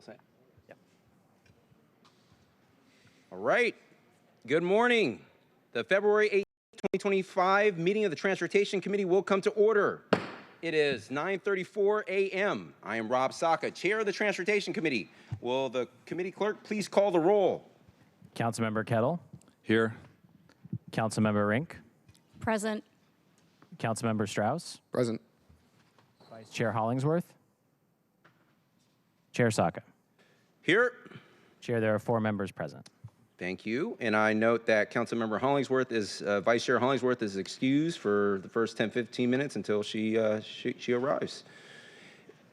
set? Yep. All right. Good morning. The February 8th, 2025 meeting of the Transportation Committee will come to order. It is 9:34 a.m. I am Rob Saka, Chair of the Transportation Committee. Will the committee clerk please call the roll? Councilmember Kettle. Here. Councilmember Rink. Present. Councilmember Strauss. Present. Vice Chair Hollingsworth. Chair Saka. Here. Chair, there are 4 members present. Thank you. And I note that Councilmember Hollingsworth is, Vice Chair Hollingsworth is excused for the first 10-15 minutes until she arrives.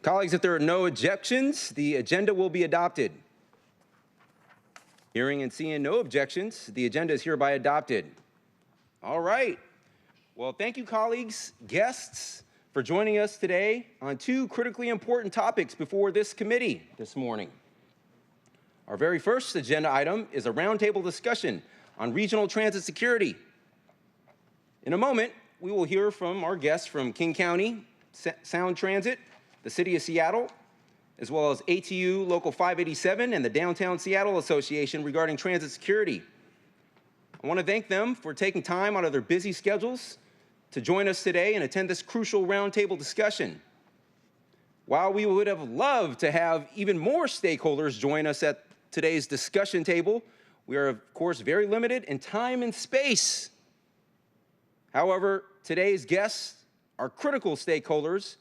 Colleagues, if there are no objections, the agenda will be adopted. Hearing and seeing no objections, the agenda is hereby adopted. All right. Well, thank you, colleagues, guests, for joining us today on 2 critically important topics before this committee this morning. Our very first agenda item is a roundtable discussion on regional transit security. In a moment, we will hear from our guests from King County, Sound Transit, the City of Seattle, as well as ATU Local 587 and the Downtown Seattle Association regarding transit security. I want to thank them for taking time out of their busy schedules to join us today and attend this crucial roundtable discussion. While we would have loved to have even more stakeholders join us at today's discussion table, we are, of course, very limited in time and space. However, today's guests are critical stakeholders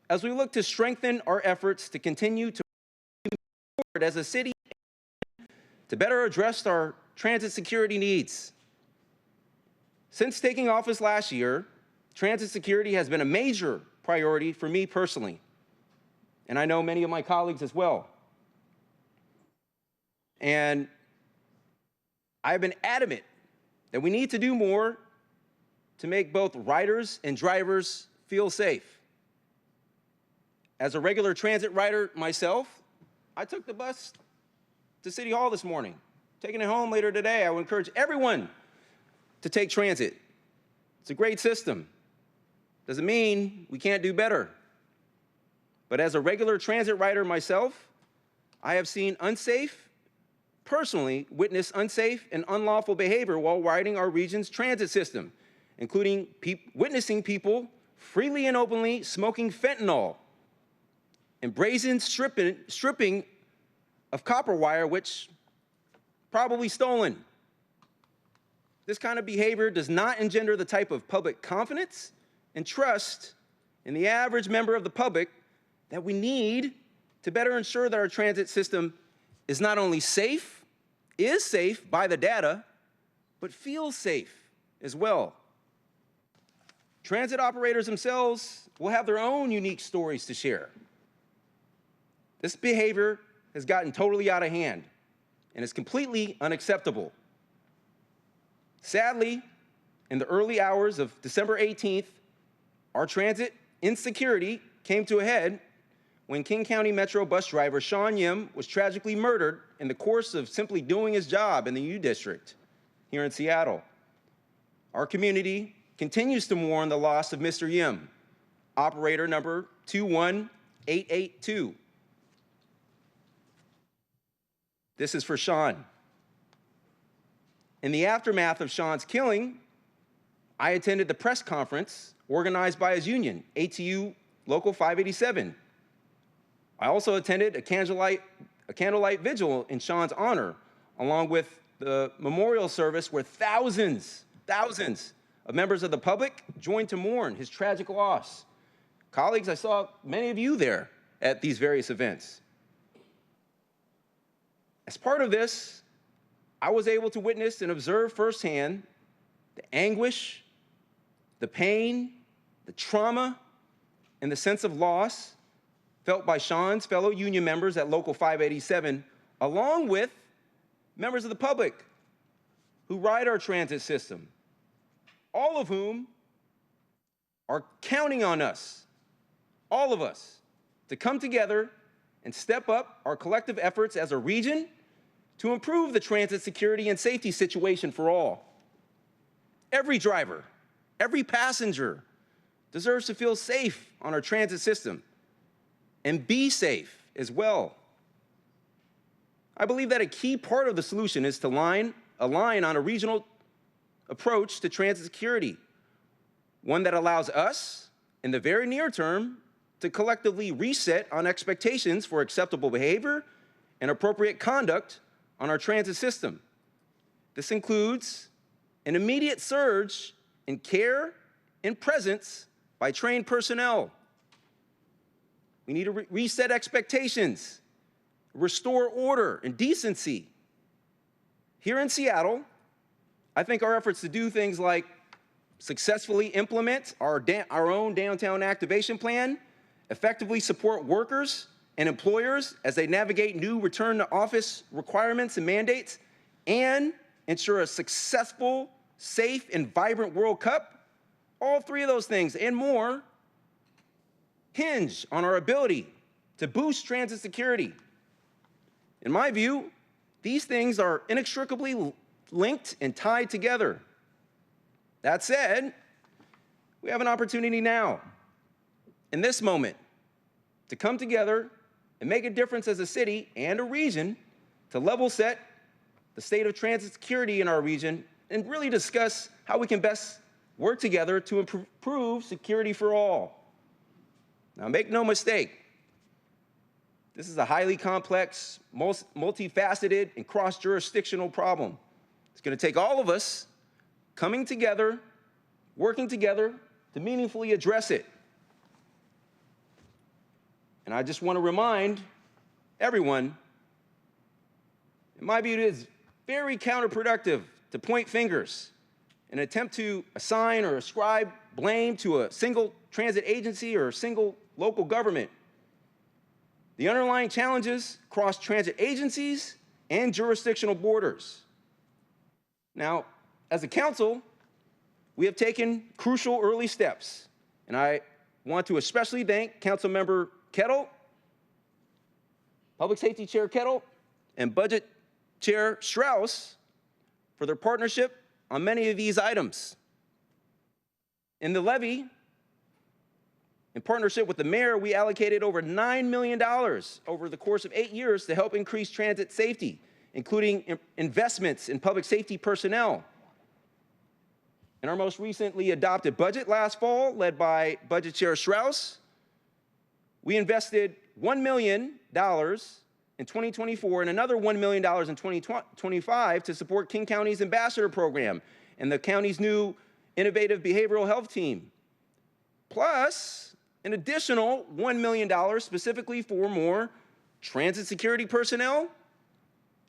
as we look to strengthen our efforts to continue to move forward as a city to better address our transit security needs. Since taking office last year, transit security has been a major priority for me personally, and I know many of my colleagues as well. And I've been adamant that we need to do more to make both riders and drivers feel safe. As a regular transit rider myself, I took the bus to City Hall this morning. Taking it home later today, I would encourage everyone to take transit. It's a great system. Doesn't mean we can't do better. But as a regular transit rider myself, I have seen personally witnessed unsafe and unlawful behavior while riding our region's transit system, including witnessing people freely and openly smoking fentanyl and brazen stripping of copper wire, which probably stolen. This kind of behavior does not engender the type of public confidence and trust in the average member of the public that we need to better ensure that our transit system is not only is safe by the data, but feels safe as well. Transit operators themselves will have their own unique stories to share. This behavior has gotten totally out of hand and is completely unacceptable. Sadly, in the early hours of December 18th, our transit insecurity came to a head when King County Metro bus driver Sean Yim was tragically murdered in the course of simply doing his job in the U District here in Seattle. Our community continues to mourn the loss of Mr. Yim, operator number 21882. This is for Sean. In the aftermath of Sean's killing, I attended the press conference organized by his union, ATU Local 587. I also attended a candlelight vigil in Sean's honor, along with the memorial service where thousands of members of the public joined to mourn his tragic loss. Colleagues, I saw many of you there at these various events. As part of this, I was able to witness and observe firsthand the anguish, the pain, the trauma, and the sense of loss felt by Sean's fellow union members at Local 587, along with members of the public who ride our transit system, all of whom are counting on us, all of us, to come together and step up our collective efforts as a region to improve the transit security and safety situation for all. Every driver, every passenger deserves to feel safe on our transit system and be safe as well. I believe that a key part of the solution is to align on a regional approach to transit security, one that allows us, in the very near term, to collectively reset on expectations for acceptable behavior and appropriate conduct on our transit system. This includes an immediate surge in care and presence by trained personnel. We need to reset expectations, restore order and decency. Here in Seattle, I think our efforts to do things like successfully implement our own downtown activation plan, effectively support workers and employers as they navigate new return to office requirements and mandates, and ensure a successful, safe, and vibrant World Cup, all three of those things and more hinge on our ability to boost transit security. In my view, these things are inextricably linked and tied together. That said, we have an opportunity now, in this moment, to come together and make a difference as a city and a region to level set the state of transit security in our region and really discuss how we can best work together to improve security for all. Now, make no mistake, this is a highly complex, multifaceted, and cross-jurisdictional problem. It's going to take all of us coming together, working together to meaningfully address it. And I just want to remind everyone, in my view, it is very counterproductive to point fingers in an attempt to assign or ascribe blame to a single transit agency or a single local government. The underlying challenges cross transit agencies and jurisdictional borders. Now, as a council, we have taken crucial early steps, and I want to especially thank Councilmember Kettle, Public Safety Chair Kettle, and Budget Chair Strauss for their partnership on many of these items. In the levy, in partnership with the mayor, we allocated over $9 million over the course of 8 years to help increase transit safety, including investments in public safety personnel. In our most recently adopted budget last fall, led by Budget Chair Strauss, we invested $1 million in 2024 and another $1 million in 2025 to support King County's Ambassador Program and the county's new innovative behavioral health team. Plus, an additional $1 million specifically for more transit security personnel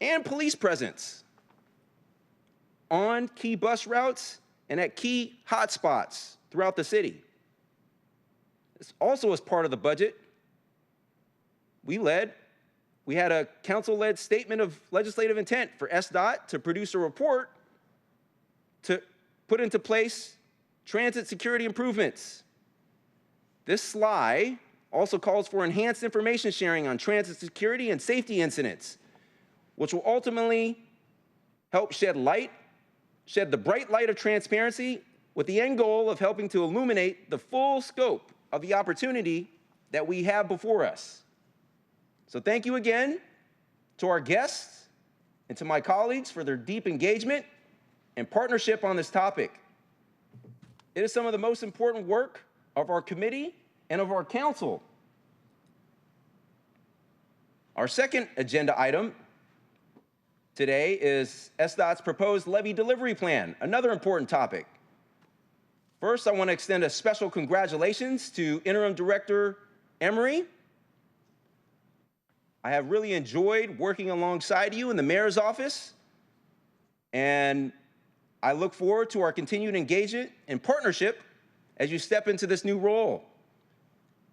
and police presence on key bus routes and at key hotspots throughout the city. This also as part of the budget, we had a council-led statement of legislative intent for SDOT to produce a report to put into place transit security improvements. This SLI also calls for enhanced information sharing on transit security and safety incidents, which will ultimately help shed the bright light of transparency with the end goal of helping to illuminate the full scope of the opportunity that we have before us. So thank you again to our guests and to my colleagues for their deep engagement and partnership on this topic. It is some of the most important work of our committee and of our council. Our second agenda item today is SDOT's proposed levy delivery plan, another important topic. First, I want to extend a special congratulations to Interim Director Emery. I have really enjoyed working alongside you in the mayor's office, and I look forward to our continued engagement and partnership as you step into this new role.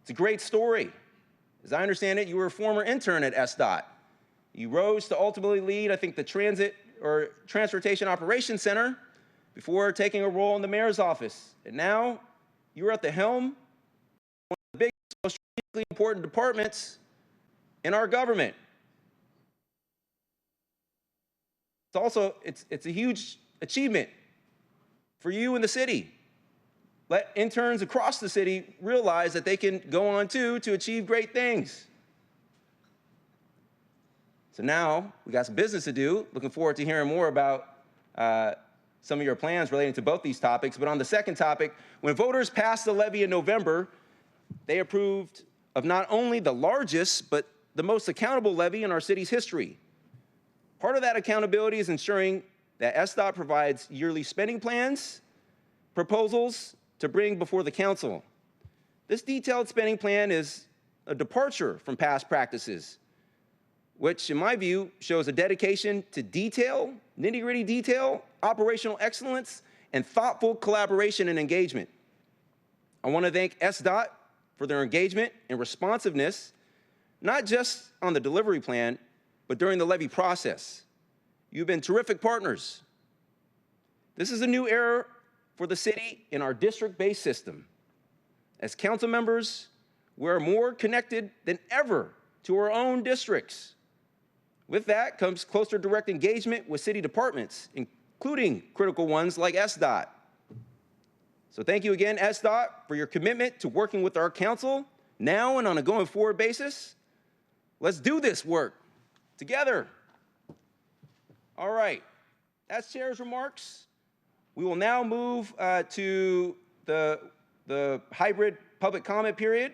It's a great story. As I understand it, you were a former intern at SDOT. You rose to ultimately lead, I think, the Transportation Operations Center before taking a role in the mayor's office. And now you're at the helm of one of the biggest, most strategically important departments in our government. It's a huge achievement for you in the city. Let interns across the city realize that they can go on to achieve great things. So now we got some business to do. Looking forward to hearing more about some of your plans relating to both these topics. But on the second topic, when voters passed the levy in November, they approved of not only the largest, but the most accountable levy in our city's history. Part of that accountability is ensuring that SDOT provides yearly spending plans, proposals to bring before the council. This detailed spending plan is a departure from past practices, which in my view shows a dedication to detail, nitty-gritty detail, operational excellence, and thoughtful collaboration and engagement. I want to thank SDOT for their engagement and responsiveness, not just on the delivery plan, but during the levy process. You've been terrific partners. This is a new era for the city in our district-based system. As council members, we're more connected than ever to our own districts. With that comes closer direct engagement with city departments, including critical ones like SDOT. So thank you again, SDOT, for your commitment to working with our council now and on a going forward basis. Let's do this work together. All right, that's Chair's remarks. We will now move to the hybrid public comment period.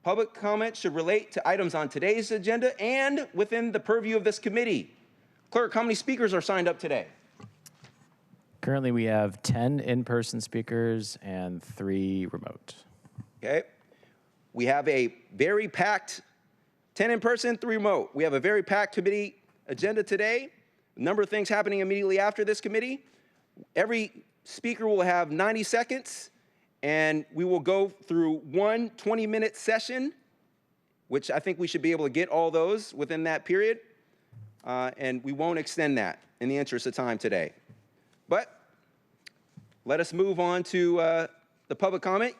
Public comment should relate to items on today's agenda and within the purview of this committee. Clerk, how many speakers are signed up today? Currently, we have 10 in-person speakers and 3 remote. Okay. We have a very packed 10 in person, 3 remote. We have a very packed committee agenda today. A number of things happening immediately after this committee. Every speaker will have 90 seconds, and we will go through one 20-minute session, which I think we should be able to get all those within that period, and we won't extend that in the interest of time today. But let us move on to the public comment.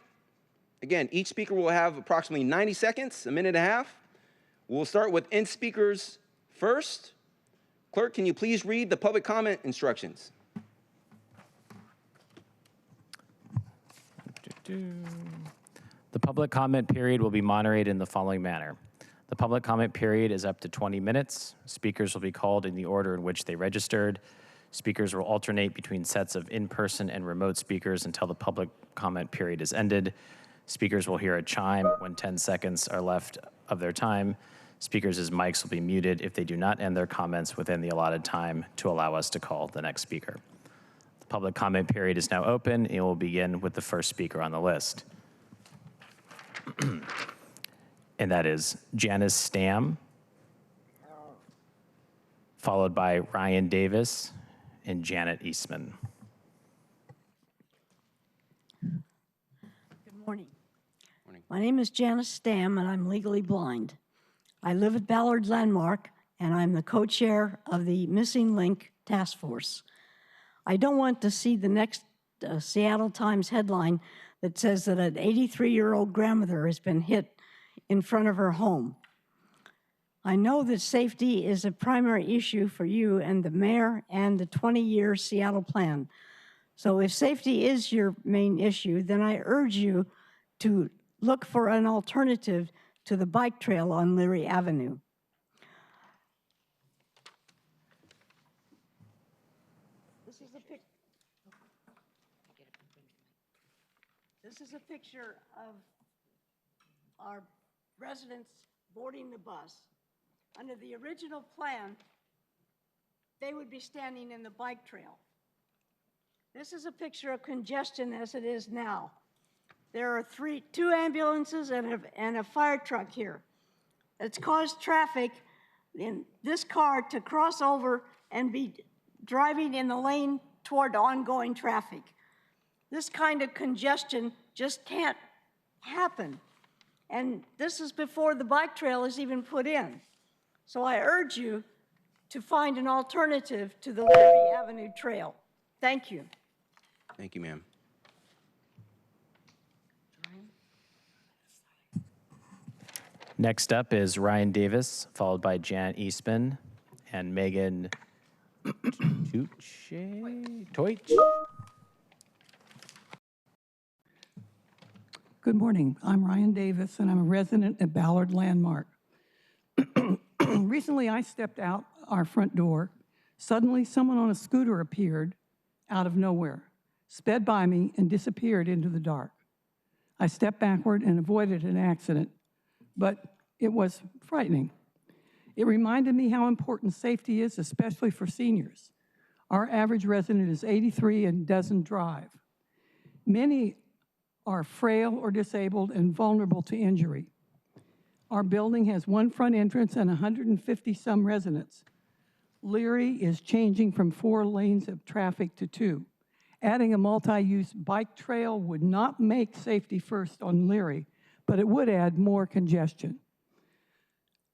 Again, each speaker will have approximately 90 seconds, a minute and a half. We'll start with in-speakers first. Clerk, can you please read the public comment instructions? The public comment period will be moderated in the following manner. The public comment period is up to 20 minutes. Speakers will be called in the order in which they registered. Speakers will alternate between sets of in-person and remote speakers until the public comment period is ended. Speakers will hear a chime when 10 seconds are left of their time. Speakers' mics will be muted if they do not end their comments within the allotted time to allow us to call the next speaker. The public comment period is now open, and we'll begin with the first speaker on the list. And that is Janice Stamm, followed by Ryan Davis and Janet Eastman. Good morning. My name is Janice Stamm, and I'm legally blind. I live at Ballard Landmark, and I'm the co-chair of the Missing Link Task Force. I don't want to see the next Seattle Times headline that says that an 83-year-old grandmother has been hit in front of her home. I know that safety is a primary issue for you and the mayor and the 20-year Seattle plan. So if safety is your main issue, then I urge you to look for an alternative to the bike trail on Leary Avenue. This is a picture of our residents boarding the bus. Under the original plan, they would be standing in the bike trail. This is a picture of congestion as it is now. There are two ambulances and a fire truck here. It's caused traffic in this car to cross over and be driving in the lane toward ongoing traffic. This kind of congestion just can't happen. And this is before the bike trail is even put in. So I urge you to find an alternative to the Levy Avenue Trail. Thank you. Thank you, ma'am. Next up is Ryan Davis, followed by Janet Eastman and Megan Toich. Good morning. I'm Ryan Davis, and I'm a resident at Ballard Landmark. Recently, I stepped out our front door. Suddenly, someone on a scooter appeared out of nowhere, sped by me, and disappeared into the dark. I stepped backward and avoided an accident, but it was frightening. It reminded me how important safety is, especially for seniors. Our average resident is 83 and doesn't drive. Many are frail or disabled and vulnerable to injury. Our building has one front entrance and 150-some residents. Leary is changing from 4 lanes of traffic to 2. Adding a multi-use bike trail would not make safety first on Leary, but it would add more congestion.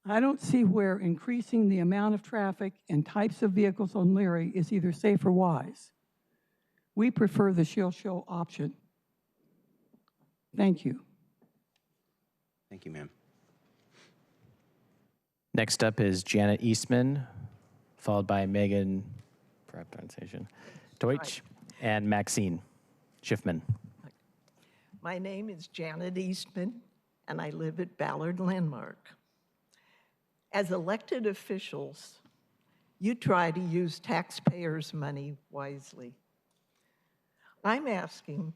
I don't see where increasing the amount of traffic and types of vehicles on Leary is either safe or wise. We prefer the shill-show option. Thank you. Thank you, ma'am. Next up is Janet Eastman, followed by Megan, correct pronunciation, Deutsch, and Maxine Schiffman. My name is Janet Eastman, and I live at Ballard Landmark. As elected officials, you try to use taxpayers' money wisely. I'm asking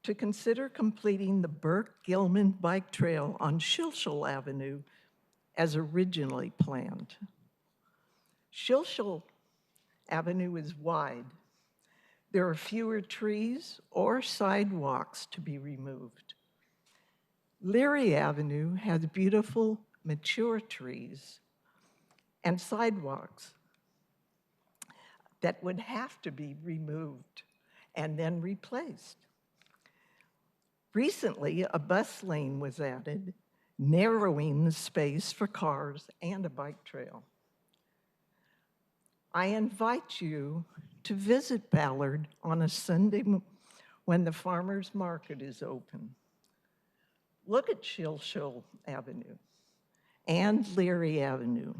to consider completing the Burke-Gilman Bike Trail on Shilshel Avenue as originally planned. Shilshel Avenue is wide. There are fewer trees or sidewalks to be removed. Leary Avenue has beautiful, mature trees and sidewalks that would have to be removed and then replaced. Recently, a bus lane was added, narrowing the space for cars and a bike trail. I invite you to visit Ballard on a Sunday when the farmers market is open. Look at Shilshel Avenue and Leary Avenue.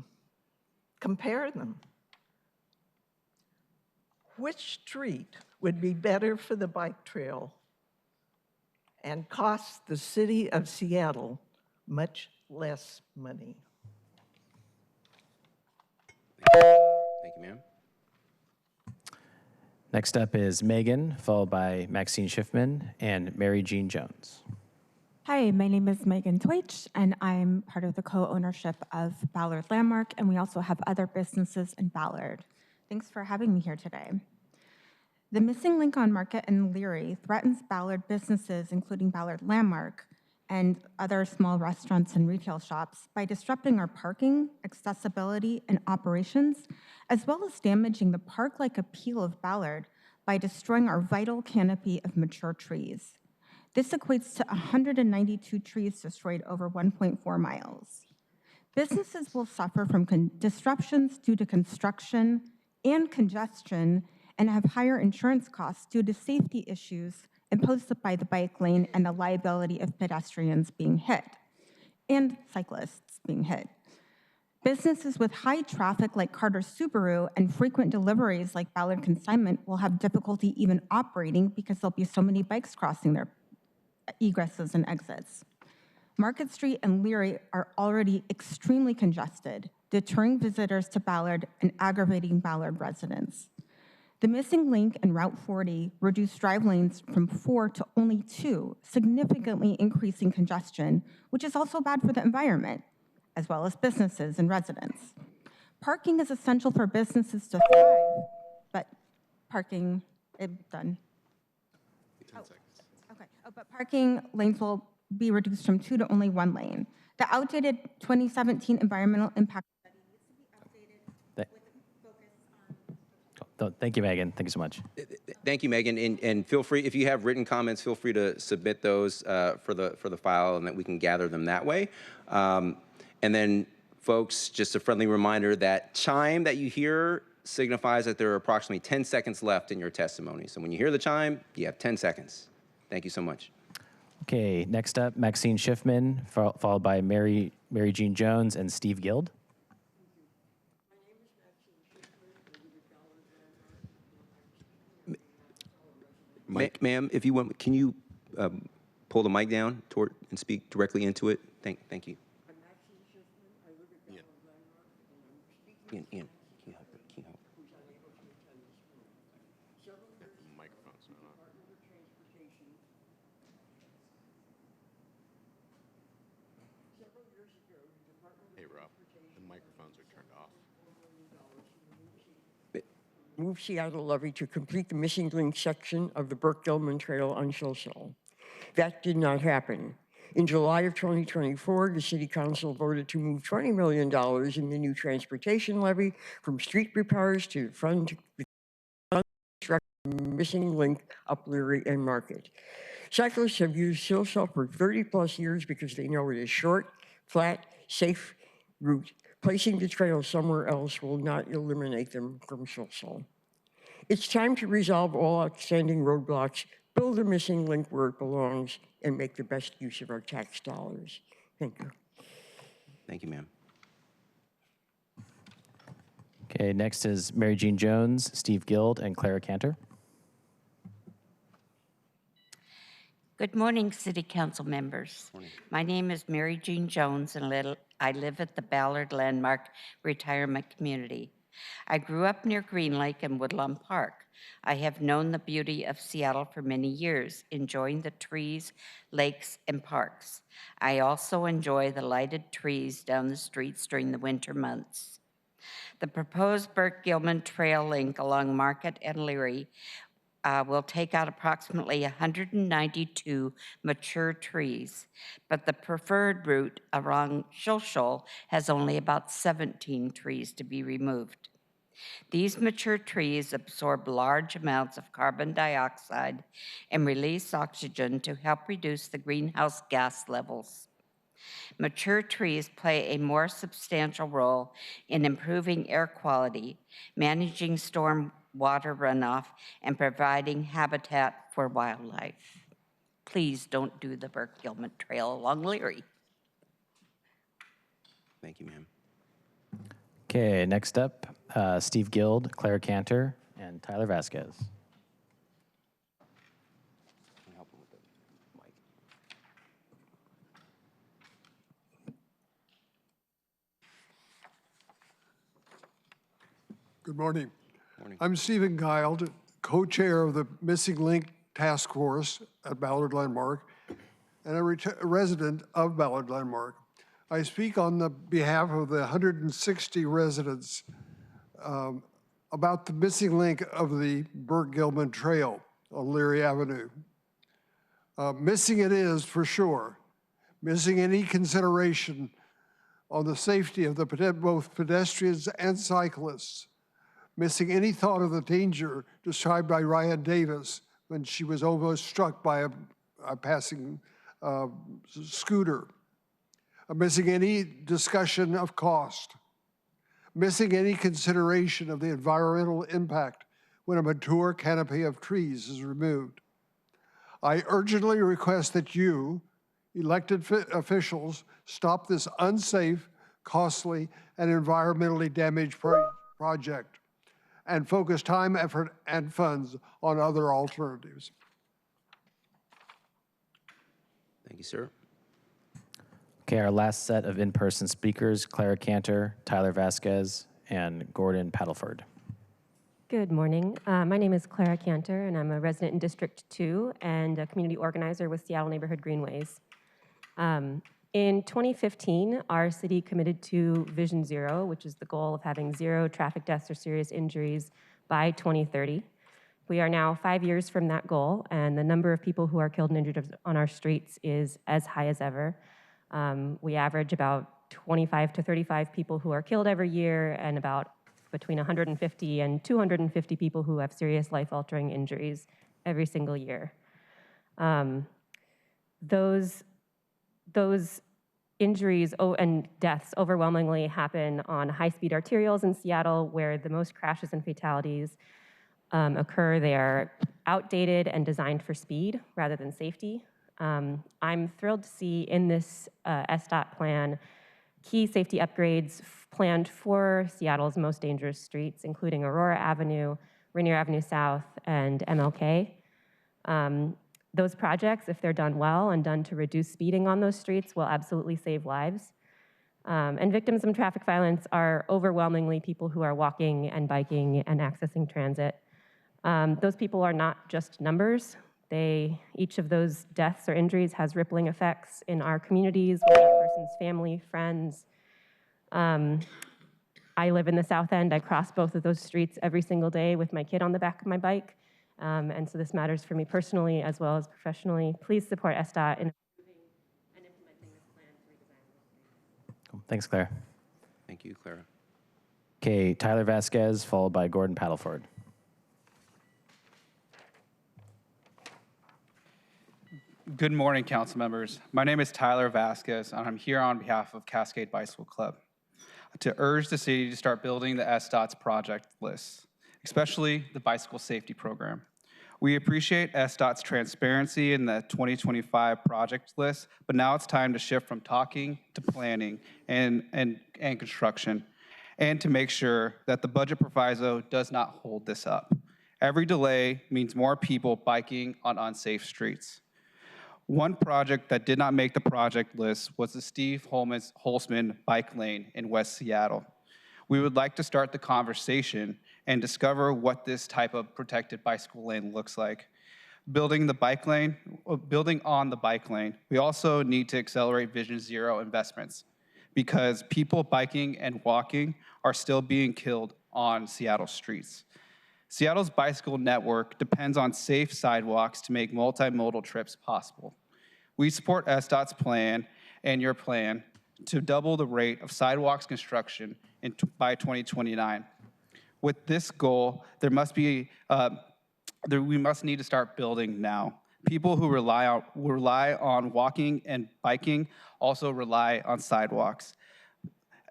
Compare them. Which street would be better for the bike trail and cost the city of Seattle much less money? Thank you, ma'am. Next up is Megan, followed by Maxine Schiffman and Mary Jean Jones. Hi, my name is Megan Deutsch, and I'm part of the co-ownership of Ballard Landmark, and we also have other businesses in Ballard. Thanks for having me here today. The missing link on Market and Leary threatens Ballard businesses, including Ballard Landmark, and other small restaurants and retail shops by disrupting our parking, accessibility, and operations, as well as damaging the park-like appeal of Ballard by destroying our vital canopy of mature trees. This equates to 192 trees destroyed over 1.4 miles. Businesses will suffer from disruptions due to construction and congestion and have higher insurance costs due to safety issues imposed by the bike lane and the liability of pedestrians being hit and cyclists being hit. Businesses with high traffic like Carter Subaru and frequent deliveries like Ballard Consignment will have difficulty even operating because there'll be so many bikes crossing their egresses and exits. Market Street and Leary are already extremely congested, deterring visitors to Ballard and aggravating Ballard residents. The missing link in Route 40 reduced drive lanes from 4 to only 2, significantly increasing congestion, which is also bad for the environment, as well as businesses and residents. Parking is essential for businesses to thrive, but parking, done. But parking lanes will be reduced from 2 to only 1 lane. The outdated 2017 environmental impact study needs to be updated with a focus on... Thank you, Megan. Thank you so much. Thank you, Megan. And feel free, if you have written comments, feel free to submit those for the file, and that we can gather them that way. And then, folks, just a friendly reminder that chime that you hear signifies that there are approximately 10 seconds left in your testimony. So when you hear the chime, you have 10 seconds. Thank you so much. Okay, next up, Maxine Schiffman, followed by Mary Jean Jones and Steve Guild. Ma'am, if you want, can you pull the mic down and speak directly into it? Thank you. Ian, can you help? Can you help? Microphone's not on. Hey, Rob, the microphones are turned off. Move Seattle Levy to complete the missing link section of the Burke-Gilman Trail on Shilsell. That did not happen. In July of 2024, the City Council voted to move $20 million in the new transportation levy from street repairs to fund the missing link up Leary and Market. Cyclists have used Shilsell for 30+ years because they know it is short, flat, safe route. Placing the trail somewhere else will not eliminate them from Shilsell. It's time to resolve all outstanding roadblocks, build the missing link where it belongs, and make the best use of our tax dollars. Thank you. Thank you, ma'am. Okay, next is Mary Jean Jones, Steve Guild, and Clara Cantor. Good morning, City Council members. Morning. My name is Mary Jean Jones, and I live at the Ballard Landmark Retirement Community. I grew up near Green Lake and Woodlawn Park. I have known the beauty of Seattle for many years, enjoying the trees, lakes, and parks. I also enjoy the lighted trees down the streets during the winter months. The proposed Burke-Gilman Trail link along Market and Leary will take out approximately 192 mature trees, but the preferred route around Shilsell has only about 17 trees to be removed. These mature trees absorb large amounts of carbon dioxide and release oxygen to help reduce the greenhouse gas levels. Mature trees play a more substantial role in improving air quality, managing storm water runoff, and providing habitat for wildlife. Please don't do the Burke-Gilman Trail along Leary. Thank you, ma'am. Okay, next up, Steve Guild, Clara Cantor, and Tyler Vasquez. Can you help him with the mic? Good morning. Morning. I'm Stephen Guild, co-chair of the Missing Link Task Force at Ballard Landmark and a resident of Ballard Landmark. I speak on the behalf of the 160 residents about the missing link of the Burke-Gilman Trail on Leary Avenue. Missing it is for sure. Missing any consideration on the safety of both pedestrians and cyclists. Missing any thought of the danger described by Ryan Davis when she was almost struck by a passing scooter. Missing any discussion of cost. Missing any consideration of the environmental impact when a mature canopy of trees is removed. I urgently request that you, elected officials, stop this unsafe, costly, and environmentally damaged project and focus time, effort, and funds on other alternatives. Thank you, sir. Okay, our last set of in-person speakers, Clara Cantor, Tyler Vasquez, and Gordon Paddleford. Good morning. My name is Clara Cantor, and I'm a resident in District 2 and a community organizer with Seattle Neighborhood Greenways. In 2015, our city committed to Vision Zero, which is the goal of having 0 traffic deaths or serious injuries by 2030. We are now 5 years from that goal, and the number of people who are killed and injured on our streets is as high as ever. We average about 25 to 35 people who are killed every year, and about between 150 and 250 people who have serious life-altering injuries every single year. Those injuries and deaths overwhelmingly happen on high-speed arterials in Seattle, where the most crashes and fatalities occur. They are outdated and designed for speed rather than safety. I'm thrilled to see in this SDOT plan key safety upgrades planned for Seattle's most dangerous streets, including Aurora Avenue, Rainier Avenue South, and MLK. Those projects, if they're done well and done to reduce speeding on those streets, will absolutely save lives. And victims of traffic violence are overwhelmingly people who are walking and biking and accessing transit. Those people are not just numbers. Each of those deaths or injuries has rippling effects in our communities, with that person's family, friends. I live in the South End. I cross both of those streets every single day with my kid on the back of my bike. And so this matters for me personally as well as professionally. Please support SDOT in approving and implementing this plan to redesign the street. Cool. Thanks, Claire. Thank you, Clara. Okay, Tyler Vasquez, followed by Gordon Paddleford. Good morning, council members. My name is Tyler Vasquez, and I'm here on behalf of Cascade Bicycle Club to urge the city to start building the SDOT's project list, especially the bicycle safety program. We appreciate SDOT's transparency in the 2025 project list, but now it's time to shift from talking to planning and construction, and to make sure that the budget proviso does not hold this up. Every delay means more people biking on unsafe streets. One project that did not make the project list was the Steve Holzman bike lane in West Seattle. We would like to start the conversation and discover what this type of protected bicycle lane looks like. Building on the bike lane, we also need to accelerate Vision Zero investments because people biking and walking are still being killed on Seattle streets. Seattle's bicycle network depends on safe sidewalks to make multimodal trips possible. We support SDOT's plan and your plan to double the rate of sidewalks construction by 2029. With this goal, we must need to start building now. People who rely on walking and biking also rely on sidewalks.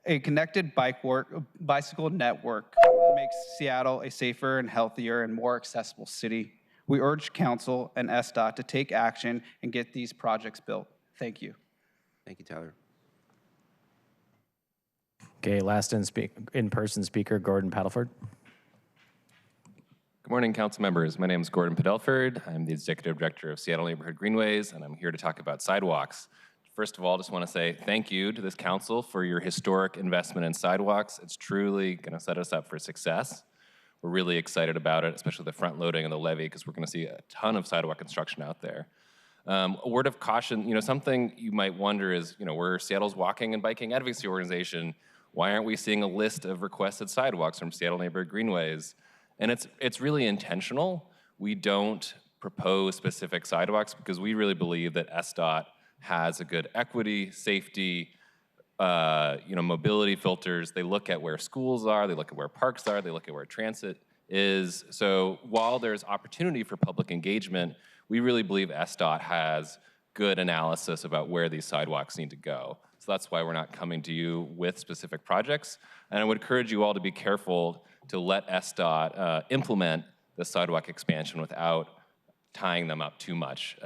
A connected bicycle network makes Seattle a safer and healthier and more accessible city. We urge council and SDOT to take action and get these projects built. Thank you. Thank you, Tyler. Okay, last in-person speaker, Gordon Paddleford. Good morning, council members. My name is Gordon Paddleford. I'm the executive director of Seattle Neighborhood Greenways, and I'm here to talk about sidewalks. First of all, just want to say thank you to this council for your historic investment in sidewalks. It's truly going to set us up for success. We're really excited about it, especially the front loading of the levee, because we're going to see a ton of sidewalk construction out there. A word of caution, something you might wonder is, we're Seattle's walking and biking advocacy organization. Why aren't we seeing a list of requested sidewalks from Seattle Neighborhood Greenways? And it's really intentional. We don't propose specific sidewalks because we really believe that SDOT has a good equity, safety, mobility filters. They look at where schools are, they look at where parks are, they look at where transit is. So while there's opportunity for public engagement, we really believe SDOT has good analysis about where these sidewalks need to go. So that's why we're not coming to you with specific projects. And I would encourage you all to be careful to let SDOT implement the sidewalk expansion without tying them up too much.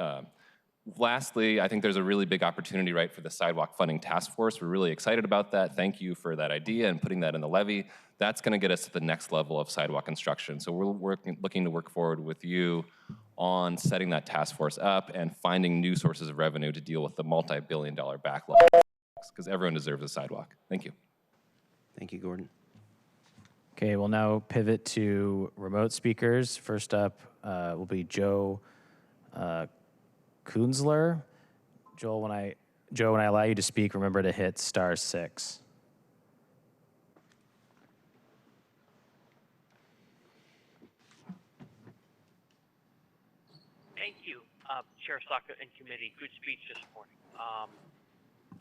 Lastly, I think there's a really big opportunity, right, for the sidewalk funding task force. We're really excited about that. Thank you for that idea and putting that in the levy. That's going to get us to the next level of sidewalk construction. So we're looking to work forward with you on setting that task force up and finding new sources of revenue to deal with the multi-billion-dollar backlog, because everyone deserves a sidewalk. Thank you. Thank you, Gordon. Okay, we'll now pivot to remote speakers. First up will be Joe Kunzler. Joe, when I allow you to speak, remember to hit *6. Thank you, Chair Saka and committee. Good speech this morning.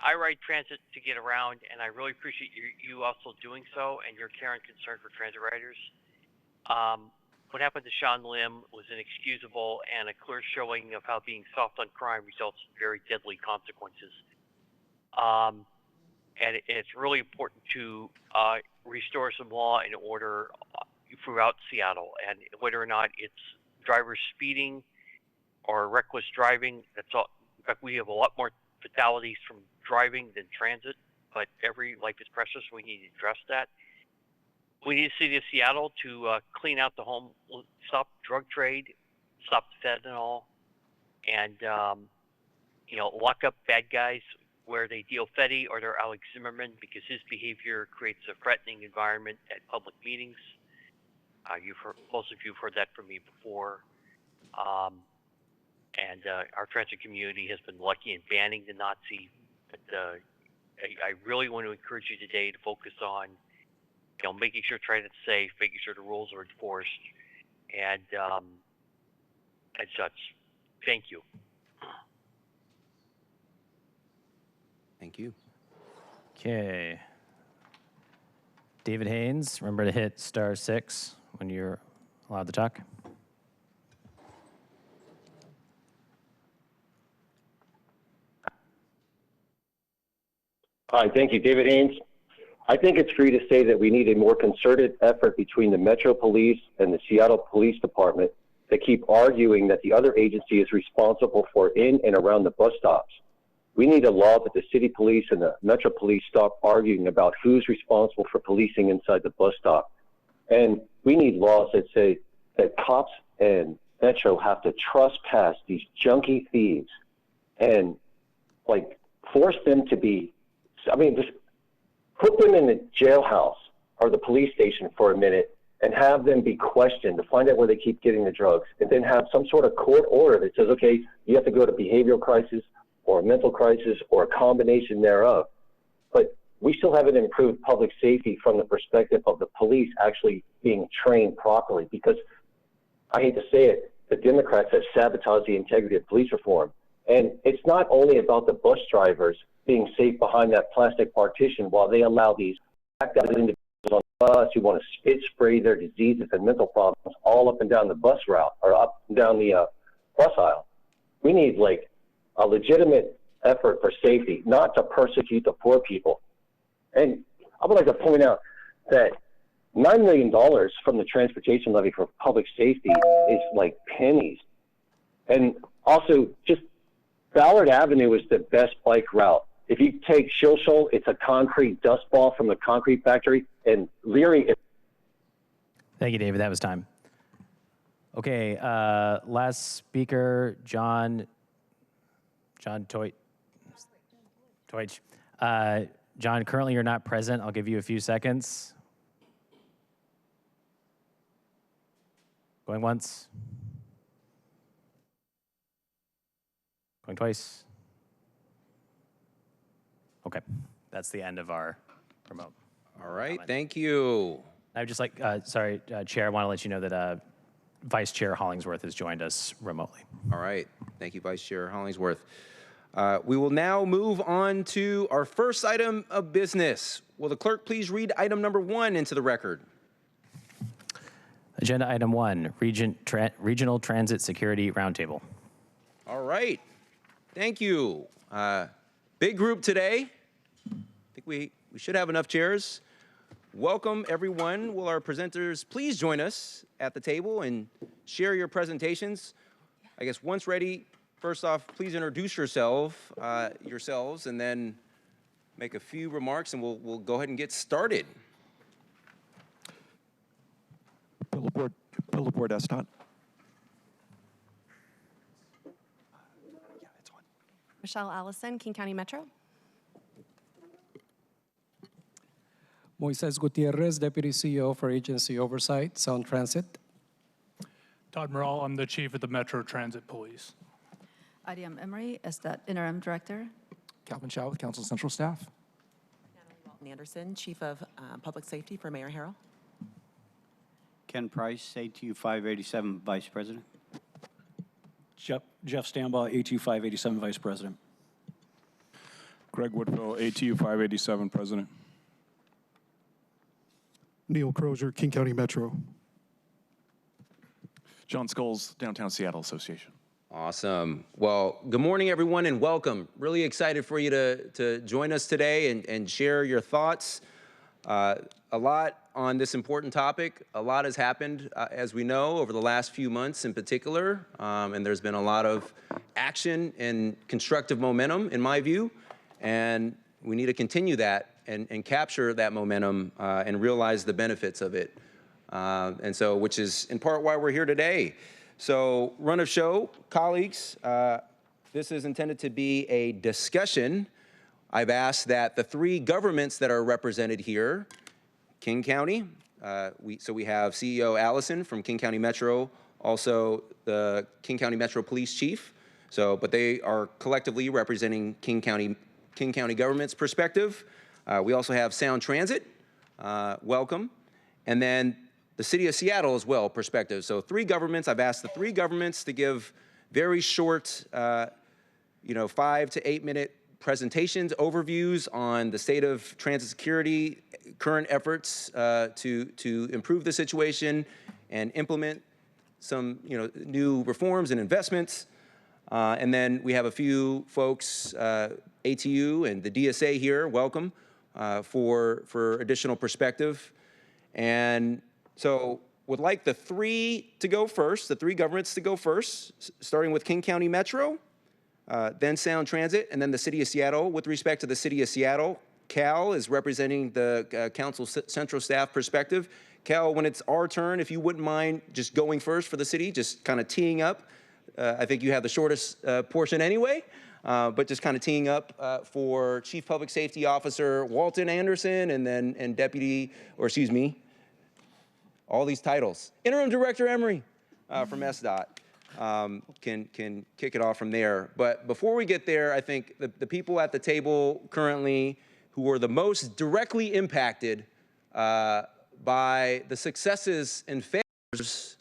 I ride transit to get around, and I really appreciate you also doing so and your care and concern for transit riders. What happened to Sean Lim was inexcusable and a clear showing of how being soft on crime results in very deadly consequences. And it's really important to restore some law and order throughout Seattle. And whether or not it's drivers speeding or reckless driving, that's all. In fact, we have a lot more fatalities from driving than transit, but every life is precious. We need to address that. We need the city of Seattle to clean out the home, stop drug trade, stop the fentanyl, and lock up bad guys. where they deal Fetty or they're Alex Zimmerman because his behavior creates a threatening environment at public meetings. Most of you have heard that from me before. And our transit community has been lucky in banning the Nazi. But I really want to encourage you today to focus on, making sure tranit's safe, making sure the rules are enforced, and such. Thank you. Thank you. Okay. David Haynes, remember to hit *6 when you're allowed to talk. Hi, thank you. David Haynes. I think it's free to say that we need a more concerted effort between the Metro Police and the Seattle Police Department to keep arguing that the other agency is responsible for in and around the bus stops. We need a law that the city police and the Metro Police stop arguing about who's responsible for policing inside the bus stop. And we need laws that say that cops and Metro have to trespass these junkie thieves and force them to be, just put them in the jailhouse or the police station for a minute and have them be questioned to find out where they keep getting the drugs, and then have some sort of court order that says, okay, you have to go to behavioral crisis or a mental crisis or a combination thereof. But we still haven't improved public safety from the perspective of the police actually being trained properly, because I hate to say it, the Democrats have sabotaged the integrity of police reform. And it's not only about the bus drivers being safe behind that plastic partition while they allow these individuals on the bus who want to spit spray their diseases and mental problems all up and down the bus route or up and down the bus aisle. We need a legitimate effort for safety, not to persecute the poor people. And I would like to point out that $9 million from the transportation levy for public safety is like pennies. And also, just Ballard Avenue is the best bike route. If you take Shilshole, it's a concrete dust ball from the concrete factory, and Leary. Thank you, David. That was time. Okay, last speaker, John Toich. John, currently you're not present. I'll give you a few seconds. Going once. Going twice. Okay, that's the end of our remote. All right, thank you. I would just Chair, I want to let you know that Vice Chair Hollingsworth has joined us remotely. All right, thank you, Vice Chair Hollingsworth. We will now move on to our first item of business. Will the clerk please read item number 1 into the record? Agenda item 1, Regional Transit Security Roundtable. All right, thank you. Big group today. I think we should have enough chairs. Welcome, everyone. Will our presenters please join us at the table and share your presentations? I guess once ready, first off, please introduce yourselves, and then make a few remarks, and we'll go ahead and get started. Bill Laporte, SDOT. Michelle Allison, King County Metro. Moises Gutierrez, Deputy CEO for Agency Oversight, Sound Transit. Todd Morrell, I'm the Chief of the Metro Transit Police. Adiam Emery, SDOT Interim Director. Calvin Shaw with Council Central Staff. Natalie Anderson, Chief of Public Safety for Mayor Harrell. Ken Price, ATU 587 Vice President. Jeff Stambaugh, ATU 587 Vice President. Greg Woodville, ATU 587 President. Neil Crozier, King County Metro. John Scholes, Downtown Seattle Association. Awesome. Well, good morning, everyone, and welcome. Really excited for you to join us today and share your thoughts. A lot on this important topic. A lot has happened, as we know, over the last few months in particular, and there's been a lot of action and constructive momentum, in my view, and we need to continue that and capture that momentum and realize the benefits of it. And so, which is in part why we're here today. So, run of show, colleagues, this is intended to be a discussion I've asked that the three governments that are represented here, King County, so we have CEO Allison from King County Metro, also the King County Metro Police Chief. But they are collectively representing King County government's perspective. We also have Sound Transit, welcome, and then the City of Seattle as well, perspective. So three governments. I've asked the three governments to give very short, 5 to 8 minute presentations, overviews on the state of transit security, current efforts to improve the situation and implement some new reforms and investments. And then we have a few folks, ATU and the DSA here, welcome, for additional perspective. And so would like the three governments to go first, starting with King County Metro, then Sound Transit, and then the City of Seattle. With respect to the City of Seattle, Cal is representing the Council Central Staff perspective. Cal, when it's our turn, if you wouldn't mind just going first for the city, just kind of teeing up. I think you have the shortest portion anyway, but just kind of teeing up for Chief Public Safety Officer Walton Anderson, and all these titles. Interim Director Emery from SDOT can kick it off from there. But before we get there, I think the people at the table currently who are the most directly impacted by the successes and failures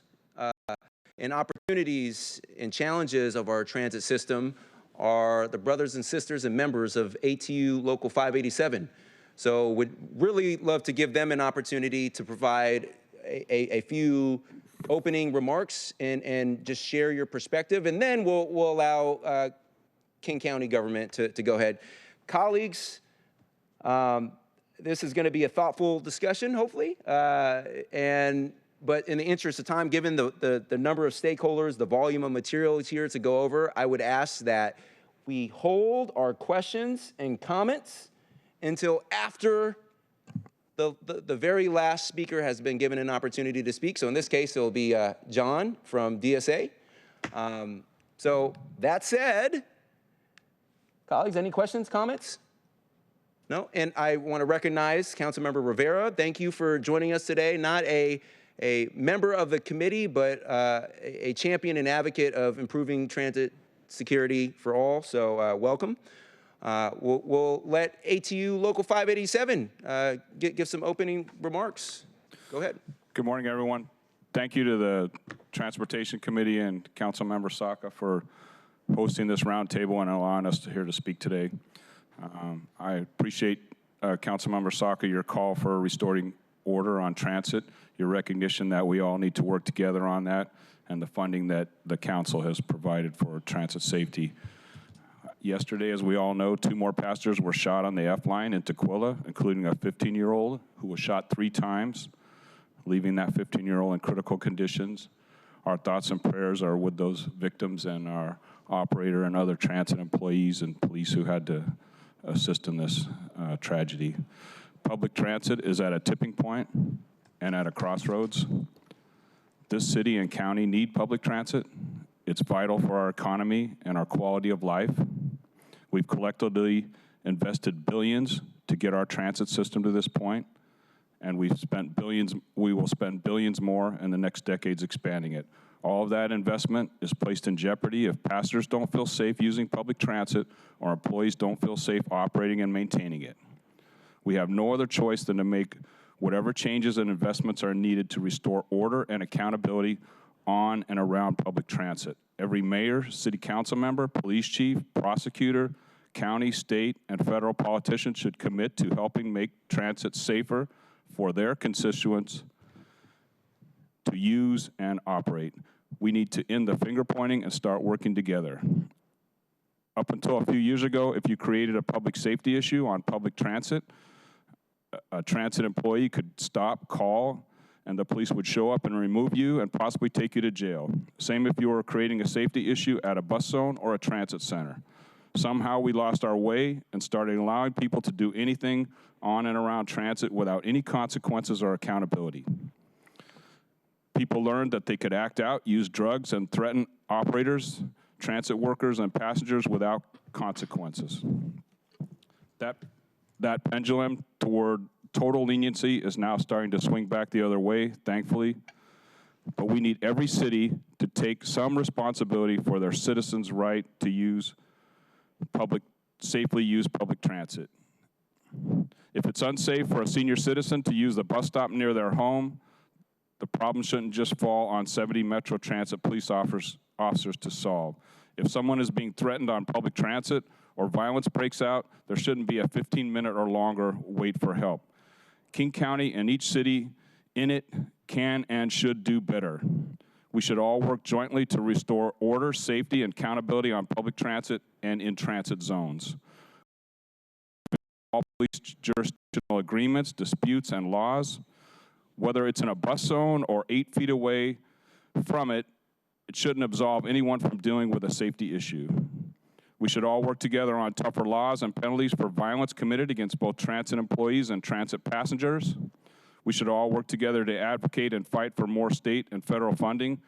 and opportunities and challenges of our transit system are the brothers and sisters and members of ATU Local 587. So would really love to give them an opportunity to provide a few opening remarks and just share your perspective, and then we'll allow King County government to go ahead. Colleagues, this is going to be a thoughtful discussion, hopefully, but in the interest of time, given the number of stakeholders, the volume of materials here to go over, I would ask that we hold our questions and comments until after the very last speaker has been given an opportunity to speak. So in this case, it'll be John from DSA. So that said, colleagues, any questions, comments? No? And I want to recognize Councilmember Rivera. Thank you for joining us today. Not a member of the committee, but a champion and advocate of improving transit security for all. So welcome. We'll let ATU Local 587 give some opening remarks. Go ahead. Good morning, everyone. Thank you to the Transportation Committee and Councilmember Saka for hosting this roundtable and allowing us here to speak today. I appreciate, Councilmember Saka, your call for restoring order on transit, your recognition that we all need to work together on that, and the funding that the council has provided for transit safety. Yesterday, as we all know, 2 more passengers were shot on the F-line in Tukwila, including a 15-year-old who was shot 3 times, leaving that 15-year-old in critical conditions. Our thoughts and prayers are with those victims and our operator and other transit employees and police who had to assist in this tragedy. Public transit is at a tipping point and at a crossroads. This city and county need public transit. It's vital for our economy and our quality of life. We've collectively invested billions to get our transit system to this point, and we will spend billions more in the next decades expanding it. All of that investment is placed in jeopardy if passengers don't feel safe using public transit or employees don't feel safe operating and maintaining it. We have no other choice than to make whatever changes and investments are needed to restore order and accountability on and around public transit. Every mayor, city council member, police chief, prosecutor, county, state, and federal politicians should commit to helping make transit safer for their constituents to use and operate. We need to end the finger pointing and start working together. Up until a few years ago, if you created a public safety issue on public transit, a transit employee could stop, call, and the police would show up and remove you and possibly take you to jail. Same if you were creating a safety issue at a bus zone or a transit center. Somehow we lost our way and started allowing people to do anything on and around transit without any consequences or accountability. People learned that they could act out, use drugs, and threaten operators, transit workers, and passengers without consequences. that pendulum toward total leniency is now starting to swing back the other way, thankfully. But we need every city to take some responsibility for their citizens' right to safely use public transit. If it's unsafe for a senior citizen to use the bus stop near their home, the problem shouldn't just fall on 70 Metro Transit police officers to solve. If someone is being threatened on public transit or violence breaks out, there shouldn't be a 15-minute or longer wait for help. King County and each city in it can and should do better. We should all work jointly to restore order, safety, and accountability on public transit and in transit zones. All police jurisdictional agreements, disputes, and laws, whether it's in a bus zone or 8 feet away from it, it shouldn't absolve anyone from dealing with a safety issue. We should all work together on tougher laws and penalties for violence committed against both transit employees and transit passengers. We should all work together to advocate and fight for more state and federal funding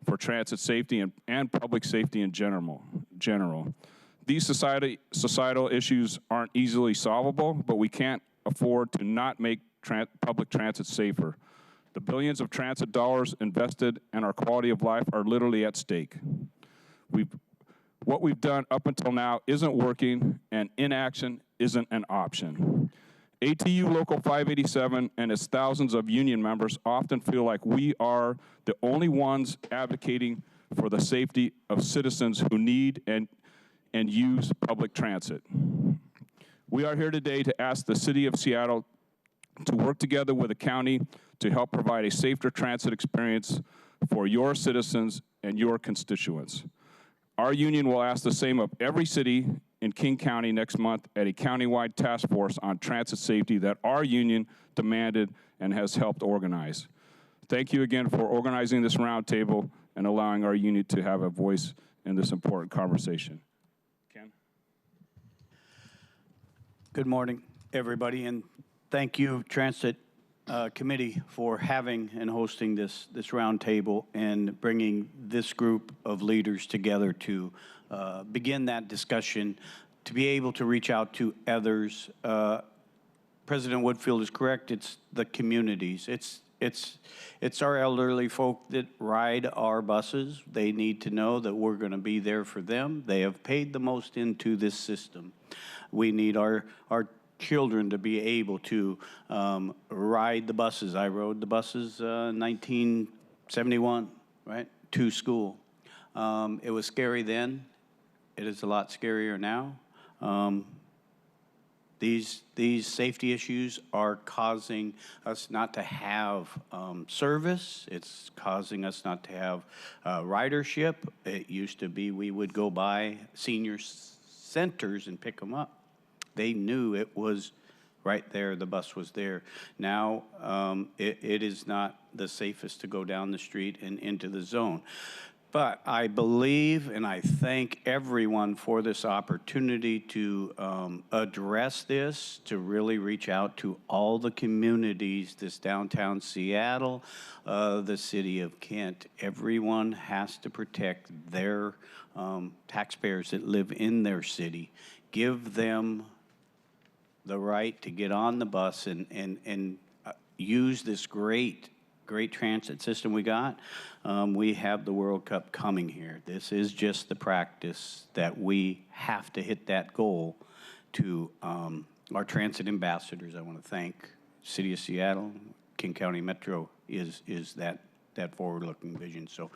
for transit safety and public safety in general. These societal issues aren't easily solvable, but we can't afford to not make public transit safer. The billions of transit dollars invested and our quality of life are literally at stake. What we've done up until now isn't working, and inaction isn't an option. ATU Local 587 and its thousands of union members often feel like we are the only ones advocating for the safety of citizens who need and use public transit. We are here today to ask the City of Seattle to work together with the county to help provide a safer transit experience for your citizens and your constituents. Our union will ask the same of every city in King County next month at a countywide task force on transit safety that our union demanded and has helped organize. Thank you again for organizing this roundtable and allowing our union to have a voice in this important conversation. Ken? Good morning, everybody, and thank you, Transit Committee, for having and hosting this roundtable and bringing this group of leaders together to begin that discussion, to be able to reach out to others. President Woodfield is correct. It's the communities. It's our elderly folk that ride our buses. They need to know that we're going to be there for them. They have paid the most into this system. We need our children to be able to ride the buses. I rode the buses 1971, right, to school. It was scary then. It is a lot scarier now. These safety issues are causing us not to have service. It's causing us not to have ridership. It used to be we would go by senior centers and pick them up. They knew it was right there, the bus was there. Now, it is not the safest to go down the street and into the zone. But I believe and I thank everyone for this opportunity to address this, to really reach out to all the communities, this downtown Seattle, the city of Kent. Everyone has to protect their taxpayers that live in their city. Give them the right to get on the bus and use this great transit system we got. We have the World Cup coming here. This is just the practice that we have to hit that goal to our transit ambassadors. I want to thank City of Seattle, King County Metro is that forward-looking vision. So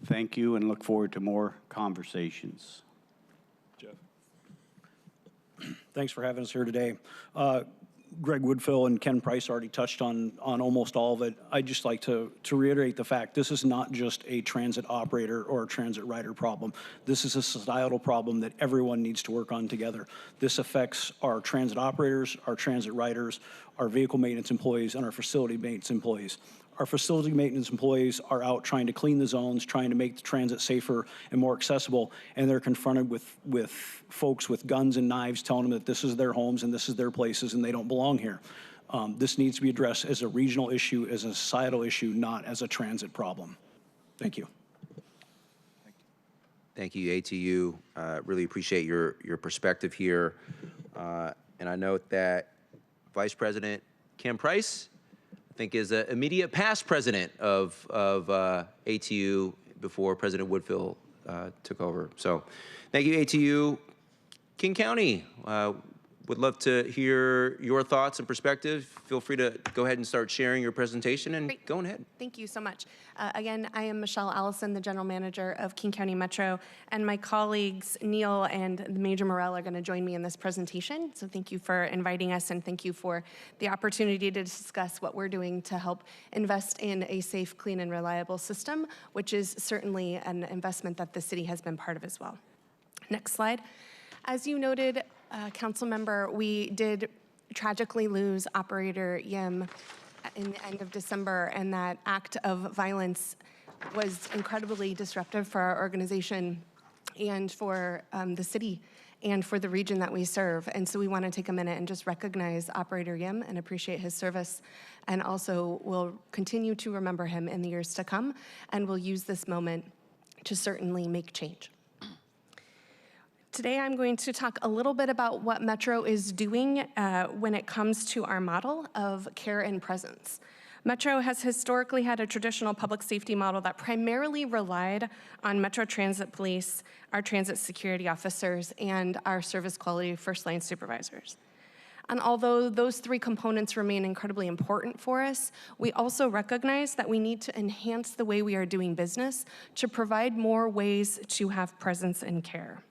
thank you and look forward to more conversations. Jeff. Thanks for having us here today. Greg Woodfill and Ken Price already touched on almost all of it. I'd just like to reiterate the fact this is not just a transit operator or a transit rider problem. This is a societal problem that everyone needs to work on together. This affects our transit operators, our transit riders, our vehicle maintenance employees, and our facility maintenance employees. Our facility maintenance employees are out trying to clean the zones, trying to make the transit safer and more accessible, and they're confronted with folks with guns and knives telling them that this is their homes and this is their places and they don't belong here. This needs to be addressed as a regional issue, as a societal issue, not as a transit problem. Thank you. Thank you, ATU. Really appreciate your perspective here. And I note that Vice President Kim Price, I think, is an immediate past president of ATU before President Woodfill took over. So thank you, ATU. King County, would love to hear your thoughts and perspective. Feel free to go ahead and start sharing your presentation and go ahead. Thank you so much. Again, I am Michelle Allison, the General Manager of King County Metro, and my colleagues Neil and Major Morell are going to join me in this presentation. So thank you for inviting us, and thank you for the opportunity to discuss what we're doing to help invest in a safe, clean, and reliable system, which is certainly an investment that the city has been part of as well. Next slide. As you noted, Council Member, we did tragically lose Operator Yim in the end of December, and that act of violence was incredibly disruptive for our organization and for the city and for the region that we serve. And so we want to take a minute and just recognize Operator Yim and appreciate his service, and also we'll continue to remember him in the years to come, and we'll use this moment to certainly make change. Today, I'm going to talk a little bit about what Metro is doing when it comes to our model of care and presence. Metro has historically had a traditional public safety model that primarily relied on Metro Transit Police, our transit security officers, and our service quality first line supervisors. And although those three components remain incredibly important for us, we also recognize that we need to enhance the way we are doing business to provide more ways to have presence and care.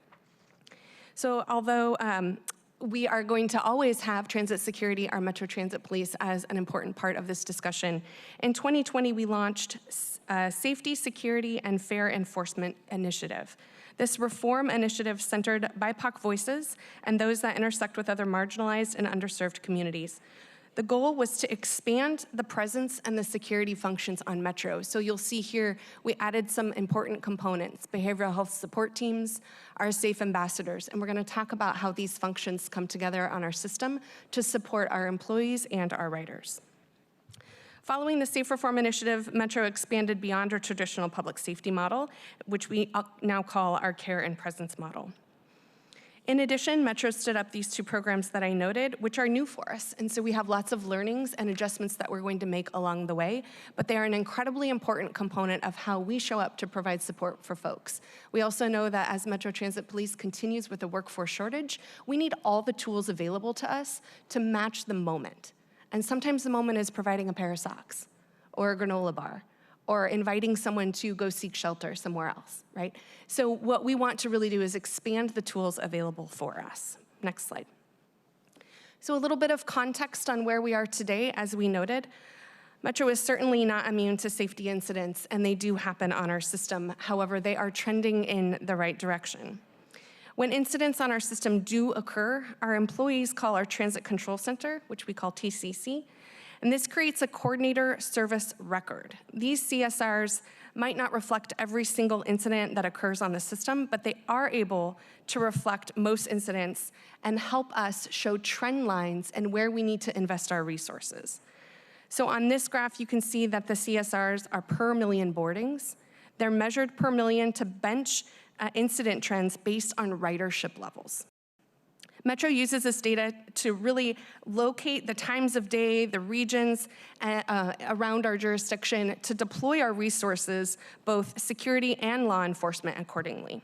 So although we are going to always have transit security, our Metro Transit Police, as an important part of this discussion, in 2020 we launched Safety, Security, and Fair Enforcement Initiative. This reform initiative centered BIPOC voices and those that intersect with other marginalized and underserved communities. The goal was to expand the presence and the security functions on Metro. So you'll see here, we added some important components: behavioral health support teams, our safe ambassadors, and we're going to talk about how these functions come together on our system to support our employees and our riders. Following the Safe Reform Initiative, Metro expanded beyond our traditional public safety model, which we now call our care and presence model. In addition, Metro stood up these two programs that I noted, which are new for us. And so we have lots of learnings and adjustments that we're going to make along the way, but they are an incredibly important component of how we show up to provide support for folks. We also know that as Metro Transit Police continues with the workforce shortage, we need all the tools available to us to match the moment. And sometimes the moment is providing a pair of socks or a granola bar, or inviting someone to go seek shelter somewhere else, right? So what we want to really do is expand the tools available for us. Next slide. So a little bit of context on where we are today. As we noted, Metro is certainly not immune to safety incidents, and they do happen on our system. However, they are trending in the right direction. When incidents on our system do occur, our employees call our Transit Control Center, which we call TCC, and this creates a coordinator service record. These CSRs might not reflect every single incident that occurs on the system, but they are able to reflect most incidents and help us show trend lines and where we need to invest our resources. So on this graph, you can see that the CSRs are per million boardings. They're measured per million to bench incident trends based on ridership levels. Metro uses this data to really locate the times of day, the regions around our jurisdiction, to deploy our resources, both security and law enforcement, accordingly.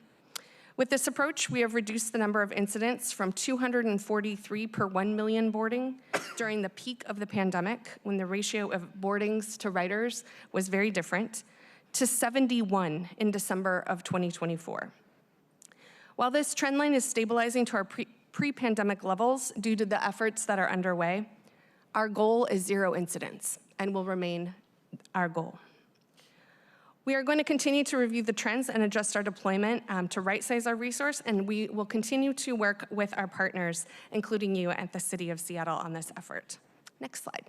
With this approach, we have reduced the number of incidents from 243 per 1 million boarding during the peak of the pandemic, when the ratio of boardings to riders was very different, to 71 in December of 2024. While this trend line is stabilizing to our pre-pandemic levels due to the efforts that are underway, our goal is 0 incidents and will remain our goal. We are going to continue to review the trends and adjust our deployment to right-size our resource, and we will continue to work with our partners, including you at the City of Seattle, on this effort. Next slide.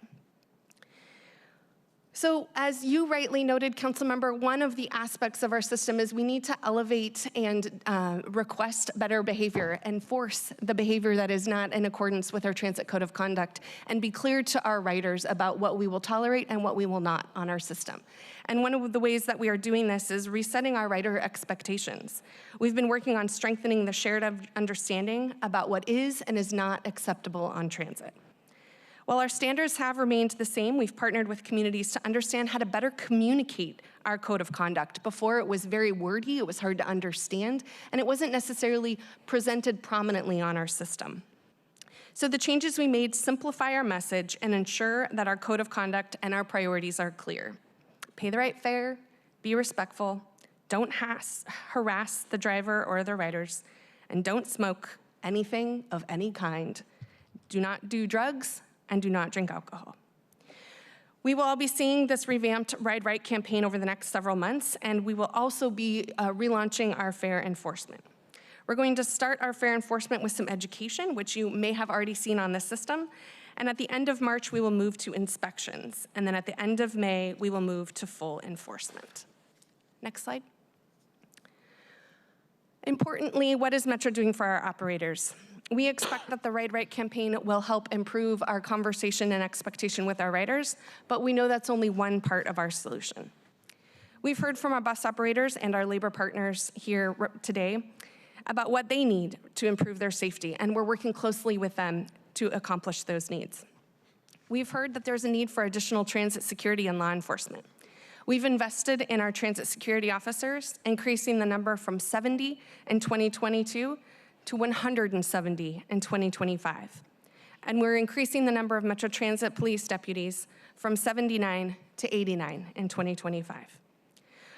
So as you rightly noted, Councilmember, one of the aspects of our system is we need to elevate and request better behavior, enforce the behavior that is not in accordance with our transit code of conduct, and be clear to our riders about what we will tolerate and what we will not on our system. And one of the ways that we are doing this is resetting our rider expectations. We've been working on strengthening the shared understanding about what is and is not acceptable on transit. While our standards have remained the same, we've partnered with communities to understand how to better communicate our code of conduct. Before, it was very wordy, it was hard to understand, and it wasn't necessarily presented prominently on our system. So the changes we made simplify our message and ensure that our code of conduct and our priorities are clear. Pay the right fare, be respectful, don't harass the driver or the riders, and don't smoke anything of any kind. Do not do drugs, and do not drink alcohol. We will all be seeing this revamped Ride Right campaign over the next several months, and we will also be relaunching our fare enforcement. We're going to start our fare enforcement with some education, which you may have already seen on the system, and at the end of March, we will move to inspections, and then at the end of May, we will move to full enforcement. Next slide. Importantly, what is Metro doing for our operators? We expect that the Ride Right campaign will help improve our conversation and expectation with our riders, but we know that's only one part of our solution. We've heard from our bus operators and our labor partners here today about what they need to improve their safety, and we're working closely with them to accomplish those needs. We've heard that there's a need for additional transit security and law enforcement. We've invested in our transit security officers, increasing the number from 70 in 2022 to 170 in 2025. And we're increasing the number of Metro Transit Police deputies from 79 to 89 in 2025.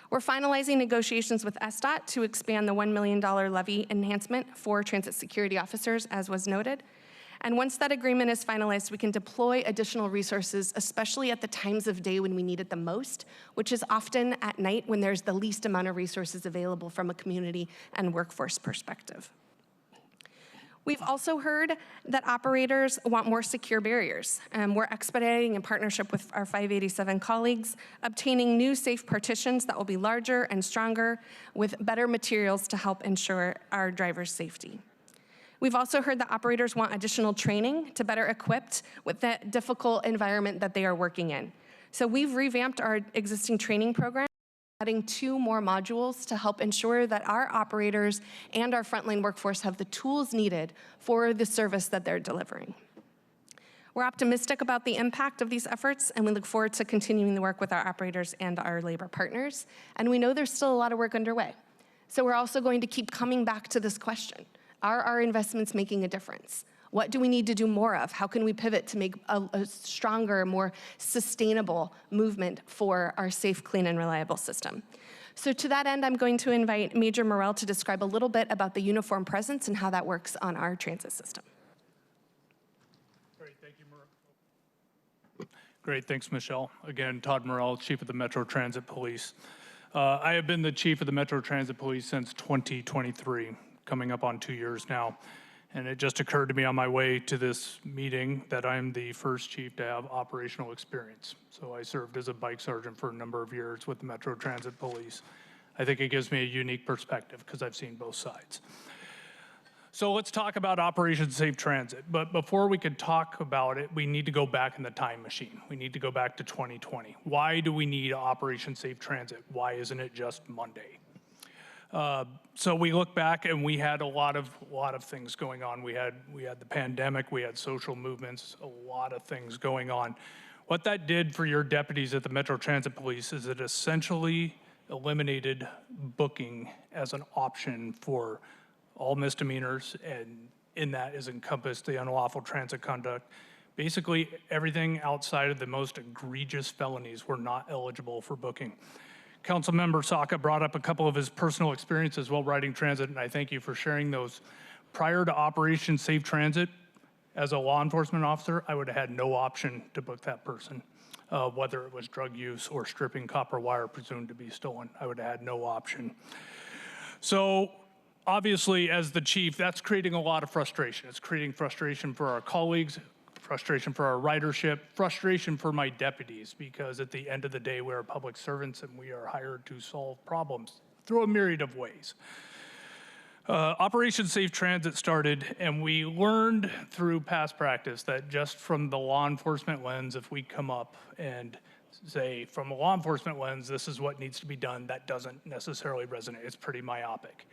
We're finalizing negotiations with SDOT to expand the $1 million levy enhancement for transit security officers, as was noted. And once that agreement is finalized, we can deploy additional resources, especially at the times of day when we need it the most, which is often at night when there's the least amount of resources available from a community and workforce perspective. We've also heard that operators want more secure barriers. We're expediting in partnership with our 587 colleagues, obtaining new safe partitions that will be larger and stronger with better materials to help ensure our drivers' safety. We've also heard that operators want additional training to better equipped with the difficult environment that they are working in. So we've revamped our existing training program, adding 2 more modules to help ensure that our operators and our frontline workforce have the tools needed for the service that they're delivering. We're optimistic about the impact of these efforts, and we look forward to continuing the work with our operators and our labor partners. And we know there's still a lot of work underway. So we're also going to keep coming back to this question. Are our investments making a difference? What do we need to do more of? How can we pivot to make a stronger, more sustainable movement for our safe, clean, and reliable system? So to that end, I'm going to invite Major Morrell to describe a little bit about the uniform presence and how that works on our transit system. Great, thank you, Morrell. Great, thanks, Michelle. Again, Todd Morrell, Chief of the Metro Transit Police. I have been the Chief of the Metro Transit Police since 2023, coming up on 2 years now. And it just occurred to me on my way to this meeting that I'm the first chief to have operational experience. So I served as a bike sergeant for a number of years with the Metro Transit Police. I think it gives me a unique perspective because I've seen both sides. So let's talk about Operation Safe Transit. But before we can talk about it, we need to go back in the time machine. We need to go back to 2020. Why do we need Operation Safe Transit? Why isn't it just Monday? So we look back and we had a lot of things going on. We had the pandemic, we had social movements, a lot of things going on. What that did for your deputies at the Metro Transit Police is it essentially eliminated booking as an option for all misdemeanors, and in that is encompassed the unlawful transit conduct. Basically, everything outside of the most egregious felonies were not eligible for booking. Councilmember Saka brought up a couple of his personal experiences while riding transit, and I thank you for sharing those. Prior to Operation Safe Transit, as a law enforcement officer, I would have had no option to book that person, whether it was drug use or stripping copper wire presumed to be stolen. I would have had no option. So obviously, as the chief, that's creating a lot of frustration. It's creating frustration for our colleagues, frustration for our ridership, frustration for my deputies, because at the end of the day, we are public servants and we are hired to solve problems through a myriad of ways. Operation Safe Transit started, and we learned through past practice that just from the law enforcement lens, if we come up and say, from a law enforcement lens, this is what needs to be done, that doesn't necessarily resonate. It's pretty myopic.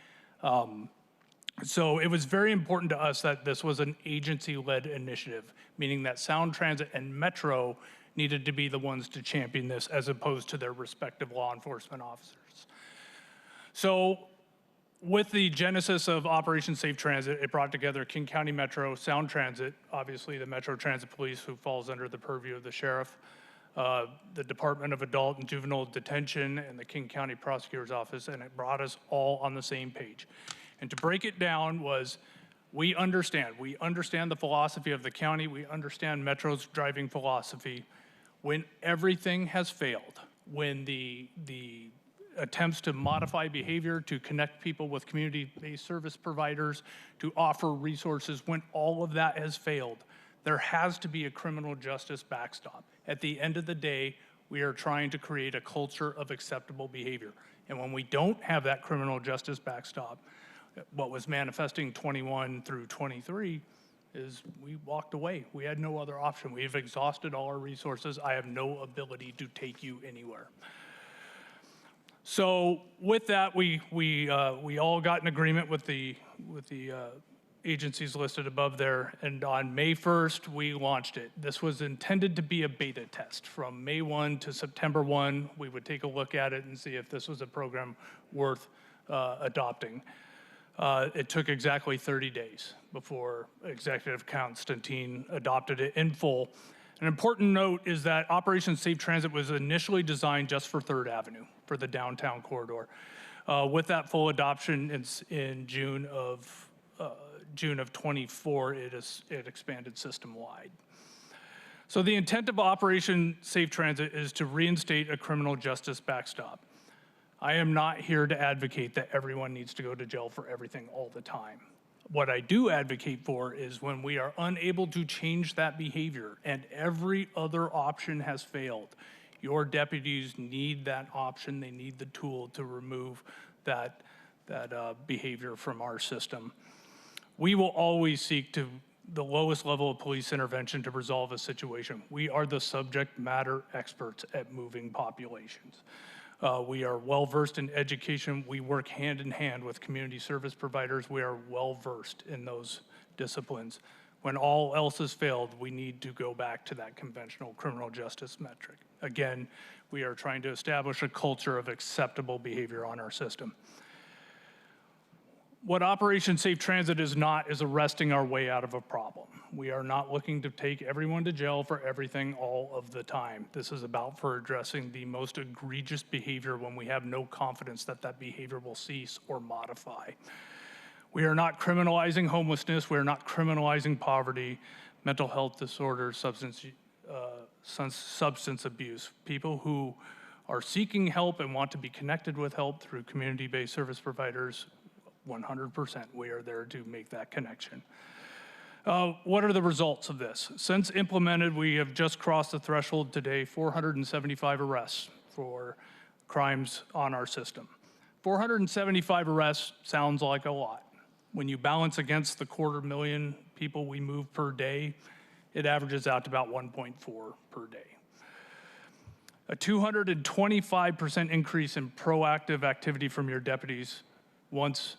So it was very important to us that this was an agency-led initiative, meaning that Sound Transit and Metro needed to be the ones to champion this as opposed to their respective law enforcement officers. So with the genesis of Operation Safe Transit, it brought together King County Metro, Sound Transit, obviously the Metro Transit Police, who falls under the purview of the sheriff, the Department of Adult and Juvenile Detention, and the King County Prosecutor's Office, and it brought us all on the same page. And to break it down was, we understand the philosophy of the county, we understand Metro's driving philosophy. When everything has failed, when the attempts to modify behavior, to connect people with community-based service providers, to offer resources, when all of that has failed, there has to be a criminal justice backstop. At the end of the day, we are trying to create a culture of acceptable behavior. And when we don't have that criminal justice backstop, what was manifesting 21 through 23 is we walked away. We had no other option. We've exhausted all our resources. I have no ability to take you anywhere. So with that, we all got in agreement with the agencies listed above there, and on May 1st, we launched it. This was intended to be a beta test. From May 1 to September 1, we would take a look at it and see if this was a program worth adopting. It took exactly 30 days before Executive Constantine adopted it in full. An important note is that Operation Safe Transit was initially designed just for 3rd Avenue, for the downtown corridor. With that full adoption in June of 24, it expanded system-wide. So the intent of Operation Safe Transit is to reinstate a criminal justice backstop. I am not here to advocate that everyone needs to go to jail for everything all the time. What I do advocate for is when we are unable to change that behavior and every other option has failed, your deputies need that option. They need the tool to remove that behavior from our system. We will always seek to the lowest level of police intervention to resolve a situation. We are the subject matter experts at moving populations. We are well-versed in education. We work hand in hand with community service providers. We are well-versed in those disciplines. When all else has failed, we need to go back to that conventional criminal justice metric. Again, we are trying to establish a culture of acceptable behavior on our system. What Operation Safe Transit is not is arresting our way out of a problem. We are not looking to take everyone to jail for everything all of the time. This is about for addressing the most egregious behavior when we have no confidence that that behavior will cease or modify. We are not criminalizing homelessness. We are not criminalizing poverty, mental health disorders, substance abuse. People who are seeking help and want to be connected with help through community-based service providers, 100%, we are there to make that connection. What are the results of this? Since implemented, we have just crossed the threshold today, 475 arrests for crimes on our system. 475 arrests sounds like a lot. When you balance against the 250,000 people we move per day, it averages out to about 1.4 per day. A 225% increase in proactive activity from your deputies once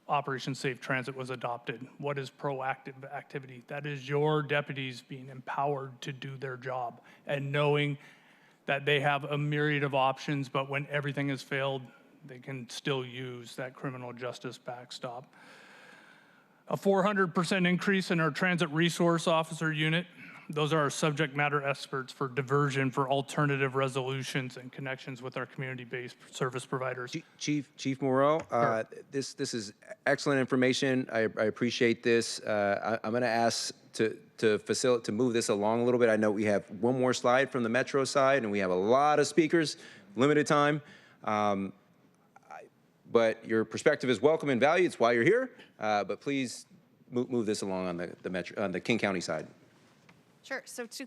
Operation Safe Transit was adopted. What is proactive activity? That is your deputies being empowered to do their job and knowing that they have a myriad of options, but when everything has failed, they can still use that criminal justice backstop. A 400% increase in our transit resource officer unit. Those are our subject matter experts for diversion, for alternative resolutions and connections with our community-based service providers. Chief Moreau, this is excellent information. I appreciate this. I'm going to ask to move this along a little bit. I know we have one more slide from the Metro side, and we have a lot of speakers, limited time. But your perspective is welcome and valued. It's why you're here. But please move this along on the King County side. Sure. So to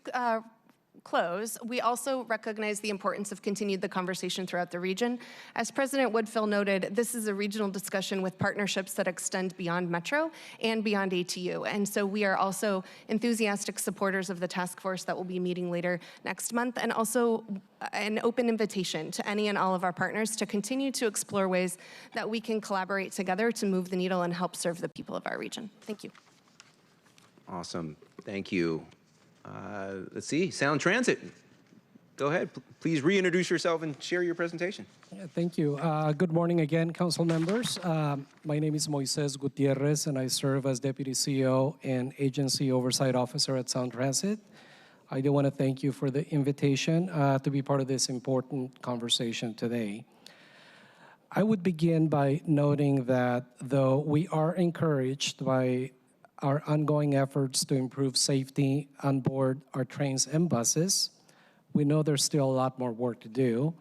close, we also recognize the importance of continuing the conversation throughout the region. As President Woodfill noted, this is a regional discussion with partnerships that extend beyond Metro and beyond ATU. And so we are also enthusiastic supporters of the task force that will be meeting later next month, and also an open invitation to any and all of our partners to continue to explore ways that we can collaborate together to move the needle and help serve the people of our region. Thank you. Awesome. Thank you. Let's see, Sound Transit. Go ahead. Please reintroduce yourself and share your presentation. Yeah, thank you. Good morning again, council members. My name is Moises Gutierrez, and I serve as Deputy CEO and Agency Oversight Officer at Sound Transit. I do want to thank you for the invitation to be part of this important conversation today. I would begin by noting that though we are encouraged by our ongoing efforts to improve safety on board our trains and buses, we know there's still a lot more work to do,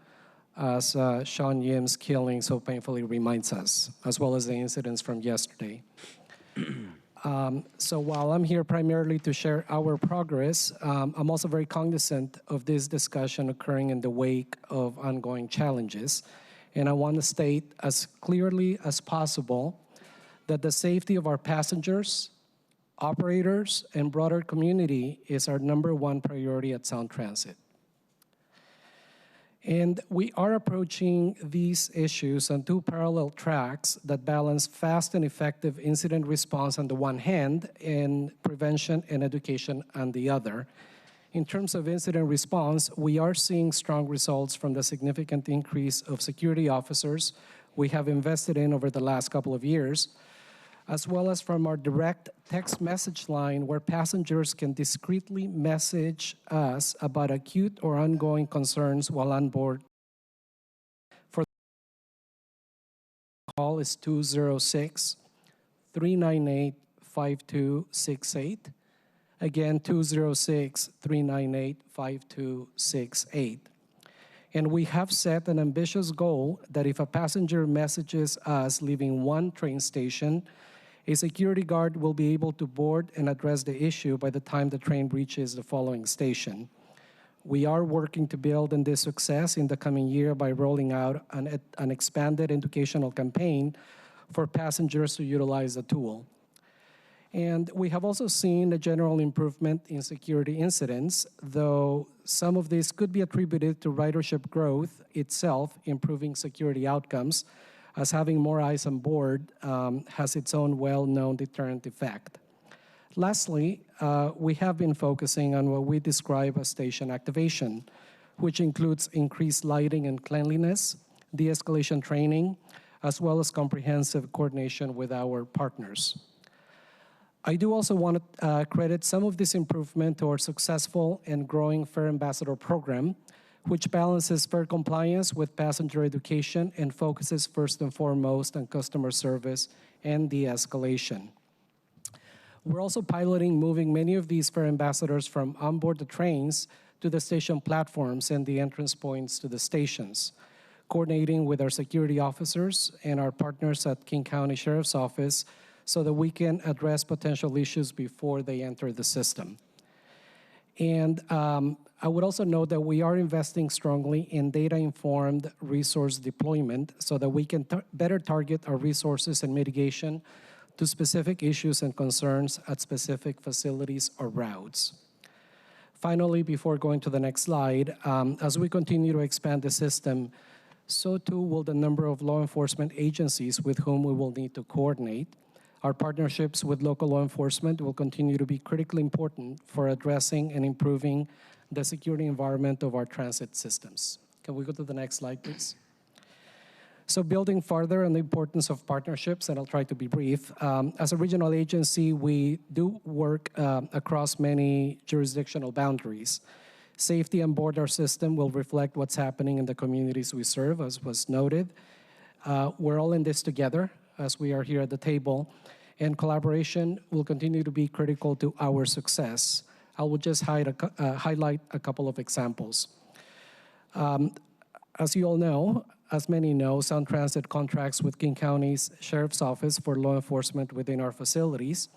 as Sean Yim's killing so painfully reminds us, as well as the incidents from yesterday. So while I'm here primarily to share our progress, I'm also very cognizant of this discussion occurring in the wake of ongoing challenges. And I want to state as clearly as possible that the safety of our passengers, operators, and broader community is our #1 priority at Sound Transit. And we are approaching these issues on 2 parallel tracks that balance fast and effective incident response on the one hand and prevention and education on the other. In terms of incident response, we are seeing strong results from the significant increase of security officers we have invested in over the last couple of years, as well as from our direct text message line where passengers can discreetly message us about acute or ongoing concerns while on board. For the call is 206-398-5268. Again, 206-398-5268. And we have set an ambitious goal that if a passenger messages us leaving one train station, a security guard will be able to board and address the issue by the time the train reaches the following station. We are working to build on this success in the coming year by rolling out an expanded educational campaign for passengers to utilize the tool. And we have also seen a general improvement in security incidents, though some of this could be attributed to ridership growth itself improving security outcomes, as having more eyes on board has its own well-known deterrent effect. Lastly, we have been focusing on what we describe as station activation, which includes increased lighting and cleanliness, de-escalation training, as well as comprehensive coordination with our partners. I do also want to credit some of this improvement to our successful and growing Fare Ambassador program, which balances fare compliance with passenger education and focuses first and foremost on customer service and de-escalation. We're also piloting moving many of these fare ambassadors from onboard the trains to the station platforms and the entrance points to the stations, coordinating with our security officers and our partners at King County Sheriff's Office so that we can address potential issues before they enter the system. And I would also note that we are investing strongly in data-informed resource deployment so that we can better target our resources and mitigation to specific issues and concerns at specific facilities or routes. Finally, before going to the next slide, as we continue to expand the system, so too will the number of law enforcement agencies with whom we will need to coordinate. Our partnerships with local law enforcement will continue to be critically important for addressing and improving the security environment of our transit systems. Can we go to the next slide, please? So building further on the importance of partnerships, and I'll try to be brief, as a regional agency, we do work across many jurisdictional boundaries. Safety on board our system will reflect what's happening in the communities we serve, as was noted. We're all in this together, as we are here at the table, and collaboration will continue to be critical to our success. I will just highlight a couple of examples. As you all know, as many know, Sound Transit contracts with King County's Sheriff's Office for law enforcement within our facilities.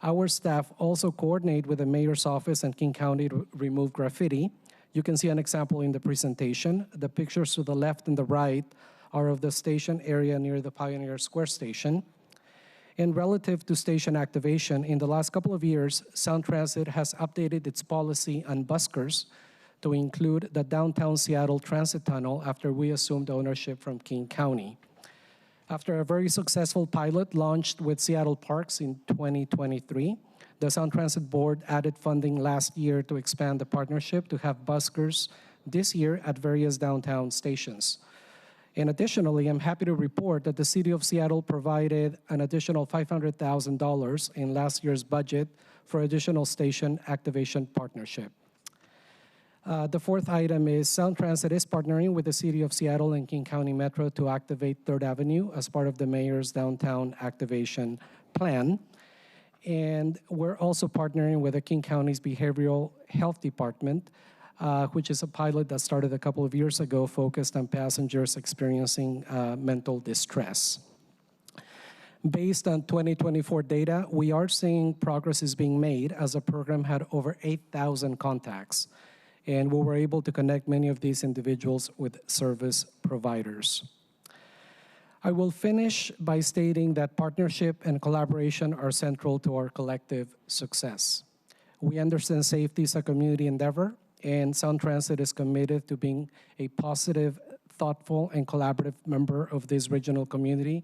Our staff also coordinate with the mayor's office and King County to remove graffiti. You can see an example in the presentation. The pictures to the left and the right are of the station area near the Pioneer Square station. And relative to station activation, in the last couple of years, Sound Transit has updated its policy on buskers to include the downtown Seattle Transit Tunnel after we assumed ownership from King County. After a very successful pilot launched with Seattle Parks in 2023, the Sound Transit Board added funding last year to expand the partnership to have buskers this year at various downtown stations. And additionally, I'm happy to report that the City of Seattle provided an additional $500,000 in last year's budget for additional station activation partnership. The fourth item is Sound Transit is partnering with the City of Seattle and King County Metro to activate 3rd Avenue as part of the Mayor's Downtown Activation Plan. And we're also partnering with the King County's Behavioral Health Department, which is a pilot that started a couple of years ago focused on passengers experiencing mental distress. Based on 2024 data, we are seeing progress is being made as the program had over 8,000 contacts, and we were able to connect many of these individuals with service providers. I will finish by stating that partnership and collaboration are central to our collective success. We understand safety is a community endeavor, and Sound Transit is committed to being a positive, thoughtful, and collaborative member of this regional community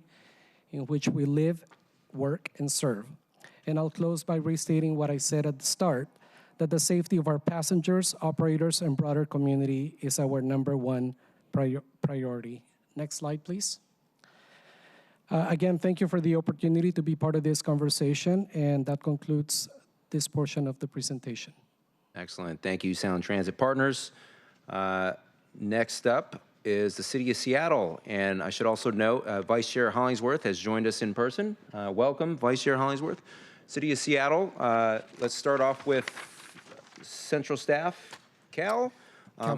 in which we live, work, and serve. And I'll close by restating what I said at the start, that the safety of our passengers, operators, and broader community is our #1 priority. Next slide, please. Again, thank you for the opportunity to be part of this conversation, and that concludes this portion of the presentation. Excellent. Thank you, Sound Transit Partners. Next up is the City of Seattle, and I should also note Vice Chair Hollingsworth has joined us in person. Welcome, Vice Chair Hollingsworth. City of Seattle, let's start off with Central Staff, Cal.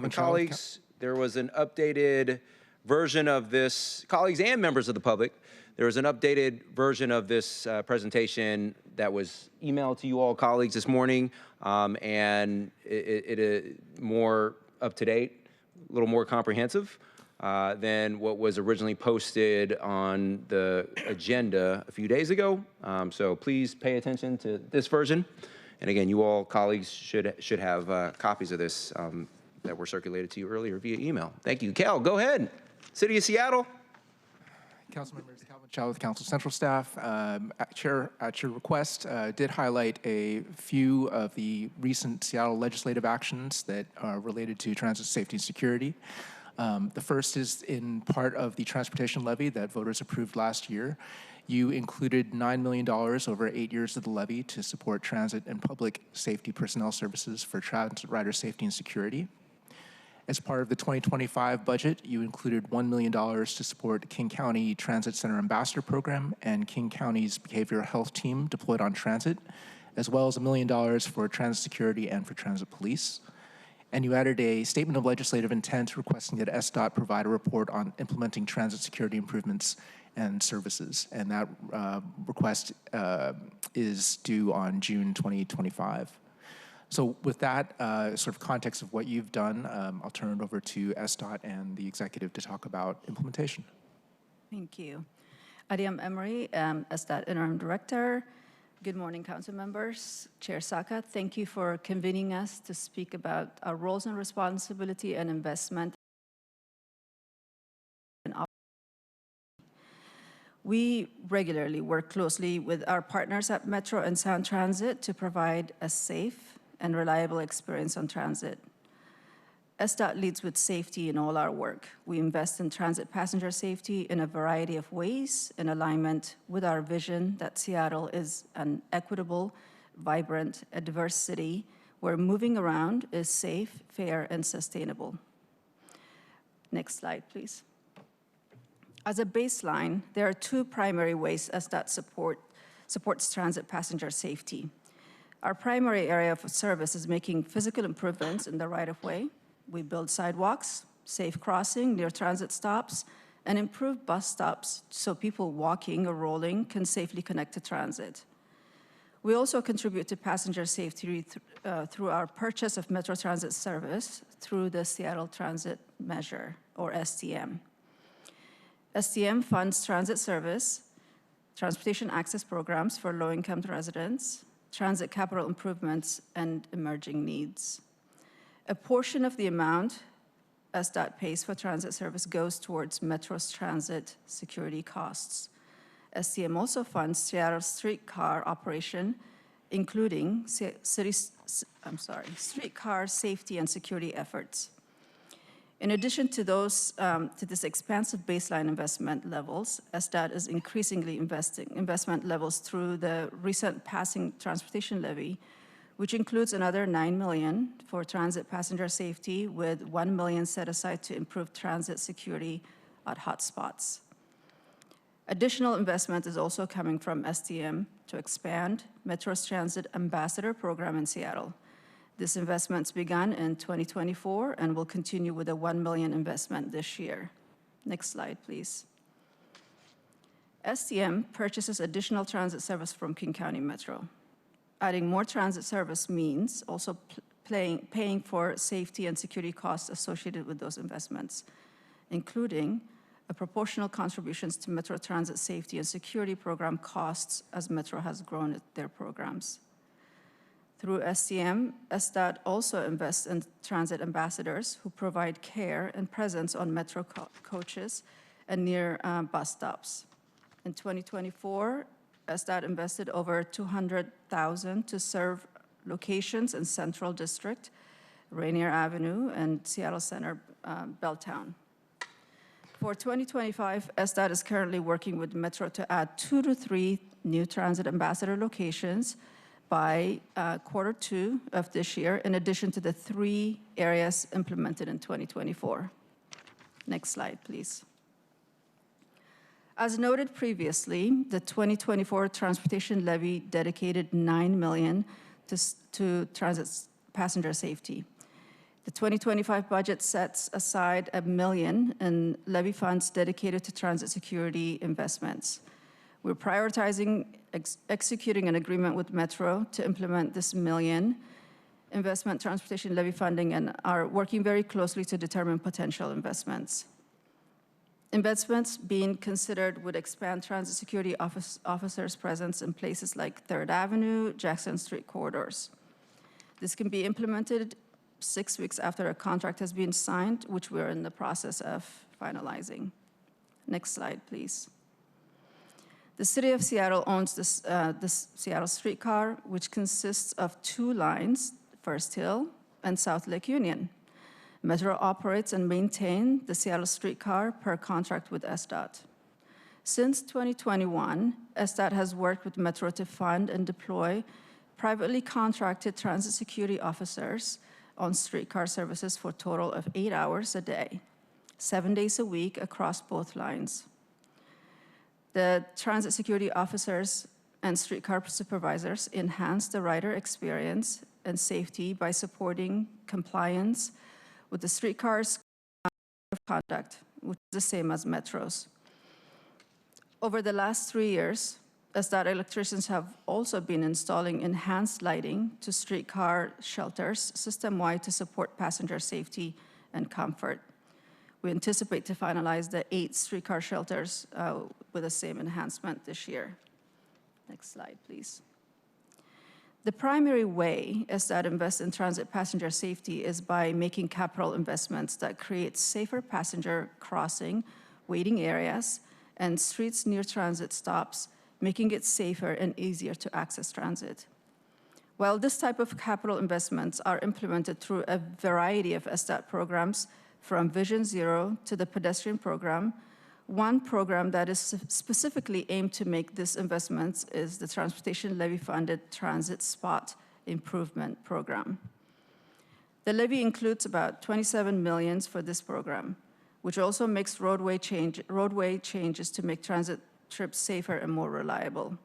Colleagues, there was an updated version of this, colleagues and members of the public, there was an updated version of this presentation that was emailed to you all colleagues this morning, and it more up to date, a little more comprehensive than what was originally posted on the agenda a few days ago. So please pay attention to this version. And again, you all colleagues should have copies of this that were circulated to you earlier via email. Thank you. Cal, go ahead. City of Seattle. Council members, Calvin Chow with Council Central Staff. Chair, at your request, did highlight a few of the recent Seattle legislative actions that are related to transit safety and security. The first is in part of the transportation levy that voters approved last year. You included $9 million over 8 years of the levy to support transit and public safety personnel services for transit rider safety and security. As part of the 2025 budget, you included $1 million to support King County Transit Center Ambassador Program and King County's behavioral health team deployed on transit, as well as $1 million for transit security and for transit police. And you added a statement of legislative intent requesting that SDOT provide a report on implementing transit security improvements and services. And that request is due on June 2025. So with that sort of context of what you've done, I'll turn it over to SDOT and the executive to talk about implementation. Thank you. Adiam Emery, SDOT Interim Director. Good morning, council members. Chair Saka, thank you for convening us to speak about our roles and responsibility and investment. We regularly work closely with our partners at Metro and Sound Transit to provide a safe and reliable experience on transit. SDOT leads with safety in all our work. We invest in transit passenger safety in a variety of ways in alignment with our vision that Seattle is an equitable, vibrant, and diverse city where moving around is safe, fair, and sustainable. Next slide, please. As a baseline, there are two primary ways SDOT supports transit passenger safety. Our primary area of service is making physical improvements in the right-of-way. We build sidewalks, safe crossing near transit stops, and improve bus stops so people walking or rolling can safely connect to transit. We also contribute to passenger safety through our purchase of Metro Transit service through the Seattle Transit Measure, or STM. STM funds transit service, transportation access programs for low-income residents, transit capital improvements, and emerging needs. A portion of the amount SDOT pays for transit service goes towards Metro's transit security costs. STM also funds Seattle's streetcar operation, including streetcar safety and security efforts. In addition to this expansive baseline investment levels, SDOT is increasingly investing investment levels through the recent passing transportation levy, which includes another $9 million for transit passenger safety, with $1 million set aside to improve transit security at hotspots. Additional investment is also coming from STM to expand Metro's Transit Ambassador program in Seattle. This investment's begun in 2024 and will continue with a $1 million investment this year. Next slide, please. STM purchases additional transit service from King County Metro. Adding more transit service means also paying for safety and security costs associated with those investments, including a proportional contributions to Metro Transit safety and security program costs as Metro has grown their programs. Through STM, SDOT also invests in transit ambassadors who provide care and presence on Metro coaches and near bus stops. In 2024, SDOT invested over $200,000 to serve locations in Central District, Rainier Avenue, and Seattle Center, Belltown. For 2025, SDOT is currently working with Metro to add 2 to 3 new transit ambassador locations by Q2 of this year, in addition to the 3 areas implemented in 2024. Next slide, please. As noted previously, the 2024 transportation levy dedicated $9 million to transit passenger safety. The 2025 budget sets aside $1 million in levy funds dedicated to transit security investments. We're prioritizing executing an agreement with Metro to implement this $1 million investment transportation levy funding and are working very closely to determine potential investments. Investments being considered would expand transit security officers' presence in places like 3rd Avenue, Jackson Street corridors. This can be implemented 6 weeks after a contract has been signed, which we're in the process of finalizing. Next slide, please. The City of Seattle owns this Seattle streetcar, which consists of 2 lines, First Hill and South Lake Union. Metro operates and maintains the Seattle streetcar per contract with SDOT. Since 2021, SDOT has worked with Metro to fund and deploy privately contracted transit security officers on streetcar services for a total of 8 hours a day, 7 days a week across both lines. The transit security officers and streetcar supervisors enhance the rider experience and safety by supporting compliance with the streetcar's code of conduct, which is the same as Metro's. Over the last 3 years, SDOT electricians have also been installing enhanced lighting to streetcar shelters system-wide to support passenger safety and comfort. We anticipate to finalize the 8 streetcar shelters with the same enhancement this year. Next slide, please. The primary way SDOT invests in transit passenger safety is by making capital investments that create safer passenger crossing, waiting areas, and streets near transit stops, making it safer and easier to access transit. While this type of capital investments are implemented through a variety of SDOT programs, from Vision Zero to the pedestrian program, one program that is specifically aimed to make these investments is the Transportation Levy-funded Transit Spot Improvement Program. The levy includes about $27 million for this program, which also makes roadway changes to make transit trips safer and more reliable.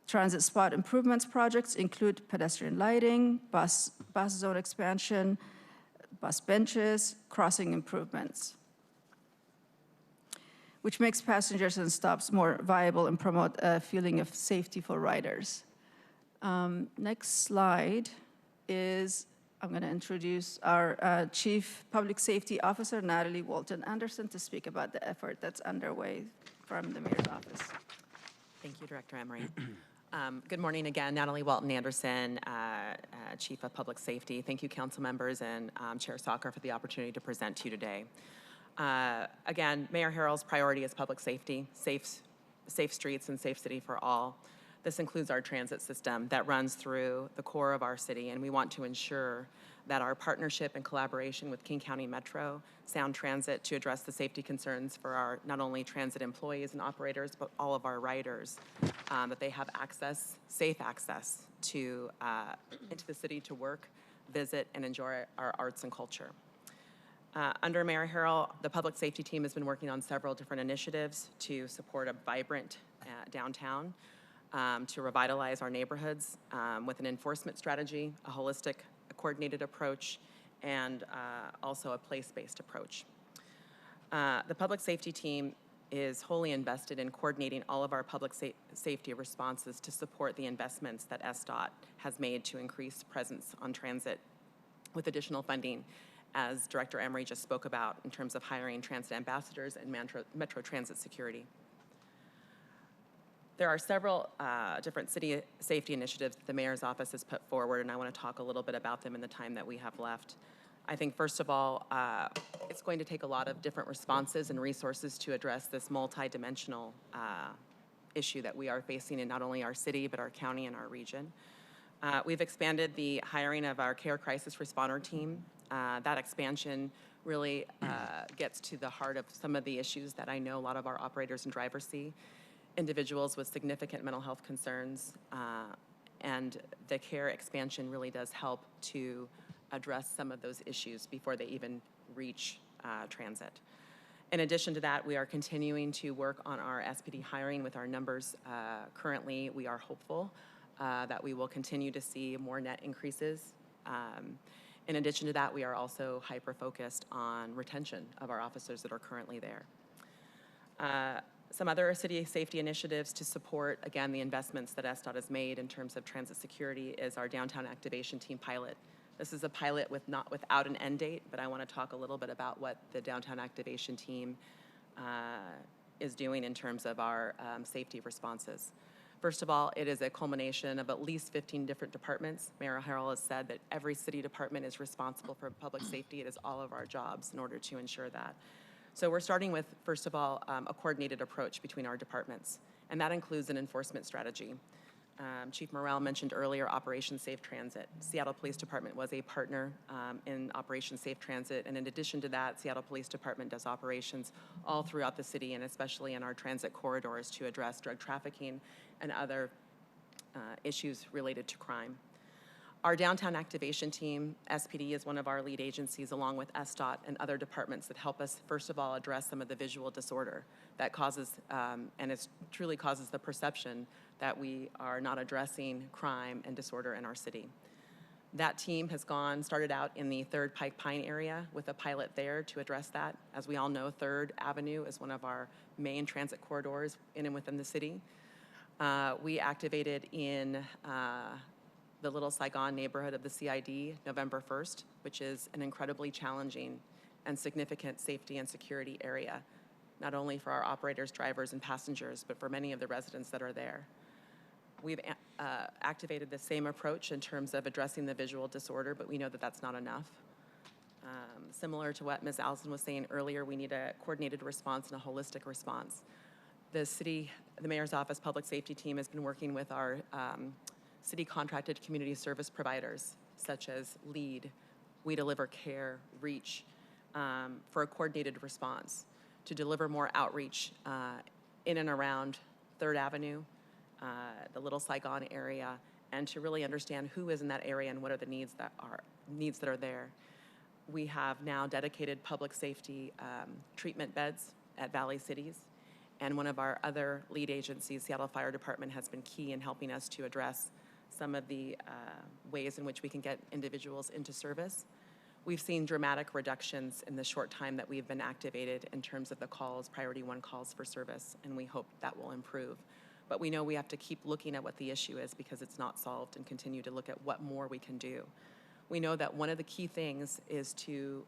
Transit spot improvements projects include pedestrian lighting, bus zone expansion, bus benches, crossing improvements, which makes passengers and stops more viable and promote a feeling of safety for riders. Next slide is, I'm going to introduce our Chief Public Safety Officer, Natalie Walton Anderson, to speak about the effort that's underway from the Mayor's office. Thank you, Director Emery. Good morning again, Natalie Walton Anderson, Chief of Public Safety. Thank you, council members and Chair Soccer for the opportunity to present to you today. Again, Mayor Harrell's priority is public safety, safe streets and safe city for all. This includes our transit system that runs through the core of our city, and we want to ensure that our partnership and collaboration with King County Metro, Sound Transit, to address the safety concerns for our not only transit employees and operators, but all of our riders, that they have access, safe access to into the city to work, visit, and enjoy our arts and culture. Under Mayor Harrell, the public safety team has been working on several different initiatives to support a vibrant downtown, to revitalize our neighborhoods with an enforcement strategy, a holistic, coordinated approach, and also a place-based approach. The public safety team is wholly invested in coordinating all of our public safety responses to support the investments that SDOT has made to increase presence on transit with additional funding, as Director Emery just spoke about, in terms of hiring transit ambassadors and Metro Transit security. There are several different city safety initiatives that the Mayor's office has put forward, and I want to talk a little bit about them in the time that we have left. I think, first of all, it's going to take a lot of different responses and resources to address this multidimensional issue that we are facing in not only our city, but our county and our region. We've expanded the hiring of our care crisis responder team. That expansion really gets to the heart of some of the issues that I know a lot of our operators and drivers see. Individuals with significant mental health concerns, and the care expansion really does help to address some of those issues before they even reach transit. In addition to that, we are continuing to work on our SPD hiring with our numbers. Currently, we are hopeful that we will continue to see more net increases. In addition to that, we are also hyper-focused on retention of our officers that are currently there. Some other city safety initiatives to support, again, the investments that SDOT has made in terms of transit security is our downtown activation team pilot. This is a pilot without an end date, but I want to talk a little bit about what the downtown activation team is doing in terms of our safety responses. First of all, it is a culmination of at least 15 different departments. Mayor Harrell has said that every city department is responsible for public safety. It is all of our jobs in order to ensure that. So we're starting with, first of all, a coordinated approach between our departments, and that includes an enforcement strategy. Chief Morrell mentioned earlier Operation Safe Transit. Seattle Police Department was a partner in Operation Safe Transit, and in addition to that, Seattle Police Department does operations all throughout the city, and especially in our transit corridors, to address drug trafficking and other issues related to crime. Our downtown activation team, SPD, is one of our lead agencies, along with SDOT and other departments that help us, first of all, address some of the visual disorder that causes, and it truly causes the perception that we are not addressing crime and disorder in our city. That team has started out in the 3rd Pike Pine area with a pilot there to address that. As we all know, 3rd Avenue is one of our main transit corridors in and within the city. We activated in the Little Saigon neighborhood of the CID November 1st, which is an incredibly challenging and significant safety and security area, not only for our operators, drivers, and passengers, but for many of the residents that are there. We've activated the same approach in terms of addressing the visual disorder, but we know that that's not enough. Similar to what Ms. Allison was saying earlier, we need a coordinated response and a holistic response. The Mayor's Office Public Safety Team has been working with our city contracted community service providers, such as LEAD, We Deliver Care, REACH, for a coordinated response to deliver more outreach in and around 3rd Avenue, the Little Saigon area, and to really understand who is in that area and what are the needs that are there. We have now dedicated public safety treatment beds at Valley Cities, and one of our other lead agencies, Seattle Fire Department, has been key in helping us to address some of the ways in which we can get individuals into service. We've seen dramatic reductions in the short time that we've been activated in terms of the calls, priority 1 calls for service, and we hope that will improve. but we know we have to keep looking at what the issue is because it's not solved and continue to look at what more we can do. We know that one of the key things is to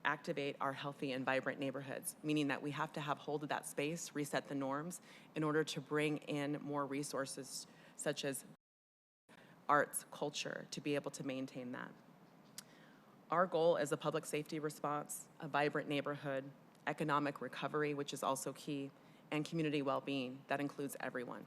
activate our healthy and vibrant neighborhoods, meaning that we have to have hold of that space, reset the norms in order to bring in more resources such as arts, culture, to be able to maintain that. Our goal is a public safety response, a vibrant neighborhood, economic recovery, which is also key, and community well-being. That includes everyone.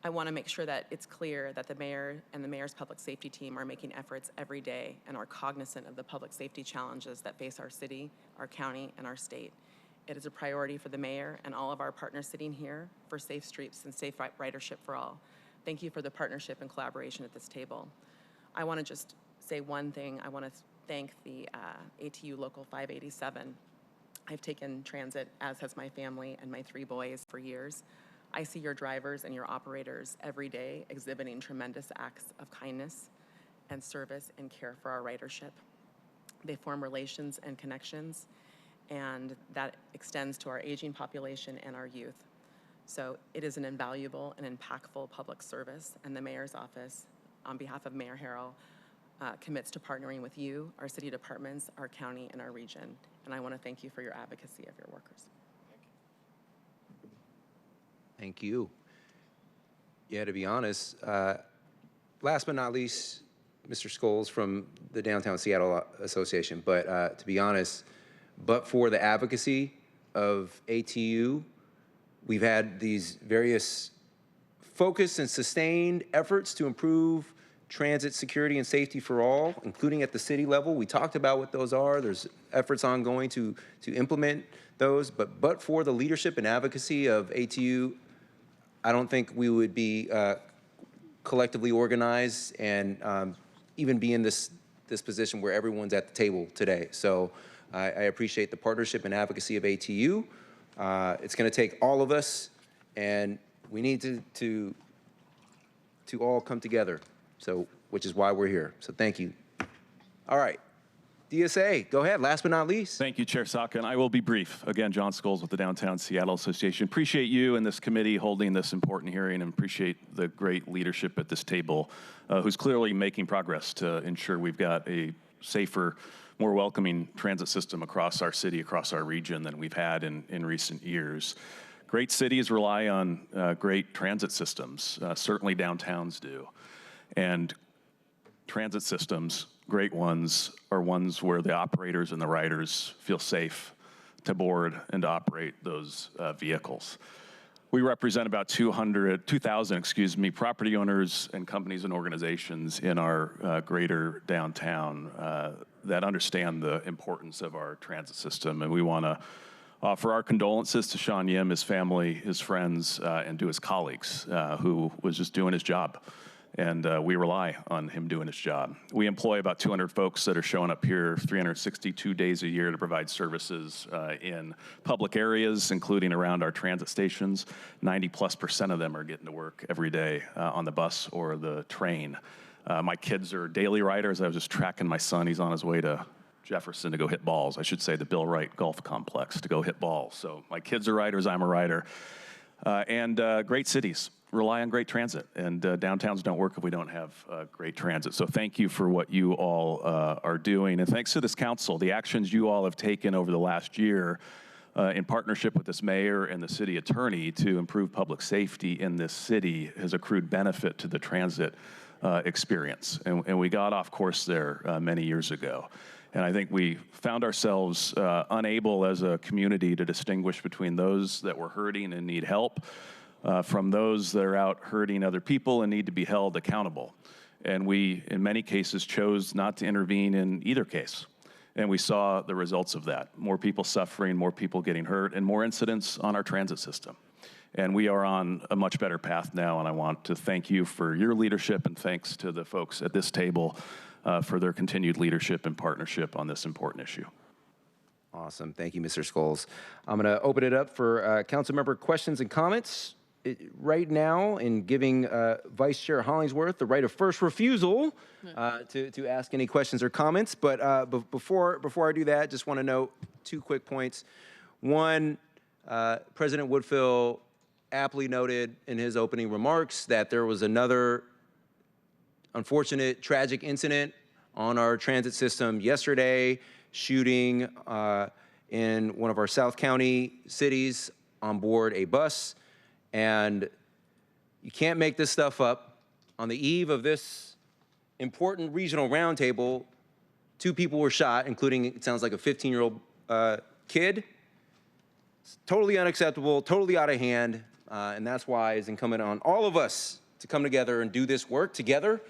I want to make sure that it's clear that the mayor and the mayor's public safety team are making efforts every day and are cognizant of the public safety challenges that face our city, our county, and our state. It is a priority for the mayor and all of our partners sitting here for safe streets and safe ridership for all. Thank you for the partnership and collaboration at this table. I want to just say one thing. I want to thank the ATU Local 587. I've taken transit, as has my family and my 3 boys, for years. I see your drivers and your operators every day exhibiting tremendous acts of kindness and service and care for our ridership. They form relations and connections, and that extends to our aging population and our youth. So it is an invaluable and impactful public service, and the mayor's office, on behalf of Mayor Harrell, commits to partnering with you, our city departments, our county, and our region. And I want to thank you for your advocacy of your workers. Thank you. Yeah, to be honest, last but not least, Mr. Scholes from the Downtown Seattle Association, but to be honest, but for the advocacy of ATU, we've had these various focused and sustained efforts to improve transit security and safety for all, including at the city level. We talked about what those are. There's efforts ongoing to implement those, but for the leadership and advocacy of ATU, I don't think we would be collectively organized and even be in this position where everyone's at the table today. So I appreciate the partnership and advocacy of ATU. It's going to take all of us, and we need to all come together. So, which is why we're here. So thank you. All right. DSA, go ahead, last but not least. Thank you, Chair Saka, and I will be brief. Again, John Scholes with the Downtown Seattle Association. Appreciate you and this committee holding this important hearing, and appreciate the great leadership at this table who's clearly making progress to ensure we've got a safer, more welcoming transit system across our city, across our region than we've had in recent years. Great cities rely on great transit systems, certainly downtowns do. And transit systems, great ones, are ones where the operators and the riders feel safe to board and to operate those vehicles. We represent about 2,000 property owners and companies and organizations in our greater downtown that understand the importance of our transit system. And we want to offer our condolences to Sean Yim, his family, his friends, and to his colleagues who was just doing his job. And we rely on him doing his job. We employ about 200 folks that are showing up here 362 days a year to provide services in public areas, including around our transit stations. 90+% of them are getting to work every day on the bus or the train. My kids are daily riders. I was just tracking my son. He's on his way to Jefferson to go hit balls. I should say the Bill Wright Golf Complex to go hit balls. So my kids are riders, I'm a rider. And great cities rely on great transit, and downtowns don't work if we don't have great transit. So thank you for what you all are doing, and thanks to this council. The actions you all have taken over the last year in partnership with this mayor and the city attorney to improve public safety in this city has accrued benefit to the transit experience. And we got off course there many years ago. And I think we found ourselves unable as a community to distinguish between those that were hurting and need help from those that are out hurting other people and need to be held accountable. And we, in many cases, chose not to intervene in either case. And we saw the results of that. More people suffering, more people getting hurt, and more incidents on our transit system. And we are on a much better path now, and I want to thank you for your leadership, and thanks to the folks at this table for their continued leadership and partnership on this important issue. Awesome. Thank you, Mr. Scholes. I'm going to open it up for council member questions and comments. Right now, in giving Vice Chair Hollingsworth the right of first refusal to ask any questions or comments. But before I do that, just want to note 2 quick points. One, President Woodfill aptly noted in his opening remarks that there was another unfortunate, tragic incident on our transit system yesterday, shooting in one of our South County cities on board a bus. And you can't make this stuff up. On the eve of this important regional roundtable, 2 people were shot, including, it sounds like, a 15-year-old kid. It's totally unacceptable, totally out of hand, and that's why it's incumbent on all of us to come together and do this work together.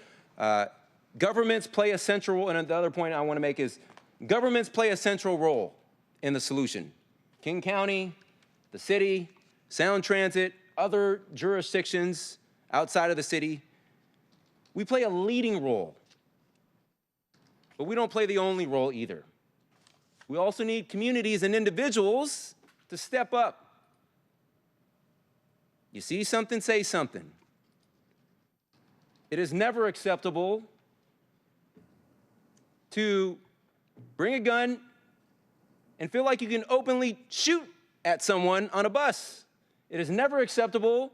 Governments play a central role, and the other point I want to make is governments play a central role in the solution. King County, the city, Sound Transit, other jurisdictions outside of the city, we play a leading role, but we don't play the only role either. We also need communities and individuals to step up. You see something, say something. It is never acceptable to bring a gun and feel like you can openly shoot at someone on a bus. It is never acceptable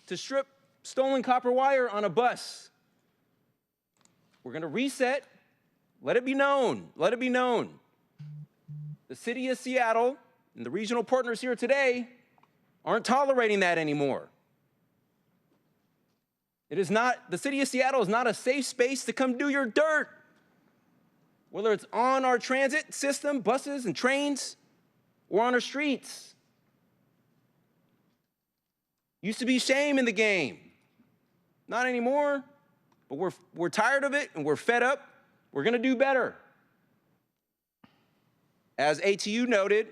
to strip stolen copper wire on a bus. We're going to reset. Let it be known. Let it be known. The city of Seattle and the regional partners here today aren't tolerating that anymore. It is not, the city of Seattle is not a safe space to come do your dirt. Whether it's on our transit system, buses and trains, or on our streets. Used to be shame in the game. Not anymore, but we're tired of it and we're fed up. We're gonna do better. As ATU noted,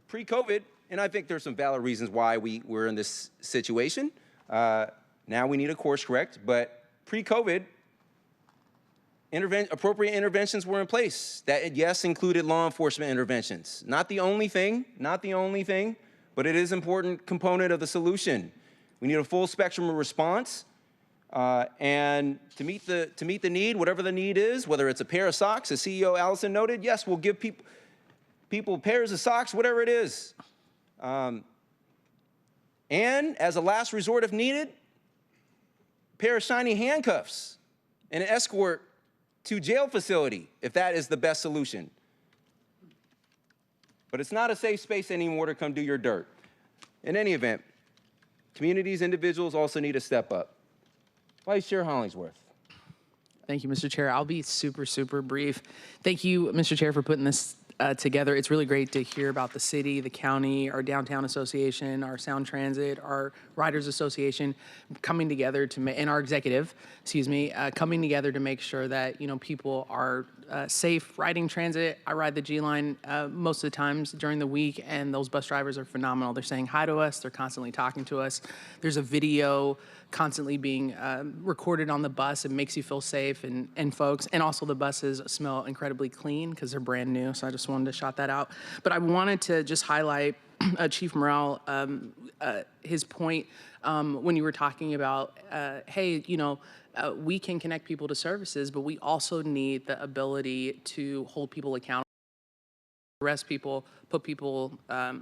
pre-COVID, and I think there's some valid reasons why we're in this situation. Now we need a course correct, but pre-COVID, appropriate interventions were in place. That, yes, included law enforcement interventions. Not the only thing, but it is an important component of the solution. We need a full spectrum of response, and to meet the need, whatever the need is, whether it's a pair of socks, as CEO Allison noted, yes, we'll give people pairs of socks, whatever it is. And as a last resort if needed, a pair of shiny handcuffs and an escort to jail facility, if that is the best solution. But it's not a safe space anymore to come do your dirt. In any event, communities, individuals also need to step up. Vice Chair Hollingsworth. Thank you, Mr. Chair. I'll be super, super brief. Thank you, Mr. Chair, for putting this together. It's really great to hear about the city, the county, our downtown association, our Sound Transit, our Riders Association coming together to and our executive, coming together to make sure that people are safe riding transit. I ride the G line most of the times during the week, and those bus drivers are phenomenal. They're saying hi to us. They're constantly talking to us. There's a video constantly being recorded on the bus. It makes you feel safe, and folks, and also the buses smell incredibly clean because they're brand new. So I just wanted to shout that out. But I wanted to just highlight Chief Morrell, his point when you were talking about, hey, we can connect people to services, but we also need the ability to hold people accountable, arrest people, put people,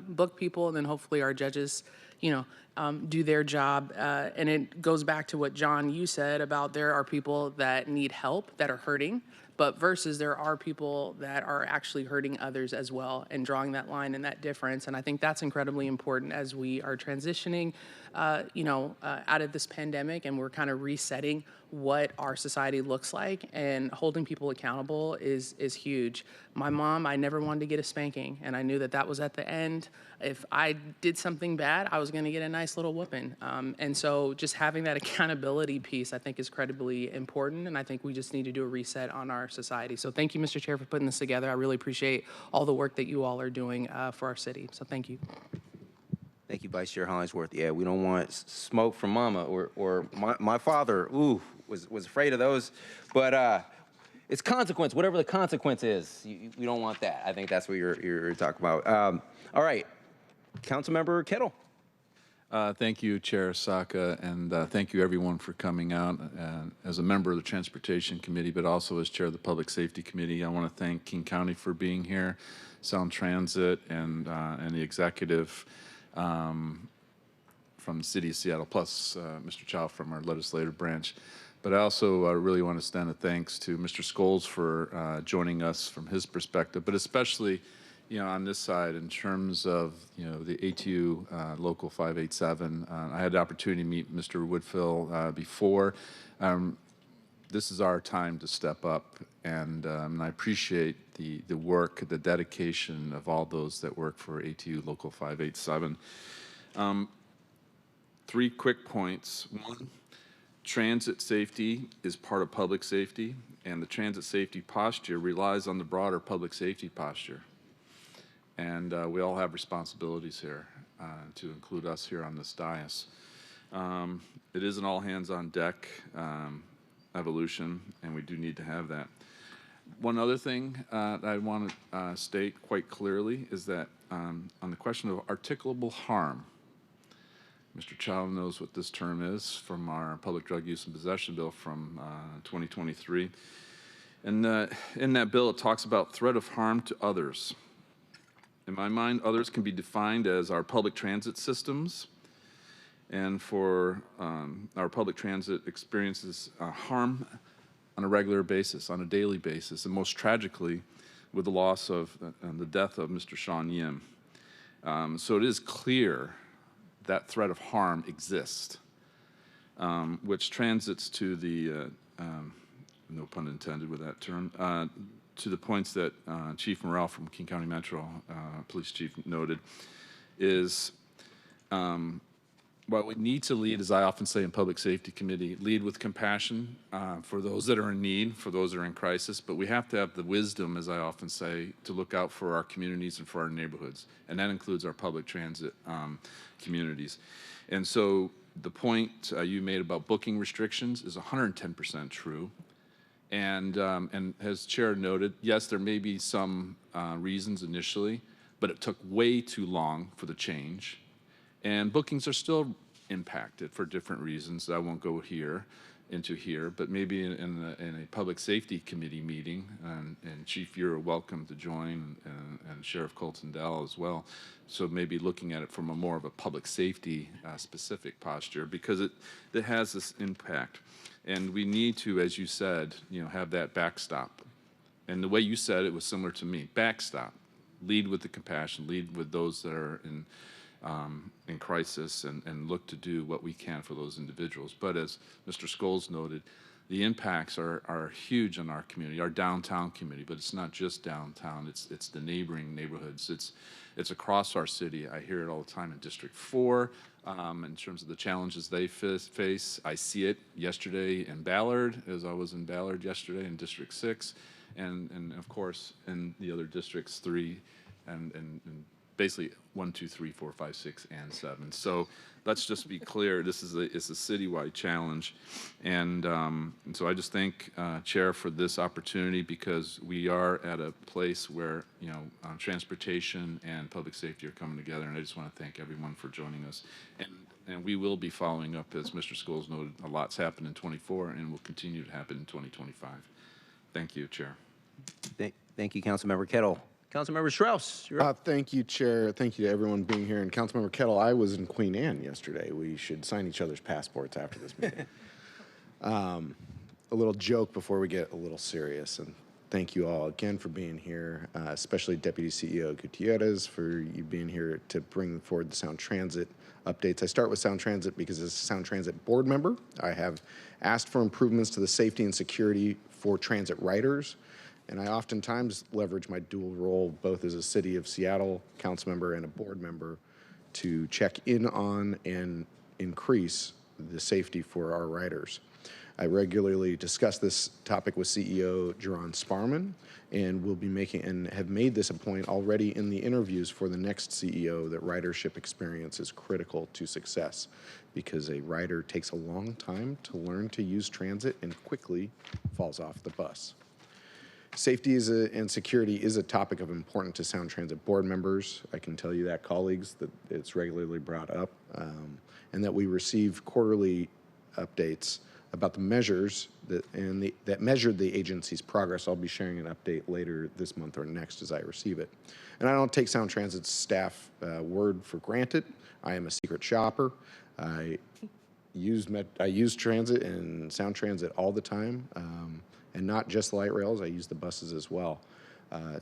book people, and then hopefully our judges, do their job. And it goes back to what, John, you said about there are people that need help, that are hurting, but versus there are people that are actually hurting others as well, and drawing that line and that difference. And I think that's incredibly important as we are transitioning, out of this pandemic, and we're kind of resetting what our society looks like, and holding people accountable is huge. My mom, I never wanted to get a spanking, and I knew that that was at the end. If I did something bad, I was going to get a nice little whooping. And so just having that accountability piece, I think, is incredibly important, and I think we just need to do a reset on our society. So thank you, Mr. Chair, for putting this together. I really appreciate all the work that you all are doing for our city. So thank you. Thank you, Vice Chair Hollingsworth. Yeah, we don't want smoke from mama or my father, was afraid of those. But it's consequence, whatever the consequence is, we don't want that. I think that's what you're talking about. All right, Councilmember Kittle. Thank you, Chair Saka, and thank you everyone for coming out. As a member of the Transportation Committee, but also as Chair of the Public Safety Committee, I want to thank King County for being here, Sound Transit, and the executive from the City of Seattle, plus Mr. Chow from our legislative branch. But I also really want to extend a thanks to Mr. Scholes for joining us from his perspective, but especially on this side, in terms of, the ATU Local 587, I had the opportunity to meet Mr. Woodfill before. This is our time to step up, and I appreciate the work, the dedication of all those that work for ATU Local 587. 3 quick points. 1, transit safety is part of public safety, and the transit safety posture relies on the broader public safety posture. And we all have responsibilities here, to include us here on this dais. It is an all-hands-on-deck evolution, and we do need to have that. One other thing that I want to state quite clearly is that on the question of articulable harm, Mr. Chow knows what this term is from our Public Drug Use and Possession Bill from 2023. And in that bill, it talks about threat of harm to others. In my mind, others can be defined as our public transit systems, and for our public transit experiences harm on a regular basis, on a daily basis, and most tragically with the loss of the death of Mr. Sean Yim. So it is clear that threat of harm exists, which transits to the, no pun intended with that term, to the points that Chief Morrell from King County Metro, Police Chief, noted, is what we need to lead, as I often say in Public Safety Committee, lead with compassion for those that are in need, for those that are in crisis, but we have to have the wisdom, as I often say, to look out for our communities and for our neighborhoods, and that includes our public transit communities. And so the point you made about booking restrictions is 110% true. And as Chair noted, yes, there may be some reasons initially, but it took way too long for the change. And bookings are still impacted for different reasons that I won't go into here, but maybe in a Public Safety Committee meeting, and Chief, you're welcome to join, and Sheriff Colton Dell as well. So maybe looking at it from a more of a public safety specific posture, because it has this impact. And we need to, as you said, have that backstop. And the way you said it was similar to me. Backstop. Lead with the compassion. Lead with those that are in crisis, and look to do what we can for those individuals. But as Mr. Scholes noted, the impacts are huge in our community, our downtown community. But it's not just downtown. It's the neighboring neighborhoods. It's across our city. I hear it all the time in District 4. In terms of the challenges they face. I see it yesterday in Ballard, as I was in Ballard yesterday in District 6, and of course in the other districts 3, and basically 1, 2, 3, 4, 5, 6, and 7. So let's just be clear, it's a citywide challenge, and so I just thank Chair for this opportunity, because we are at a place where transportation and public safety are coming together, and I just want to thank everyone for joining us. And we will be following up, as Mr. Scholes noted, a lot's happened in 24 and will continue to happen in 2025. Thank you, Chair. Thank you, Councilmember Kettle. Councilmember Strauss, you're up. Thank you, Chair. Thank you to everyone being here. And Councilmember Kettle, I was in Queen Anne yesterday. We should sign each other's passports after this meeting. A little joke before we get a little serious. And thank you all again for being here, especially Deputy CEO Gutierrez for you being here to bring forward the Sound Transit updates. I start with Sound Transit because as a Sound Transit board member, I have asked for improvements to the safety and security for transit riders. And I oftentimes leverage my dual role, both as a City of Seattle council member and a board member, to check in on and increase the safety for our riders. I regularly discuss this topic with CEO Jerron Sparman, and will be making, and have made this a point already in the interviews for the next CEO, that ridership experience is critical to success, because a rider takes a long time to learn to use transit and quickly falls off the bus. Safety and security is a topic of importance to Sound Transit board members. I can tell you that, colleagues, that it's regularly brought up, and that we receive quarterly updates about the measures that measured the agency's progress. I'll be sharing an update later this month or next as I receive it. And I don't take Sound Transit's staff word for granted. I am a secret shopper. I use transit and Sound Transit all the time. And not just light rails, I use the buses as well.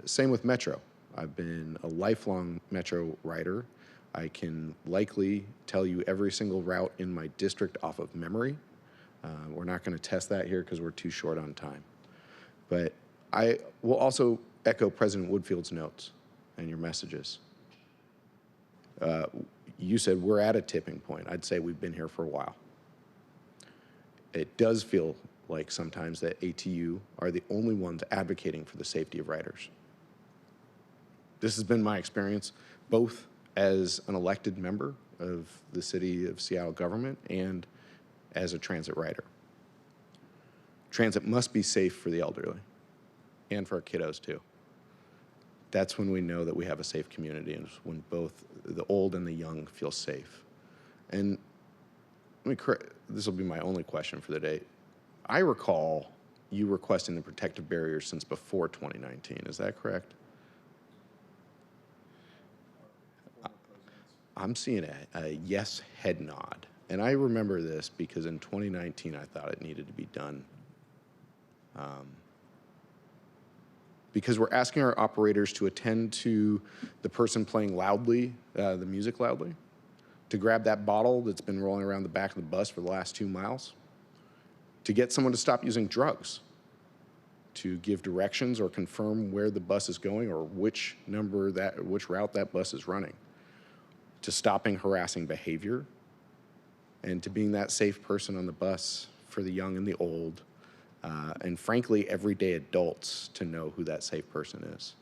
Same with Metro. I've been a lifelong Metro rider. I can likely tell you every single route in my district off of memory. We're not going to test that here because we're too short on time. But I will also echo President Woodfield's notes and your messages. You said we're at a tipping point. I'd say we've been here for a while. It does feel like sometimes that ATU are the only ones advocating for the safety of riders. This has been my experience, both as an elected member of the City of Seattle government and as a transit rider. Transit must be safe for the elderly and for our kiddos too. That's when we know that we have a safe community, and when both the old and the young feel safe. And this will be my only question for the day. I recall you requesting the protective barriers since before 2019. Is that correct? I'm seeing a yes head nod. And I remember this because in 2019, I thought it needed to be done. Because we're asking our operators to attend to the person playing loudly, the music loudly, to grab that bottle that's been rolling around the back of the bus for the last 2 miles, to get someone to stop using drugs, to give directions or confirm where the bus is going or which route that bus is running, to stopping harassing behavior, and to being that safe person on the bus for the young and the old, and frankly, everyday adults to know who that safe person is.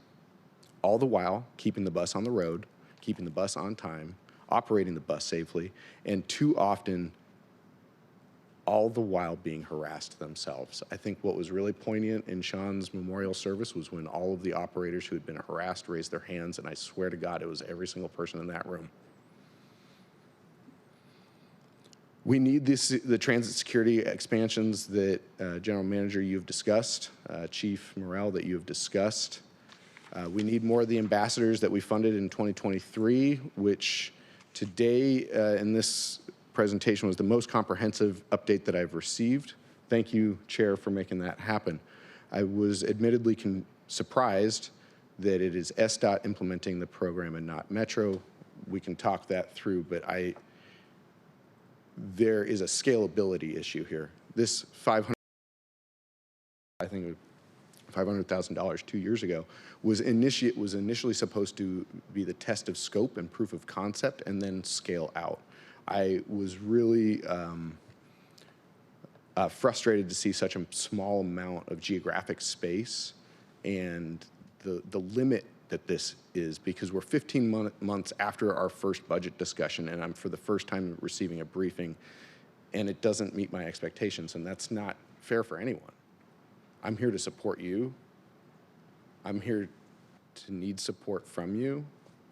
All the while, keeping the bus on the road, keeping the bus on time, operating the bus safely, and too often, all the while being harassed themselves. I think what was really poignant in Sean's memorial service was when all of the operators who had been harassed raised their hands, and I swear to God, it was every single person in that room. We need the transit security expansions that General Manager you've discussed, Chief Morrell that you have discussed. We need more of the ambassadors that we funded in 2023, which today in this presentation was the most comprehensive update that I've received. Thank you, Chair, for making that happen. I was admittedly surprised that it is SDOT implementing the program and not Metro. We can talk that through, but there is a scalability issue here. This $500,000 2 years ago was initially supposed to be the test of scope and proof of concept and then scale out. I was really frustrated to see such a small amount of geographic space and the limit that this is, because we're 15 months after our first budget discussion, and I'm for the first time receiving a briefing, and it doesn't meet my expectations, and that's not fair for anyone. I'm here to support you. I'm here to need support from you.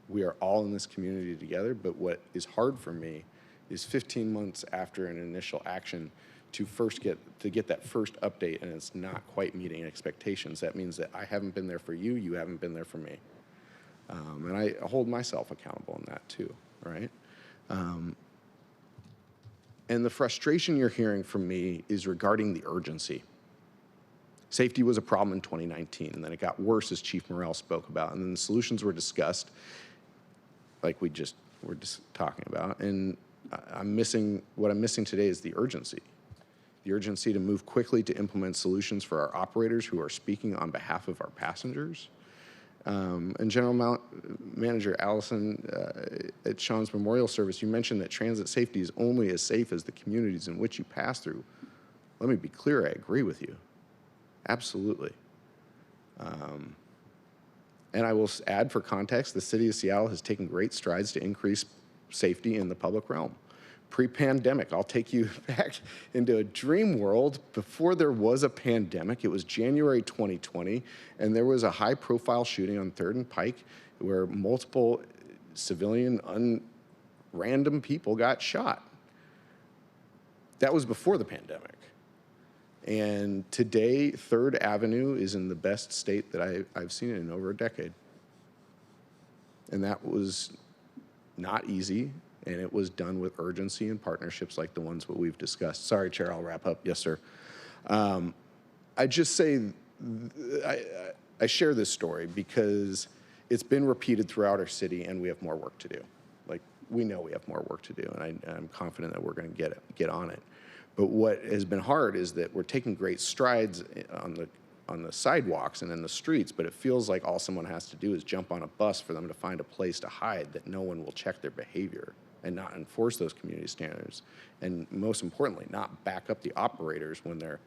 We are all in this community together, but what is hard for me is 15 months after an initial action to get that first update, and it's not quite meeting expectations. That means that I haven't been there for you, you haven't been there for me. And I hold myself accountable in that too, right? And the frustration you're hearing from me is regarding the urgency. Safety was a problem in 2019, and then it got worse as Chief Morrell spoke about, and then the solutions were discussed, like we just were just talking about, and what I'm missing today is the urgency. The urgency to move quickly to implement solutions for our operators who are speaking on behalf of our passengers. And General Manager Allison, at Sean's memorial service, you mentioned that transit safety is only as safe as the communities in which you pass through. Let me be clear, I agree with you. Absolutely. And I will add for context, the City of Seattle has taken great strides to increase safety in the public realm. pre-pandemic. I'll take you back into a dream world. Before there was a pandemic, it was January 2020, and there was a high-profile shooting on 3rd and Pike where multiple civilian, random people got shot. That was before the pandemic. And today, 3rd Avenue is in the best state that I've seen it in over a decade. And that was not easy, and it was done with urgency and partnerships like the ones that we've discussed. Sorry, Chair, I'll wrap up. Yes, sir. I just say, I share this story because it's been repeated throughout our city, and we have more work to do. Like, we know we have more work to do, and I'm confident that we're going to get on it. But what has been hard is that we're taking great strides on the sidewalks and in the streets, but it feels like all someone has to do is jump on a bus for them to find a place to hide, that no one will check their behavior and not enforce those community standards. And most importantly, not back up the operators when they're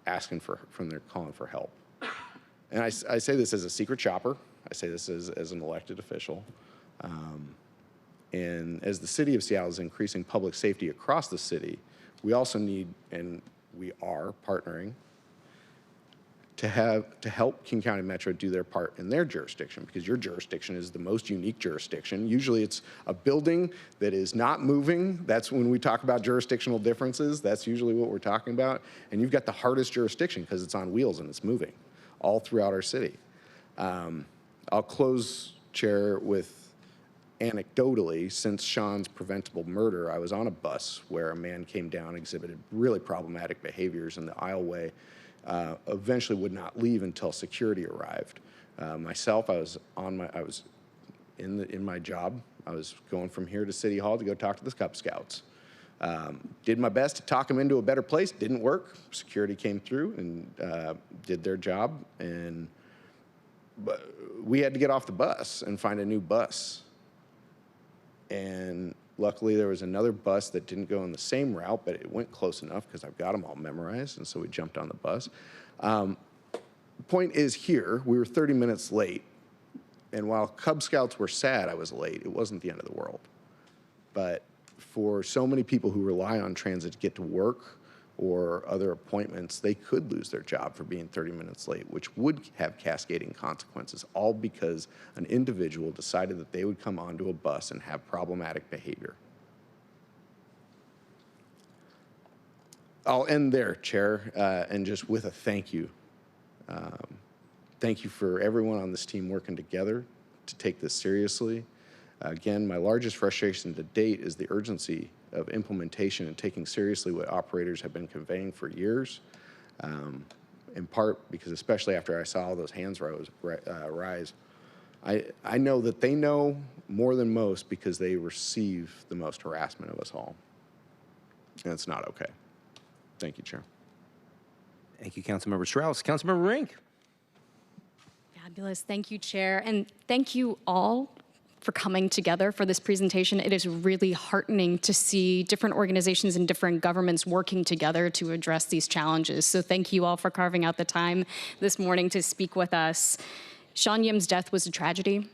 calling for help. And I say this as a secret shopper. I say this as an elected official. And as the city of Seattle is increasing public safety across the city, we also need, and we are partnering, to help King County Metro do their part in their jurisdiction, because your jurisdiction is the most unique jurisdiction. Usually it's a building that is not moving. That's when we talk about jurisdictional differences. That's usually what we're talking about. And you've got the hardest jurisdiction because it's on wheels and it's moving all throughout our city. I'll close, Chair, with anecdotally, since Sean's preventable murder, I was on a bus where a man came down, exhibited really problematic behaviors in the aisleway, eventually would not leave until security arrived. Myself, I was in my job. I was going from here to City Hall to go talk to the Cub Scouts. Did my best to talk him into a better place. Didn't work. Security came through and did their job, but we had to get off the bus and find a new bus. And luckily, there was another bus that didn't go on the same route, but it went close enough because I've got them all memorized, and so we jumped on the bus. Point is here, we were 30 minutes late, and while Cub Scouts were sad I was late, it wasn't the end of the world. But for so many people who rely on transit to get to work or other appointments, they could lose their job for being 30 minutes late, which would have cascading consequences, all because an individual decided that they would come onto a bus and have problematic behavior. I'll end there, Chair, and just with a thank you. Thank you for everyone on this team working together to take this seriously. Again, my largest frustration to date is the urgency of implementation and taking seriously what operators have been conveying for years, in part because especially after I saw all those hands rise, I know that they know more than most because they receive the most harassment of us all, and it's not okay. Thank you, Chair. Thank you, Councilmember Strauss. Councilmember Rink. Fabulous. Thank you, Chair. And thank you all for coming together for this presentation. It is really heartening to see different organizations and different governments working together to address these challenges. So thank you all for carving out the time this morning to speak with us. Sean Yim's death was a tragedy,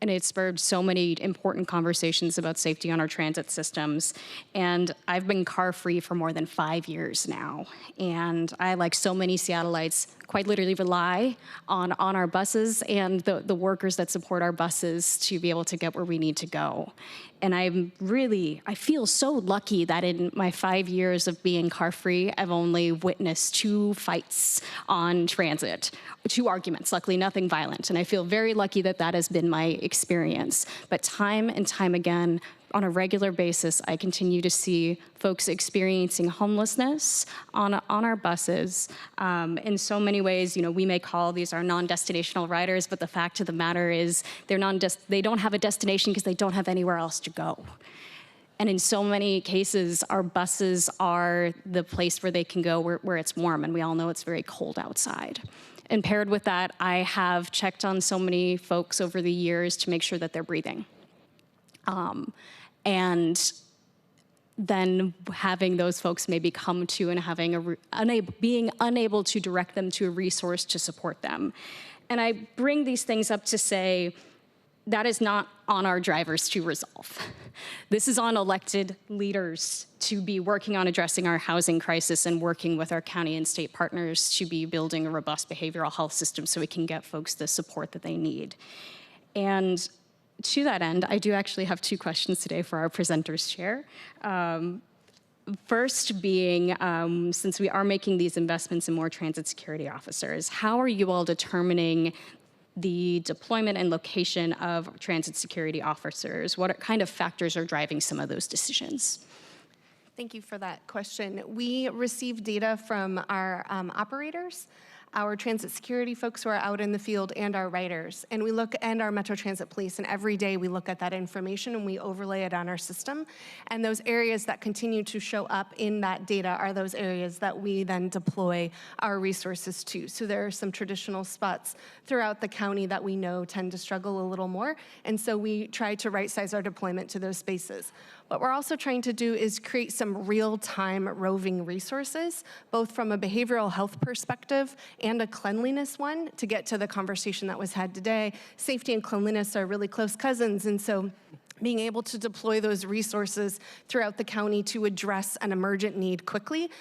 and it spurred so many important conversations about safety on our transit systems. And I've been car-free for more than 5 years now. And I, like so many Seattleites, quite literally rely on our buses and the workers that support our buses to be able to get where we need to go. And I feel so lucky that in my 5 years of being car-free, I've only witnessed 2 fights on transit, 2 arguments, luckily nothing violent. And I feel very lucky that that has been my experience. But time and time again, on a regular basis, I continue to see folks experiencing homelessness on our buses. In so many ways, we may call these our non-destinational riders, but the fact of the matter is they don't have a destination because they don't have anywhere else to go. And in so many cases, our buses are the place where they can go where it's warm, and we all know it's very cold outside. And paired with that, I have checked on so many folks over the years to make sure that they're breathing. And then having those folks maybe come to and being unable to direct them to a resource to support them. And I bring these things up to say that is not on our drivers to resolve. This is on elected leaders to be working on addressing our housing crisis and working with our county and state partners to be building a robust behavioral health system so we can get folks the support that they need. And to that end, I do actually have 2 questions today for our presenters, Chair. First being, since we are making these investments in more transit security officers, how are you all determining the deployment and location of transit security officers? What kind of factors are driving some of those decisions? Thank you for that question. We receive data from our operators, our transit security folks who are out in the field, and our riders. And we look, and our Metro Transit Police, and every day we look at that information and we overlay it on our system. And those areas that continue to show up in that data are those areas that we then deploy our resources to. So there are some traditional spots throughout the county that we know tend to struggle a little more. And so we try to right-size our deployment to those spaces. What we're also trying to do is create some real-time roving resources, both from a behavioral health perspective and a cleanliness one, to get to the conversation that was had today. Safety and cleanliness are really close cousins, and so being able to deploy those resources throughout the county to address an emergent need quickly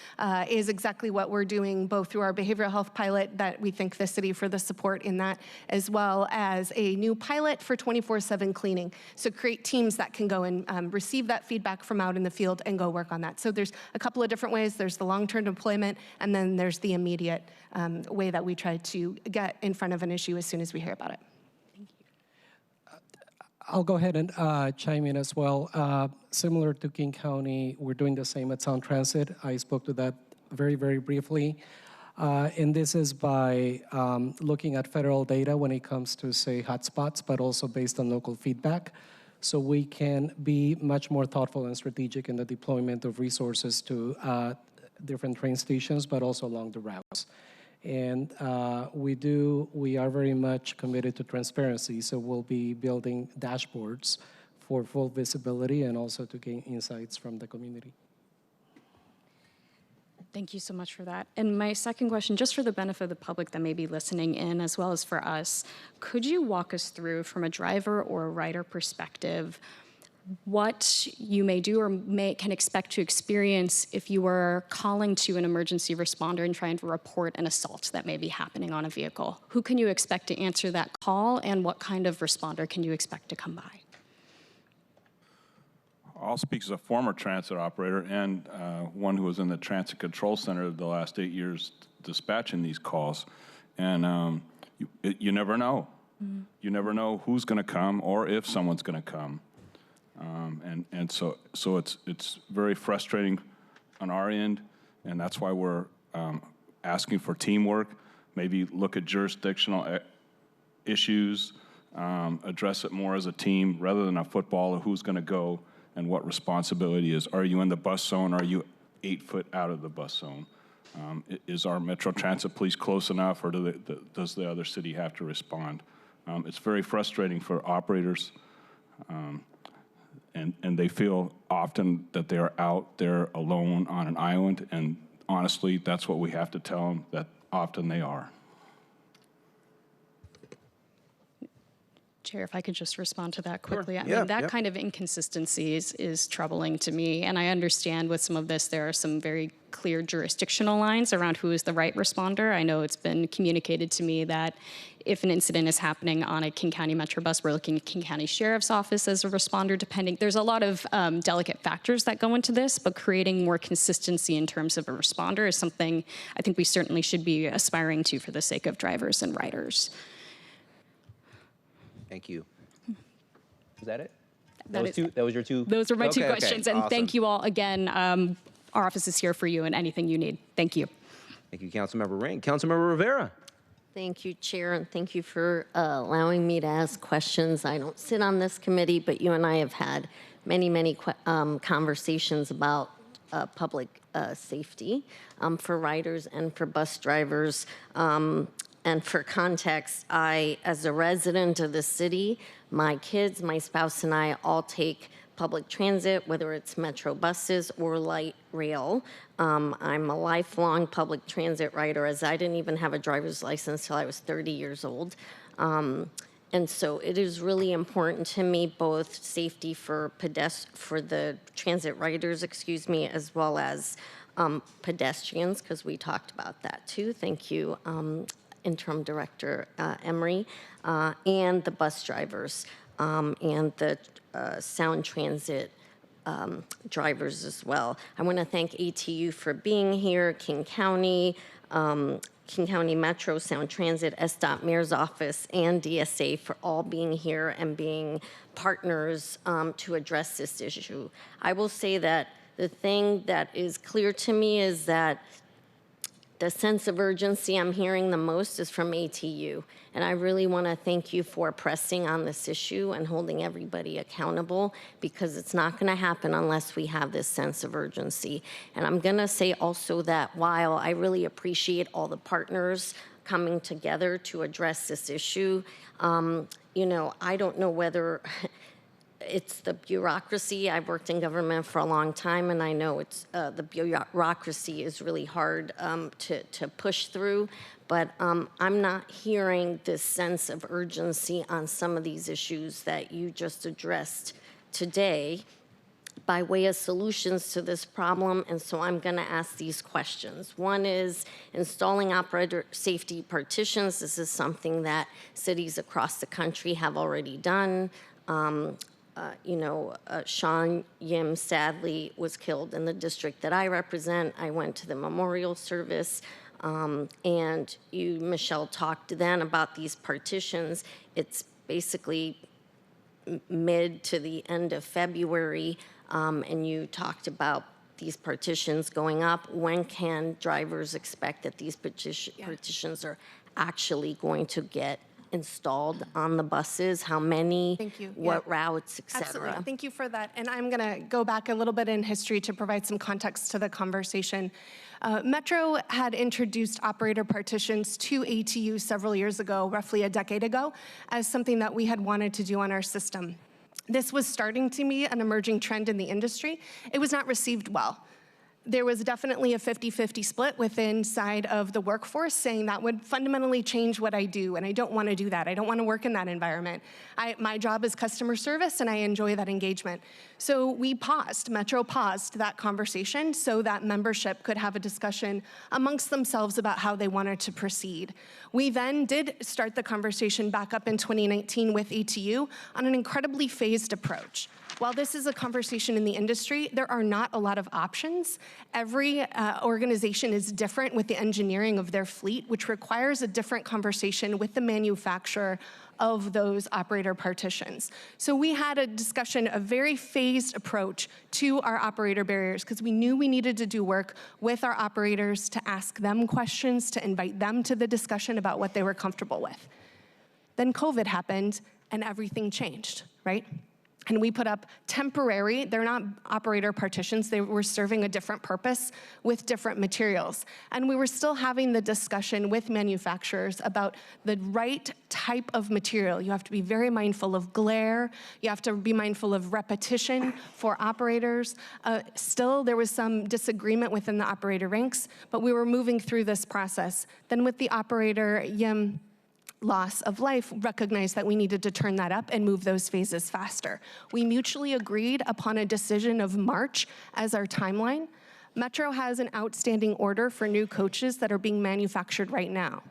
is exactly what we're doing, both through our behavioral health pilot that we thank the city for the support in that, as well as a new pilot for 24/7 cleaning. So create teams that can go and receive that feedback from out in the field and go work on that. So there's a couple of different ways. There's the long-term deployment, and then there's the immediate way that we try to get in front of an issue as soon as we hear about it. I'll go ahead and chime in as well. Similar to King County, we're doing the same at Sound Transit. I spoke to that very, very briefly. And this is by looking at federal data when it comes to, say, hotspots, but also based on local feedback. So we can be much more thoughtful and strategic in the deployment of resources to different train stations, but also along the routes. And we are very much committed to transparency, so we'll be building dashboards for full visibility and also to gain insights from the community. Thank you so much for that. And my second question, just for the benefit of the public that may be listening in, as well as for us, could you walk us through, from a driver or a rider perspective, what you may do or can expect to experience if you were calling to an emergency responder and trying to report an assault that may be happening on a vehicle? Who can you expect to answer that call, and what kind of responder can you expect to come by? I'll speak as a former transit operator and one who was in the transit control center the last 8 years dispatching these calls. And you never know. Mm-hmm. You never know who's going to come or if someone's going to come. So it's very frustrating on our end, and that's why we're asking for teamwork. Maybe look at jurisdictional issues, address it more as a team rather than a football of who's going to go and what responsibility is. Are you in the bus zone? Are you 8 foot out of the bus zone? Is our Metro Transit Police close enough, or does the other city have to respond? It's very frustrating for operators. And they feel often that they are out there alone on an island, and honestly, that's what we have to tell them, that often they are. Chair, if I could just respond to that quickly. Sure. I mean, that kind of inconsistency is troubling to me, and I understand with some of this, there are some very clear jurisdictional lines around who is the right responder. I know it's been communicated to me that if an incident is happening on a King County Metro bus, we're looking at King County Sheriff's Office as a responder, depending. There's a lot of delicate factors that go into this, but creating more consistency in terms of a responder is something I think we certainly should be aspiring to for the sake of drivers and riders. Thank you. Is that it? That was your two? Those were my two questions, and awesome. Thank you all again. Our office is here for you and anything you need. Thank you. Thank you, Councilmember Ring. Councilmember Rivera. Thank you, Chair, and thank you for allowing me to ask questions. I don't sit on this committee, but you and I have had many conversations about public safety for riders and for bus drivers. And for context, as a resident of the city, my kids, my spouse, and I all take public transit, whether it's Metro buses or light rail. I'm a lifelong public transit rider, as I didn't even have a driver's license till I was 30 years old. And so it is really important to me, both safety for the transit riders, as well as pedestrians, because we talked about that too. Thank you, Interim Director Emery, and the bus drivers and the Sound Transit drivers as well. I want to thank ATU for being here, King County Metro, Sound Transit, SDOT Mayor's Office, and DSA for all being here and being partners to address this issue. I will say that the thing that is clear to me is that the sense of urgency I'm hearing the most is from ATU. And I really want to thank you for pressing on this issue and holding everybody accountable, because it's not going to happen unless we have this sense of urgency. And I'm going to say also that while I really appreciate all the partners coming together to address this issue, you know, I don't know whether it's the bureaucracy. I've worked in government for a long time, and I know it's the bureaucracy is really hard to push through. But I'm not hearing this sense of urgency on some of these issues that you just addressed today by way of solutions to this problem. And so I'm going to ask these questions. One is installing operator safety partitions. This is something that cities across the country have already done. Sean Yim sadly was killed in the district that I represent. I went to the memorial service, and you, Michelle, talked then about these partitions. It's basically mid to the end of February, and you talked about these partitions going up. When can drivers expect that these partitions are actually going to get installed on the buses? How many? Thank you. What routes, et cetera? Absolutely. Thank you for that. And I'm going to go back a little bit in history to provide some context to the conversation. Metro had introduced operator partitions to ATU several years ago, roughly a decade ago, as something that we had wanted to do on our system. This was starting to be an emerging trend in the industry. It was not received well. There was definitely a 50-50 split inside of the workforce saying that would fundamentally change what I do, and I don't want to do that. I don't want to work in that environment. My job is customer service, and I enjoy that engagement. So Metro paused that conversation so that membership could have a discussion amongst themselves about how they wanted to proceed. We then did start the conversation back up in 2019 with ATU on an incredibly phased approach. While this is a conversation in the industry, there are not a lot of options. Every organization is different with the engineering of their fleet, which requires a different conversation with the manufacturer of those operator partitions. So we had a discussion, a very phased approach to our operator barriers, because we knew we needed to do work with our operators to ask them questions, to invite them to the discussion about what they were comfortable with. Then COVID happened and everything changed, right? And we put up temporary, they're not operator partitions, they were serving a different purpose with different materials. And we were still having the discussion with manufacturers about the right type of material. You have to be very mindful of glare, you have to be mindful of repetition for operators. Still, there was some disagreement within the operator ranks, but we were moving through this process. Then with the operator Yim loss of life, recognized that we needed to turn that up and move those phases faster. We mutually agreed upon a decision of March as our timeline. Metro has an outstanding order for new coaches that are being manufactured right now.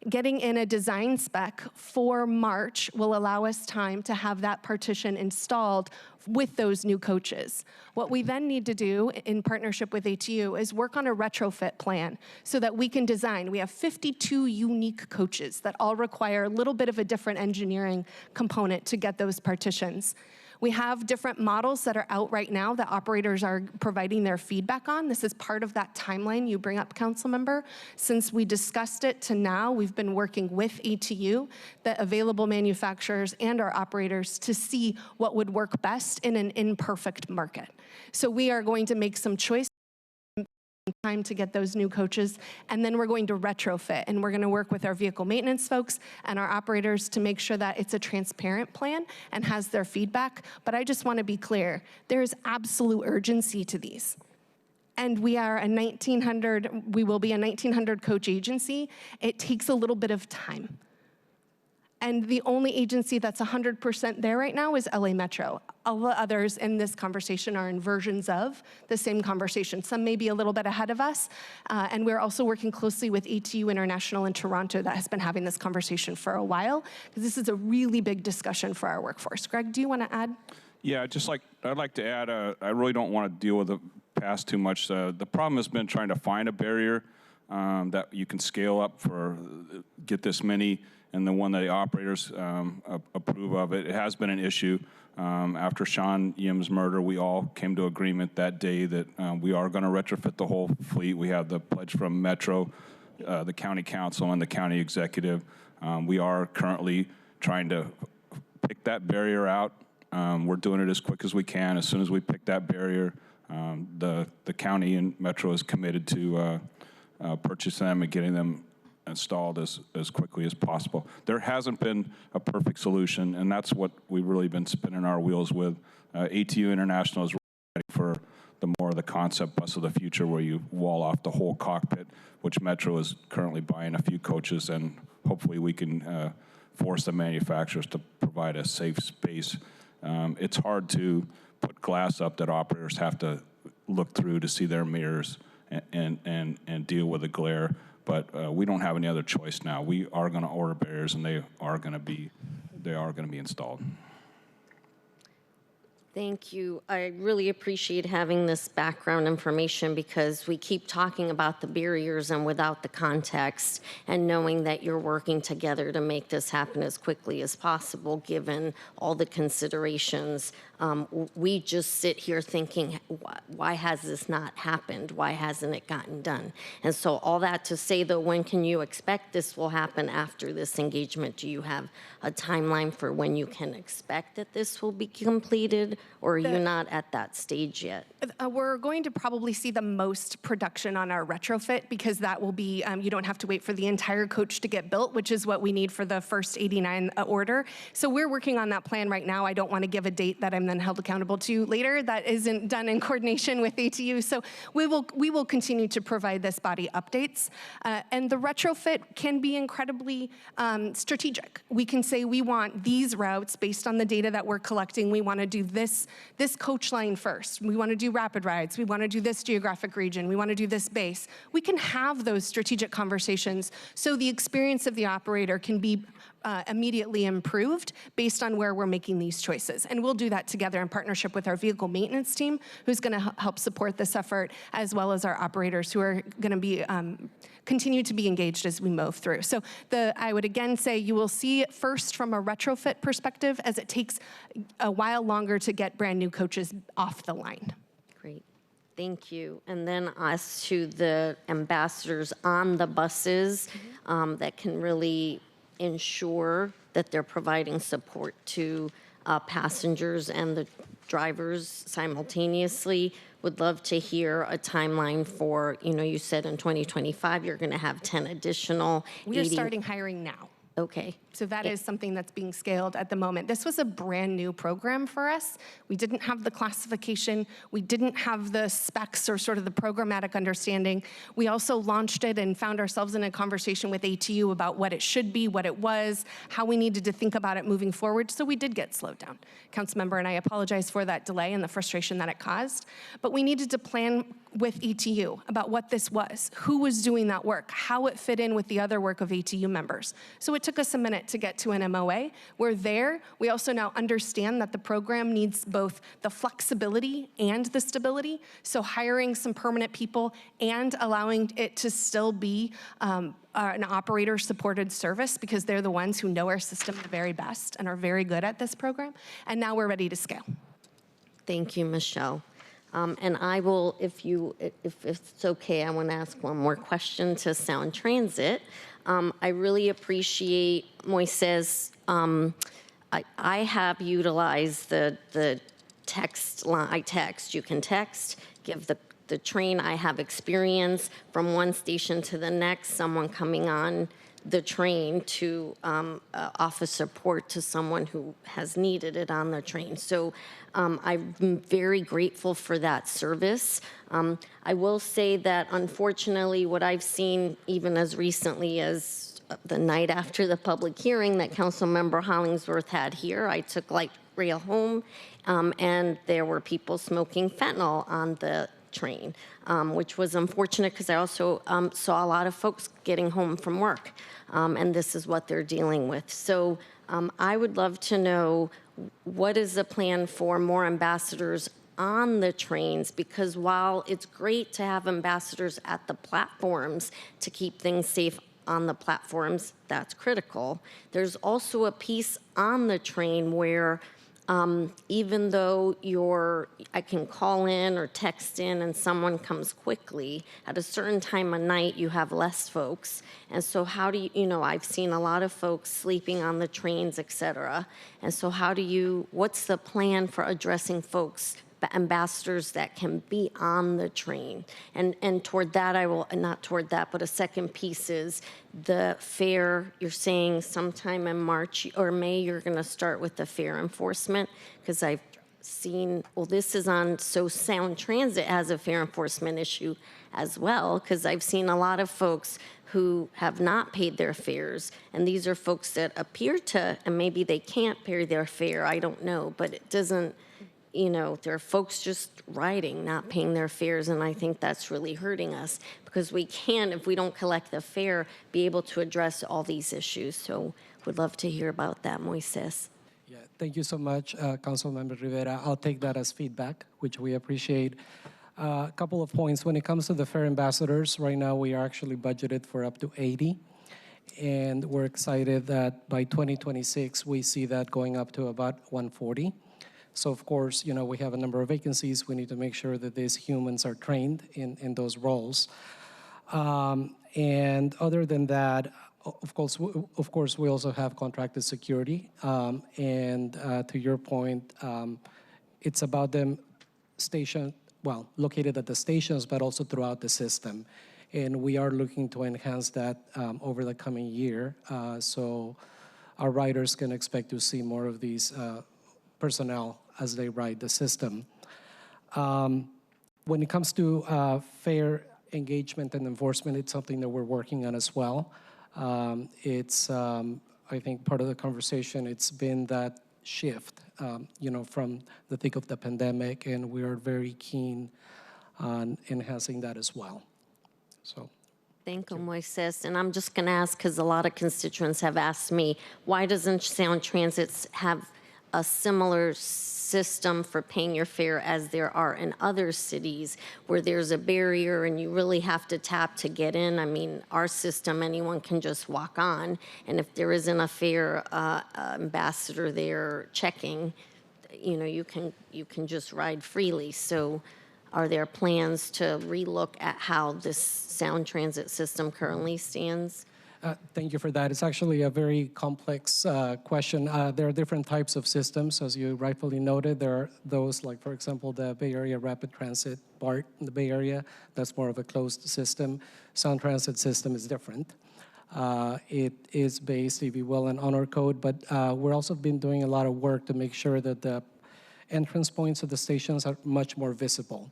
Getting in a design spec for March will allow us time to have that partition installed with those new coaches. What we then need to do in partnership with ATU is work on a retrofit plan so that we can design. We have 52 unique coaches that all require a little bit of a different engineering component to get those partitions. We have different models that are out right now that operators are providing their feedback on. This is part of that timeline you bring up, council member. Since we discussed it to now, we've been working with ATU, the available manufacturers and our operators to see what would work best in an imperfect market. So we are going to make some choices. Time to get those new coaches, and then we're going to retrofit, and we're going to work with our vehicle maintenance folks and our operators to make sure that it's a transparent plan and has their feedback. But I just want to be clear, there is absolute urgency to these. And we are a 1,900, we will be a 1,900 coach agency. It takes a little bit of time. And the only agency that's 100% there right now is LA Metro. All the others in this conversation are in versions of the same conversation. Some may be a little bit ahead of us. And we're also working closely with ATU International in Toronto that has been having this conversation for a while, because this is a really big discussion for our workforce. Greg, do you want to add? Yeah, I'd like to add, I really don't want to deal with the past too much. The problem has been trying to find a barrier that you can scale up for, get this many, and the one that the operators approve of. It has been an issue. After Sean Yim's murder, we all came to agreement that day that we are going to retrofit the whole fleet. We have the pledge from Metro, the county council, and the county executive. We are currently trying to pick that barrier out. We're doing it as quick as we can. As soon as we pick that barrier, the county and Metro is committed to purchasing them and getting them installed as quickly as possible. There hasn't been a perfect solution, and that's what we've really been spinning our wheels with. ATU International is ready for more of the concept bus of the future, where you wall off the whole cockpit, which Metro is currently buying a few coaches, and hopefully we can force the manufacturers to provide a safe space. It's hard to put glass up that operators have to look through to see their mirrors and deal with the glare. But we don't have any other choice now. We are going to order barriers, and they are going to be installed. Thank you. I really appreciate having this background information, because we keep talking about the barriers and without the context, and knowing that you're working together to make this happen as quickly as possible, given all the considerations. We just sit here thinking, why has this not happened? Why hasn't it gotten done? And so all that to say, though, when can you expect this will happen after this engagement? Do you have a timeline for when you can expect that this will be completed, or are you not at that stage yet? We're going to probably see the most production on our retrofit, because that will be, you don't have to wait for the entire coach to get built, which is what we need for the first 89 order. So we're working on that plan right now. I don't want to give a date that I'm then held accountable to later. That isn't done in coordination with ATU. So we will continue to provide this body updates. And the retrofit can be incredibly strategic. We can say we want these routes based on the data that we're collecting. We want to do this coach line first. We want to do rapid rides. We want to do this geographic region. We want to do this base. We can have those strategic conversations so the experience of the operator can be immediately improved based on where we're making these choices. And we'll do that together in partnership with our vehicle maintenance team, who's going to help support this effort, as well as our operators, who are going to be continue to be engaged as we move through. So I would again say you will see it first from a retrofit perspective, as it takes a while longer to get brand new coaches off the line. Great. Thank you. And then as to the ambassadors on the buses that can really ensure that they're providing support to passengers and the drivers simultaneously, would love to hear a timeline for, you said in 2025 you're going to have 10 additional. We are starting hiring now. Okay. So that is something that's being scaled at the moment. This was a brand new program for us. We didn't have the classification. We didn't have the specs or sort of the programmatic understanding. We also launched it and found ourselves in a conversation with ATU about what it should be, what it was, how we needed to think about it moving forward. So we did get slowed down. Councilmember and I apologize for that delay and the frustration that it caused. But we needed to plan with ATU about what this was, who was doing that work, how it fit in with the other work of ATU members. So it took us a minute to get to an MOA. We're there. We also now understand that the program needs both the flexibility and the stability. So hiring some permanent people and allowing it to still be an operator-supported service, because they're the ones who know our system the very best and are very good at this program. And now we're ready to scale. Thank you, Michelle. And I will, if it's okay, I want to ask one more question to Sound Transit. I really appreciate Moises. I have utilized the text line. You can text, give the train. I have experience from one station to the next, someone coming on the train to offer support to someone who has needed it on the train. So I'm very grateful for that service. I will say that unfortunately what I've seen even as recently as the night after the public hearing that Councilmember Hollingsworth had here, I took light rail home, and there were people smoking fentanyl on the train, which was unfortunate because I also saw a lot of folks getting home from work, and this is what they're dealing with. So I would love to know, what is the plan for more ambassadors on the trains? Because while it's great to have ambassadors at the platforms to keep things safe on the platforms, that's critical. There's also a piece on the train where even though I can call in or text in and someone comes quickly, at a certain time of night you have less folks. And so how do you, I've seen a lot of folks sleeping on the trains, et cetera. And so what's the plan for addressing folks, ambassadors that can be on the train? And toward that, not toward that, but a second piece is the fare. You're saying sometime in March or May, you're going to start with the fare enforcement, because I've seen, this is on, so Sound Transit has a fare enforcement issue as well, because I've seen a lot of folks who have not paid their fares, and these are folks that appear to, and maybe they can't pay their fare, I don't know, but it doesn't, there are folks just riding, not paying their fares, and I think that's really hurting us, because we can't, if we don't collect the fare, be able to address all these issues. So would love to hear about that, Moises. Yeah, thank you so much, Councilmember Rivera. I'll take that as feedback, which we appreciate. A couple of points. When it comes to the fare ambassadors, right now we are actually budgeted for up to 80. And we're excited that by 2026, we see that going up to about 140. So of course, we have a number of vacancies. We need to make sure that these humans are trained in those roles. And other than that, of course, we also have contracted security. And to your point, it's about them located at the stations, but also throughout the system. And we are looking to enhance that over the coming year. So our riders can expect to see more of these personnel as they ride the system. When it comes to fare engagement and enforcement, it's something that we're working on as well. It's, I think, part of the conversation. It's been that shift, from the thick of the pandemic, and we are very keen on enhancing that as well. So. Thank you, Moises. And I'm just going to ask, because a lot of constituents have asked me, why doesn't Sound Transit have a similar system for paying your fare as there are in other cities where there's a barrier and you really have to tap to get in? I mean, our system, anyone can just walk on, and if there isn't a fare ambassador there checking, you can just ride freely. So are there plans to relook at how this Sound Transit system currently stands? Thank you for that. It's actually a very complex question. There are different types of systems, as you rightfully noted. There are those like, for example, the Bay Area Rapid Transit BART in the Bay Area. That's more of a closed system. Sound Transit system is different. It is based, if you will, on honor code, but we're also been doing a lot of work to make sure that the entrance points of the stations are much more visible.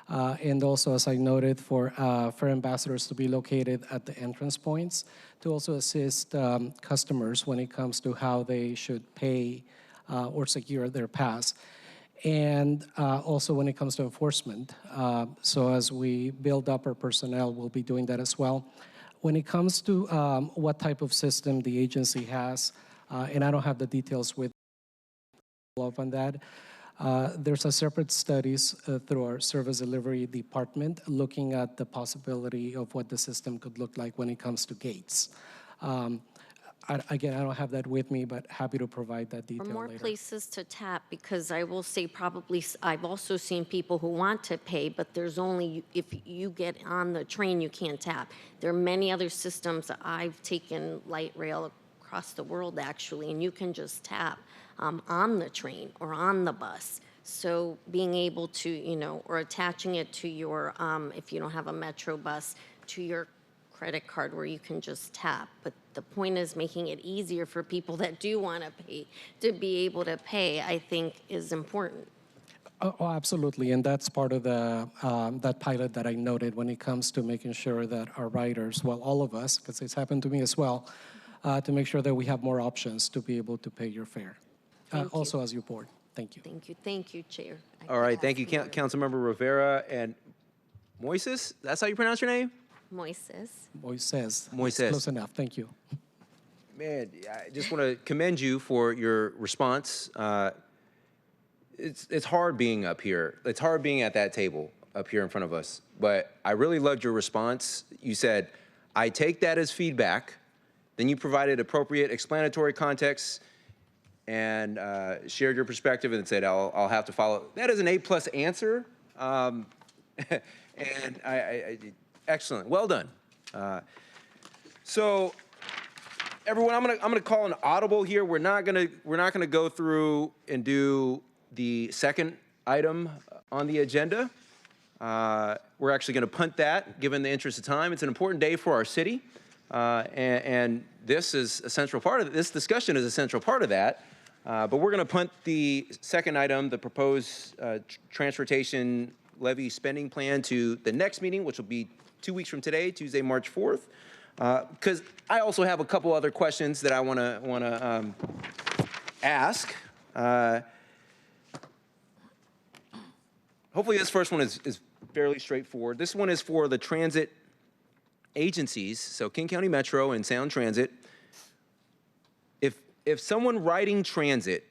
And also, as I noted, for fare ambassadors to be located at the entrance points to also assist customers when it comes to how they should pay or secure their pass. And also when it comes to enforcement. So as we build up our personnel, we'll be doing that as well. When it comes to what type of system the agency has, and I don't have the details with on that, there's a separate studies through our service delivery department looking at the possibility of what the system could look like when it comes to gates. Again, I don't have that with me, but happy to provide that detail later. More later. Places to tap, because I will say probably I've also seen people who want to pay, but there's only, if you get on the train, you can't tap. There are many other systems. I've taken light rail across the world, actually, and you can just tap on the train or on the bus. So being able to, or attaching it to your, if you don't have a Metro bus, to your credit card where you can just tap. But the point is making it easier for people that do want to pay to be able to pay, I think, is important. Oh, absolutely, and that's part of the that pilot that I noted when it comes to making sure that our riders, well, all of us, because it's happened to me as well, to make sure that we have more options to be able to pay your fare. Also, as your board, thank you. Thank you, Chair. All right, thank you, Councilmember Rivera and Moises. That's how you pronounce your name? Moises. Moises. Moises. Close enough. Thank you. Man, I just want to commend you for your response. It's hard being up here. It's hard being at that table up here in front of us. But I really loved your response. You said, I take that as feedback. Then you provided appropriate explanatory context and shared your perspective and said, I'll have to follow. That is an A+ answer. And excellent. Well done. So everyone, I'm gonna call an audible here. We're not gonna go through and do the second item on the agenda. We're actually going to punt that, given the interest of time. It's an important day for our city, and this is a central part of it. This discussion is a central part of that. But we're going to punt the second item, the proposed transportation levy spending plan, to the next meeting, which will be 2 weeks from today, Tuesday, March 4th. Because I also have a couple other questions that I want to ask. Hopefully this first one is fairly straightforward. This one is for the transit agencies, so King County Metro and Sound Transit. If someone riding transit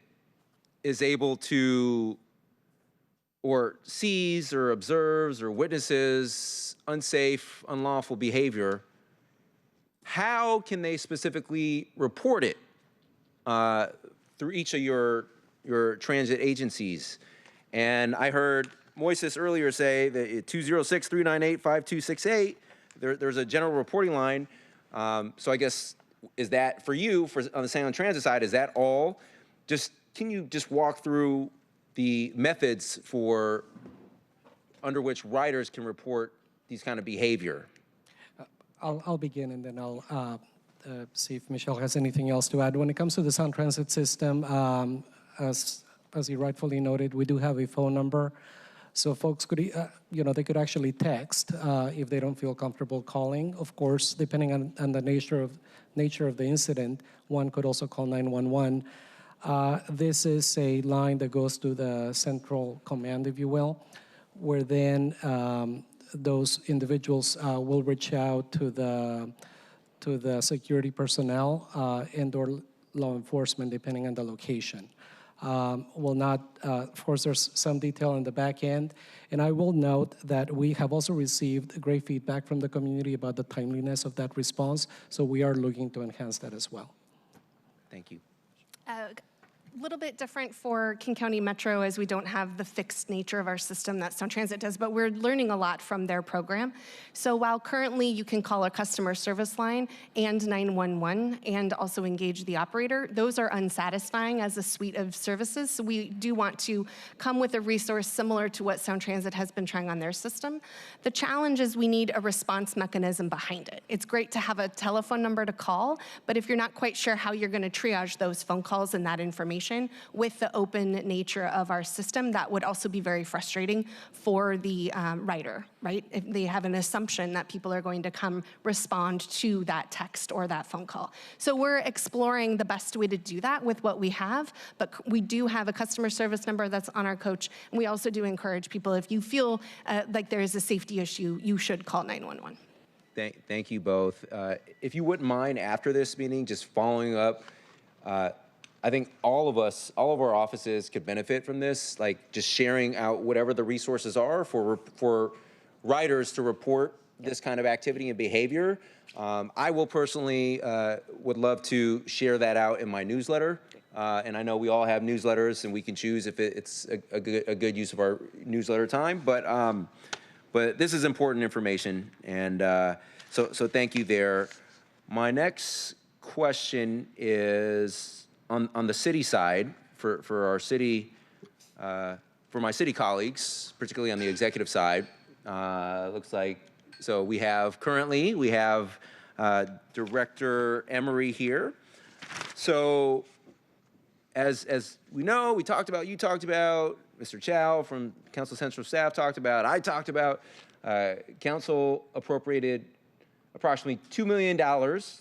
is able to, or sees or observes or witnesses unsafe, unlawful behavior, how can they specifically report it through each of your transit agencies? And I heard Moises earlier say that 206-398-5268, there's a general reporting line. So I guess, is that for you, on the Sound Transit side, is that all? Can you just walk through the methods under which riders can report these kind of behavior? I'll begin, and then I'll see if Michelle has anything else to add. When it comes to the Sound Transit system, as you rightfully noted, we do have a phone number. So folks could, they could actually text if they don't feel comfortable calling. Of course, depending on the nature of the incident, one could also call 911. This is a line that goes to the central command, if you will, where then those individuals will reach out to the security personnel and/or law enforcement, depending on the location. Will not, of course, there's some detail in the back end. And I will note that we have also received great feedback from the community about the timeliness of that response. So we are looking to enhance that as well. Thank you. A little bit different for King County Metro, as we don't have the fixed nature of our system that Sound Transit does, but we're learning a lot from their program. So while currently you can call a customer service line and 911 and also engage the operator, those are unsatisfying as a suite of services. So we do want to come with a resource similar to what Sound Transit has been trying on their system. The challenge is we need a response mechanism behind it. It's great to have a telephone number to call, but if you're not quite sure how you're going to triage those phone calls and that information, with the open nature of our system, that would also be very frustrating for the rider, right? If they have an assumption that people are going to come respond to that text or that phone call. So we're exploring the best way to do that with what we have, but we do have a customer service number that's on our coach. And we also do encourage people, if you feel like there is a safety issue, you should call 911. Thank you both. If you wouldn't mind, after this meeting, just following up, I think all of our offices could benefit from this, like just sharing out whatever the resources are for riders to report this kind of activity and behavior. I will personally would love to share that out in my newsletter. And I know we all have newsletters, and we can choose if it's a good use of our newsletter time. But this is important information, and so thank you there. My next question is on the city side for our city, for my city colleagues, particularly on the executive side. Looks like, so we have Director Emery here. So as we know, you talked about, Mr. Chow from Council Central staff talked about, I talked about, Council appropriated approximately $2 million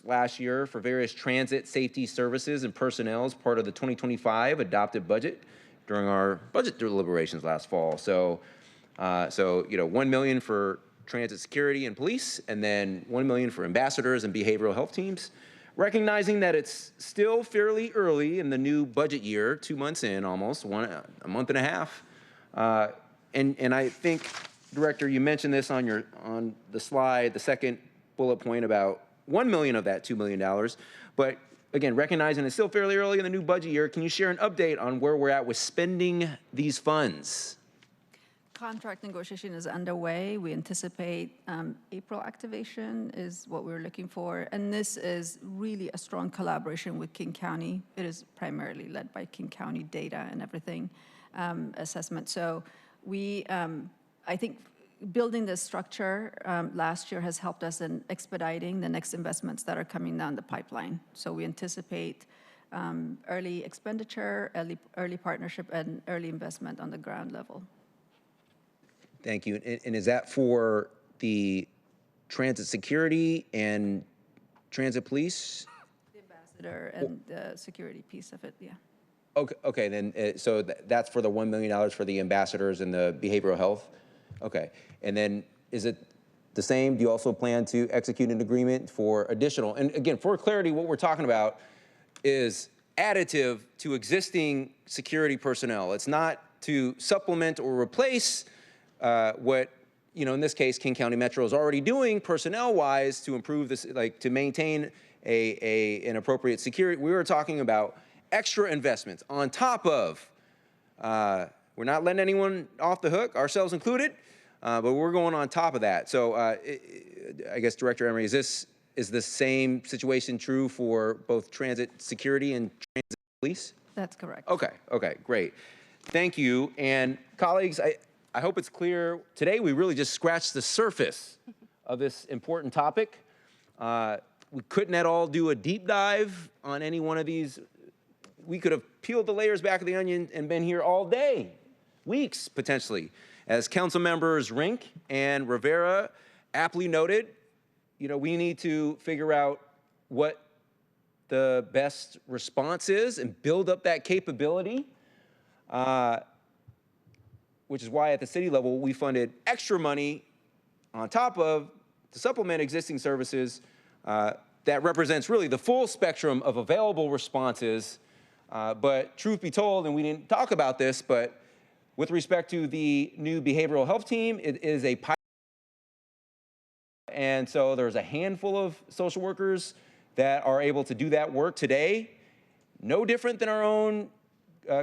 last year for various transit safety services and personnel as part of the 2025 adopted budget during our budget deliberations last fall. So, $1 million for transit security and police, and then $1 million for ambassadors and behavioral health teams. Recognizing that it's still fairly early in the new budget year, 2 months in almost, a month and a half. And I think, Director, you mentioned this on the slide, the second bullet point about $1 million of that $2 million. But again, recognizing it's still fairly early in the new budget year, can you share an update on where we're at with spending these funds? Contract negotiation is underway. We anticipate April activation is what we're looking for. And this is really a strong collaboration with King County. It is primarily led by King County data and everything assessment. So we, I think building this structure last year has helped us in expediting the next investments that are coming down the pipeline. So we anticipate early expenditure, early partnership, and early investment on the ground level. Thank you. And is that for the transit security and transit police? The ambassador and the security piece of it, yeah. Okay, then, so that's for the $1 million for the ambassadors and the behavioral health? Okay, and then is it the same? Do you also plan to execute an agreement for additional? And again, for clarity, what we're talking about is additive to existing security personnel. It's not to supplement or replace what, in this case, King County Metro is already doing personnel-wise to improve this, to maintain an appropriate security. We were talking about extra investments on top of, we're not letting anyone off the hook, ourselves included, but we're going on top of that. So I guess, Director Emery, is the same situation true for both transit security and transit police? That's correct. Okay, great. Thank you. And colleagues, I hope it's clear, today we really just scratched the surface of this important topic. We couldn't at all do a deep dive on any one of these. We could have peeled the layers back of the onion and been here all day, weeks potentially. As Council Members Rink and Rivera aptly noted, we need to figure out what the best response is and build up that capability. Which is why at the city level, we funded extra money on top of to supplement existing services that represents really the full spectrum of available responses. But truth be told, and we didn't talk about this, but with respect to the new behavioral health team, it is a pilot. And so there's a handful of social workers that are able to do that work today. No different than our own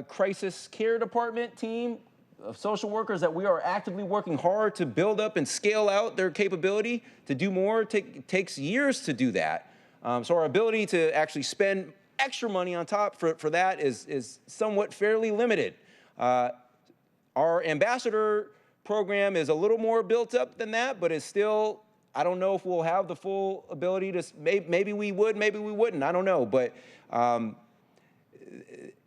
crisis care department team of social workers that we are actively working hard to build up and scale out their capability to do more. Takes years to do that. So our ability to actually spend extra money on top for that is somewhat fairly limited. Our ambassador program is a little more built up than that, but it's still, I don't know if we'll have the full ability to, maybe we would, maybe we wouldn't, I don't know. But, and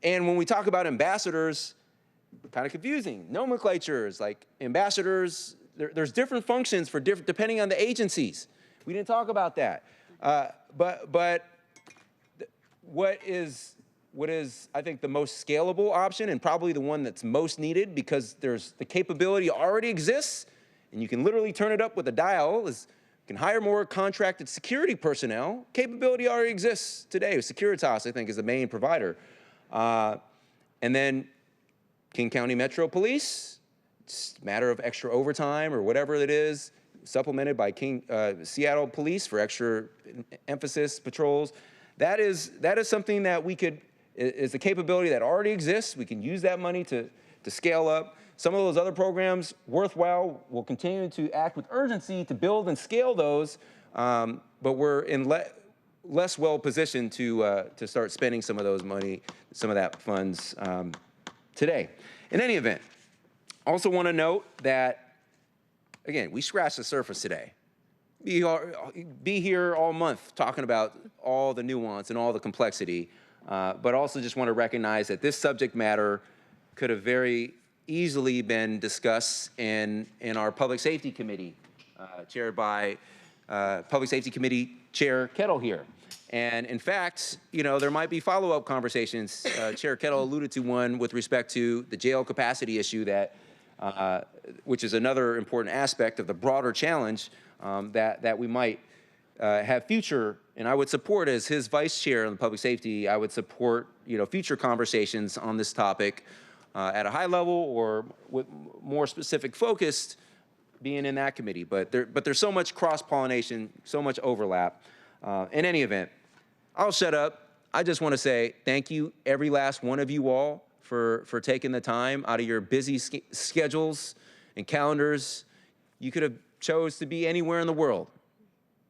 when we talk about ambassadors, kind of confusing. Nomenclatures, like ambassadors, there's different functions for depending on the agencies. We didn't talk about that. But what is, I think, the most scalable option and probably the one that's most needed because there's the capability already exists and you can literally turn it up with a dial is you can hire more contracted security personnel. Capability already exists today. Securitas, I think, is the main provider. And then King County Metro Police, it's a matter of extra overtime or whatever it is, supplemented by Seattle Police for extra emphasis patrols. That is something that we could, is the capability that already exists. We can use that money to scale up. Some of those other programs, worthwhile, we'll continue to act with urgency to build and scale those, but we're in less well positioned to start spending some of those money, some of that funds today. In any event, also want to note that, again, we scratched the surface today. Be here all month talking about all the nuance and all the complexity. but also just want to recognize that this subject matter could have very easily been discussed in our Public Safety Committee, chaired by Public Safety Committee Chair Kettle here. And in fact, you know, there might be follow-up conversations. Chair Kettle alluded to one with respect to the jail capacity issue that, which is another important aspect of the broader challenge that we might have future, and I would support, as his vice chair on public safety, I would support, you know, future conversations on this topic at a high level or with more specific focused being in that committee. But there's so much cross-pollination, so much overlap. In any event, I'll shut up. I just want to say thank you, every last one of you all, for taking the time out of your busy schedules and calendars. You could have chose to be anywhere in the world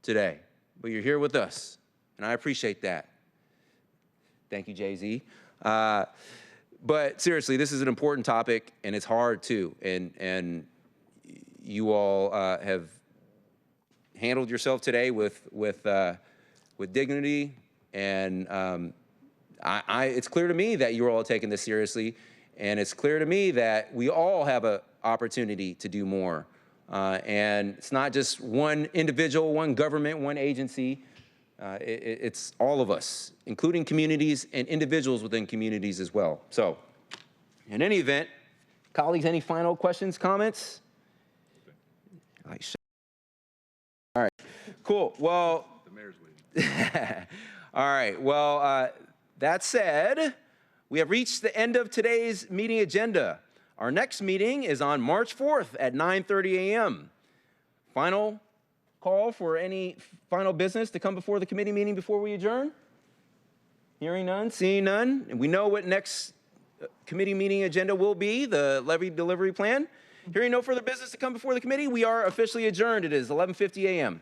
today, but you're here with us, and I appreciate that. Thank you, Jay-Z. But seriously, this is an important topic, and it's hard too, and you all have handled yourself today with dignity, and it's clear to me that you're all taking this seriously, and it's clear to me that we all have an opportunity to do more. And it's not just one individual, one government, one agency. It's all of us, including communities and individuals within communities as well. So, in any event, colleagues, any final questions, comments? All right, cool. Well, the mayor's waiting. All right, well, that said, we have reached the end of today's meeting agenda. Our next meeting is on March 4th at 9:30 a.m. Final call for any final business to come before the committee meeting before we adjourn? Hearing none, seeing none. And we know what next committee meeting agenda will be, the levy delivery plan. Hearing no further business to come before the committee, we are officially adjourned. It is 11:50 a.m.